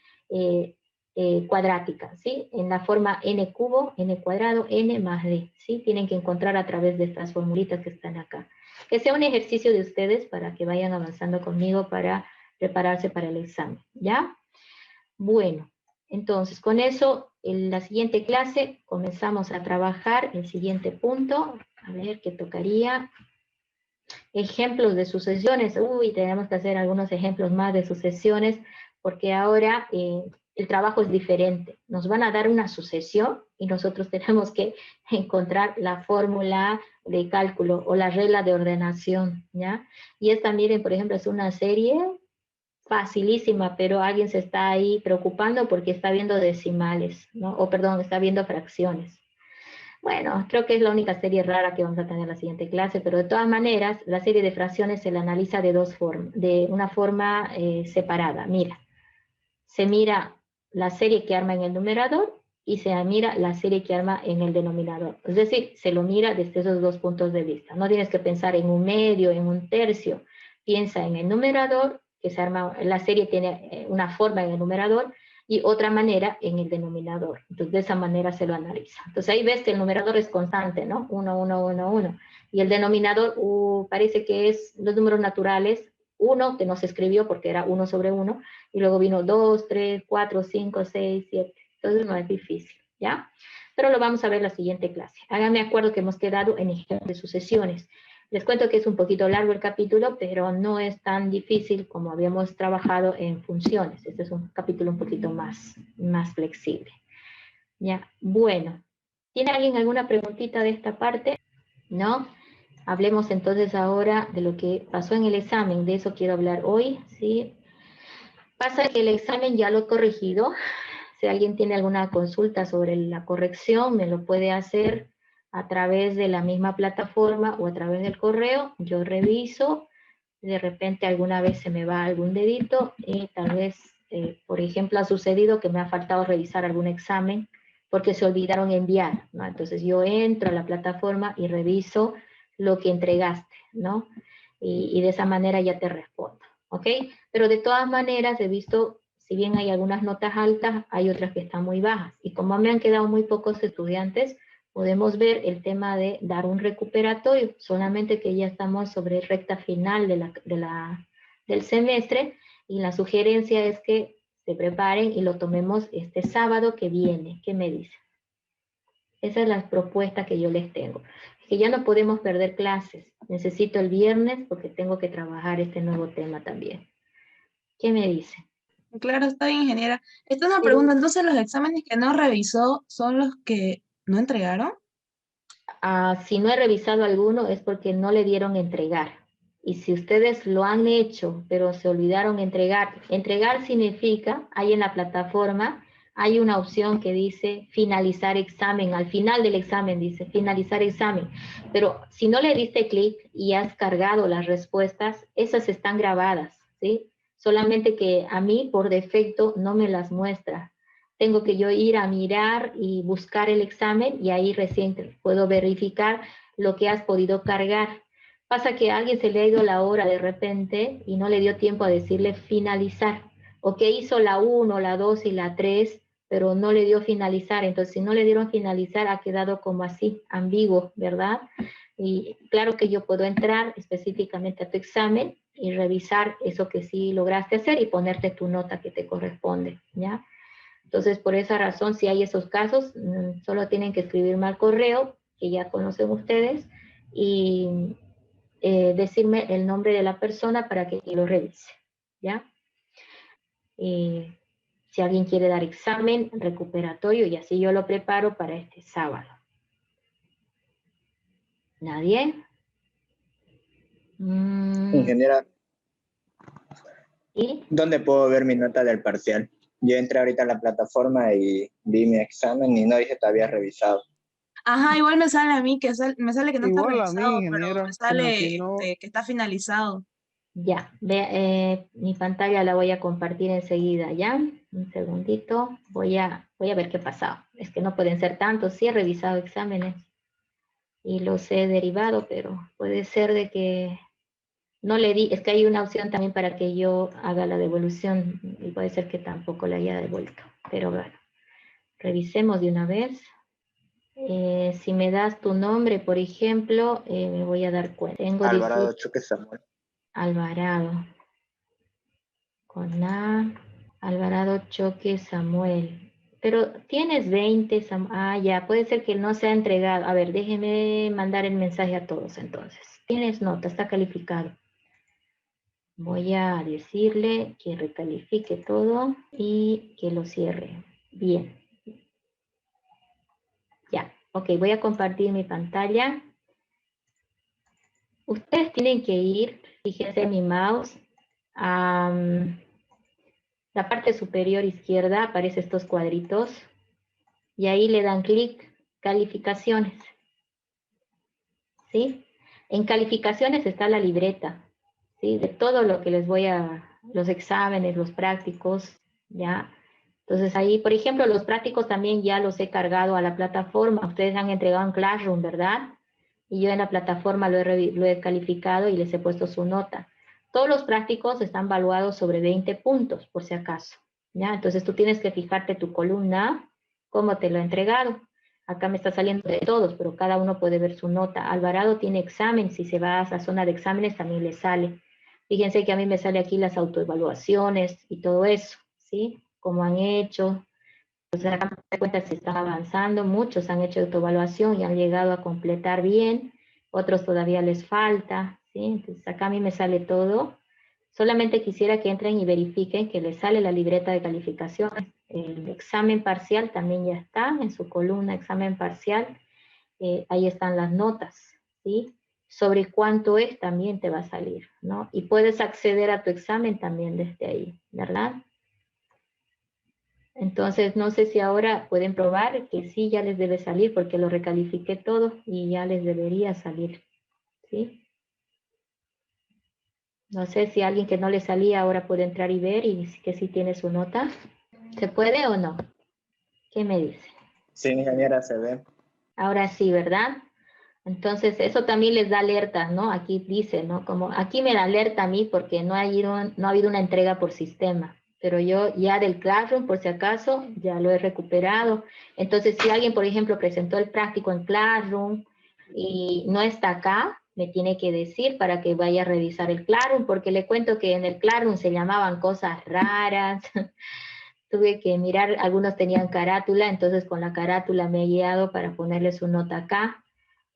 cuadrática, ¿sí? En la forma n cubo, n cuadrado, n más d, ¿sí? Tienen que encontrar a través de estas formulitas que están acá. Que sea un ejercicio de ustedes para que vayan avanzando conmigo para prepararse para el examen, ¿ya? Bueno, entonces con eso, en la siguiente clase comenzamos a trabajar el siguiente punto. A ver, ¿qué tocaría? Ejemplos de sucesiones. Uy, tenemos que hacer algunos ejemplos más de sucesiones, porque ahora el trabajo es diferente. Nos van a dar una sucesión y nosotros tenemos que encontrar la fórmula de cálculo o la regla de ordenación, ¿ya? Y esta, miren, por ejemplo, es una serie facilísima, pero alguien se está ahí preocupando porque está viendo decimales, ¿no? O perdón, está viendo fracciones. Bueno, creo que es la única serie rara que vamos a tener en la siguiente clase, pero de todas maneras, la serie de fracciones se la analiza de dos formas, de una forma separada. Mira, se mira la serie que arma en el numerador y se mira la serie que arma en el denominador. Es decir, se lo mira desde esos dos puntos de vista. No tienes que pensar en un medio, en un tercio. Piensa en el numerador, que se arma, la serie tiene una forma en el numerador, y otra manera en el denominador. Entonces, de esa manera se lo analiza. Entonces, ahí ves que el numerador es constante, ¿no? 1, 1, 1, 1. Y el denominador parece que es los números naturales, 1, que no se escribió porque era 1 sobre 1, y luego vino 2, 3, 4, 5, 6, 7. Entonces, no es difícil, ¿ya? Pero lo vamos a ver en la siguiente clase. Háganme acuerdo que hemos quedado en ejemplos de sucesiones. Les cuento que es un poquito largo el capítulo, pero no es tan difícil como habíamos trabajado en funciones. Este es un capítulo un poquito más flexible. Ya, bueno. ¿Tiene alguien alguna preguntita de esta parte? ¿No? Hablemos entonces ahora de lo que pasó en el examen. De eso quiero hablar hoy, ¿sí? Pasa que el examen ya lo he corregido. Si alguien tiene alguna consulta sobre la corrección, me lo puede hacer a través de la misma plataforma o a través del correo. Yo reviso, de repente alguna vez se me va algún dedito y tal vez, por ejemplo, ha sucedido que me ha faltado revisar algún examen porque se olvidaron enviar, ¿no? Entonces yo entro a la plataforma y reviso lo que entregaste, ¿no? Y de esa manera ya te respondo, ¿ok? Pero de todas maneras he visto, si bien hay algunas notas altas, hay otras que están muy bajas. Y como me han quedado muy pocos estudiantes, podemos ver el tema de dar un recuperatorio, solamente que ya estamos sobre recta final del semestre, y la sugerencia es que se preparen y lo tomemos este sábado que viene. ¿Qué me dicen? Esa es la propuesta que yo les tengo. Que ya no podemos perder clases. Necesito el viernes porque tengo que trabajar este nuevo tema también. ¿Qué me dicen? Claro, está bien, ingeniera. Esta es una Sí. pregunta, entonces los exámenes que no revisó son los que no entregaron. Si no he revisado alguno es porque no le dieron entregar. Y si ustedes lo han hecho, pero se olvidaron entregar significa, hay en la plataforma, hay una opción que dice finalizar examen. Al final del examen dice finalizar examen. Pero si no le diste clic y has cargado las respuestas, esas están grabadas, ¿sí? Solamente que a mí por defecto no me las muestra. Tengo que yo ir a mirar y buscar el examen y ahí recién puedo verificar lo que has podido cargar. Pasa que a alguien se le ha ido la hora de repente y no le dio tiempo a decirle finalizar, o que hizo la 1, la 2 y la 3, pero no le dio finalizar. Entonces, si no le dieron finalizar, ha quedado como así, ambiguo, ¿verdad? Y claro que yo puedo entrar específicamente a tu examen y revisar eso que sí lograste hacer y ponerte tu nota que te corresponde, ¿ya? Entonces, por esa razón, si hay esos casos, solo tienen que escribirme al correo, que ya conocen ustedes, y decirme el nombre de la persona para que lo revise, ¿ya? Si alguien quiere dar examen recuperatorio, y así yo lo preparo para este sábado. ¿Nadie? Ingeniera, ¿Y? ¿dónde puedo ver mi nota del parcial? Yo entré ahorita a la plataforma y vi mi examen y no dice todavía revisado. Ajá, igual me sale a mí me sale que no está Igual a mí, revisado, pero ingeniera, me como que sale no. que está finalizado. Ya, mi pantalla la voy a compartir enseguida, ¿ya? Un segundito, voy a ver qué pasó. Es que no pueden ser tantos, sí he revisado exámenes y los he derivado, pero puede ser de que no le di, es que hay una opción también para que yo haga la devolución y puede ser que tampoco la haya devuelto, pero bueno, revisemos de una vez. Si me das tu nombre, por ejemplo, me voy a dar cuenta. Tengo Alvarado 18, Choque Samuel. Alvarado. Con A, Alvarado Choque Samuel. Pero tienes 20, ya, puede ser que no se ha entregado. A ver, déjeme mandar el mensaje a todos entonces. Tienes nota, está calificado. Voy a decirle que recalifique todo y que lo cierre. Bien. Ya, ok, voy a compartir mi pantalla. Ustedes tienen que ir, fíjense en mi mouse, la parte superior izquierda aparecen estos cuadritos y ahí le dan clic, calificaciones, ¿sí? En calificaciones está la libreta, ¿sí? De todo lo que les voy a, los exámenes, los prácticos, ¿ya? Entonces ahí, por ejemplo, los prácticos también ya los he cargado a la plataforma. Ustedes han entregado en Classroom, ¿verdad? Y yo en la plataforma lo he calificado y les he puesto su nota. Todos los prácticos están evaluados sobre 20 puntos, por si acaso. ¿Ya? Entonces tú tienes que fijarte tu columna, cómo te lo he entregado. Acá me está saliendo de todos, pero cada uno puede ver su nota. Alvarado tiene examen, si se va a esa zona de exámenes también le sale. Fíjense que a mí me sale aquí las autoevaluaciones y todo eso, ¿sí? Cómo han hecho. Entonces acá me doy cuenta si están avanzando. Muchos han hecho autoevaluación y han llegado a completar bien. Otros todavía les falta, ¿sí? Entonces acá a mí me sale todo. Solamente quisiera que entren y verifiquen que les sale la libreta de calificaciones. El examen parcial también ya está en su columna examen parcial. Ahí están las notas, ¿sí? Sobre cuánto es también te va a salir, ¿no? Y puedes acceder a tu examen también desde ahí, ¿verdad? Entonces, no sé si ahora pueden probar que sí, ya les debe salir porque lo recalifiqué todo y ya les debería salir, ¿sí? No sé si alguien que no le salía ahora puede entrar y ver y que sí tiene su nota. ¿Se puede o no? ¿Qué me dice? Sí, ingeniera, se ve. Ahora sí, ¿verdad? Entonces, eso también les da alertas, ¿no? Aquí dice, ¿no? Como aquí me da alerta a mí porque no ha habido una entrega por sistema. Pero yo ya del Classroom, por si acaso, ya lo he recuperado. Entonces, si alguien, por ejemplo, presentó el práctico en Classroom y no está acá, me tiene que decir para que vaya a revisar el Classroom, porque le cuento que en el Classroom se llamaban cosas raras. Tuve que mirar, algunos tenían carátula, entonces con la carátula me he guiado para ponerle su nota acá.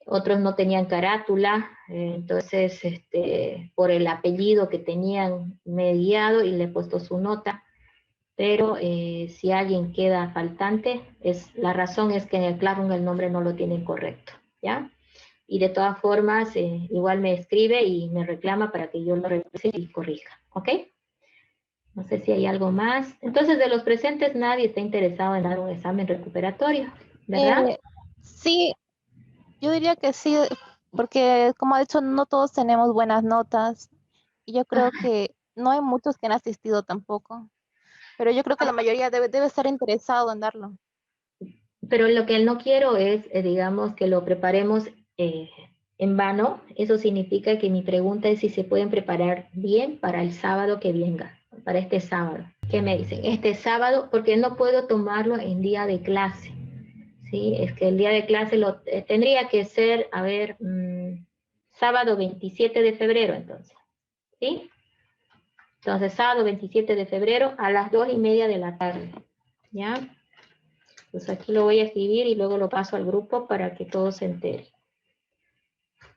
Otros no tenían carátula, entonces por el apellido que tenían me he guiado y le he puesto su nota, pero si alguien queda faltante, la razón es que en el Classroom el nombre no lo tienen correcto, ¿ya? Y de todas formas, igual me escribe y me reclama para que yo lo revise y corrija, ¿ok? No sé si hay algo más. Entonces, de los presentes, nadie está interesado en dar un examen recuperatorio, ¿verdad? Sí, yo diría que sí, porque como ha dicho, no todos tenemos buenas notas y yo creo que no hay muchos que han asistido tampoco, pero yo creo que la mayoría debe estar interesado en darlo. Pero lo que no quiero es, digamos, que lo preparemos en vano. Eso significa que mi pregunta es si se pueden preparar bien para el sábado que venga, para este sábado. ¿Qué me dicen? Este sábado, porque no puedo tomarlo en día de clase. ¿Sí? Es que el día de clase tendría que ser, a ver, sábado 27 de febrero, entonces. ¿Sí? Entonces, sábado 27 de febrero a las 2:30 de la tarde. ¿Ya? Pues aquí lo voy a escribir y luego lo paso al grupo para que todos se enteren.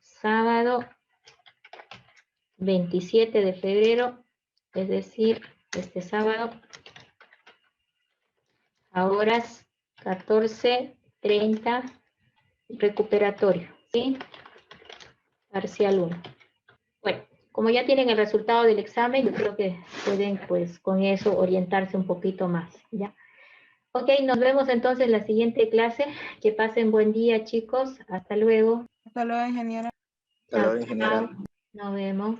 Sábado 27 de febrero, es decir, este sábado, a horas 14:30, recuperatorio, ¿sí? Parcial 1. Bueno, como ya tienen el resultado del examen, yo creo que pueden, pues, con eso orientarse un poquito más, ¿ya? Ok, nos vemos entonces en la siguiente clase. Que pasen buen día, chicos. Hasta luego. Hasta luego, ingeniera. Hasta luego, Chao, ingeniera. chao. Nos vemos.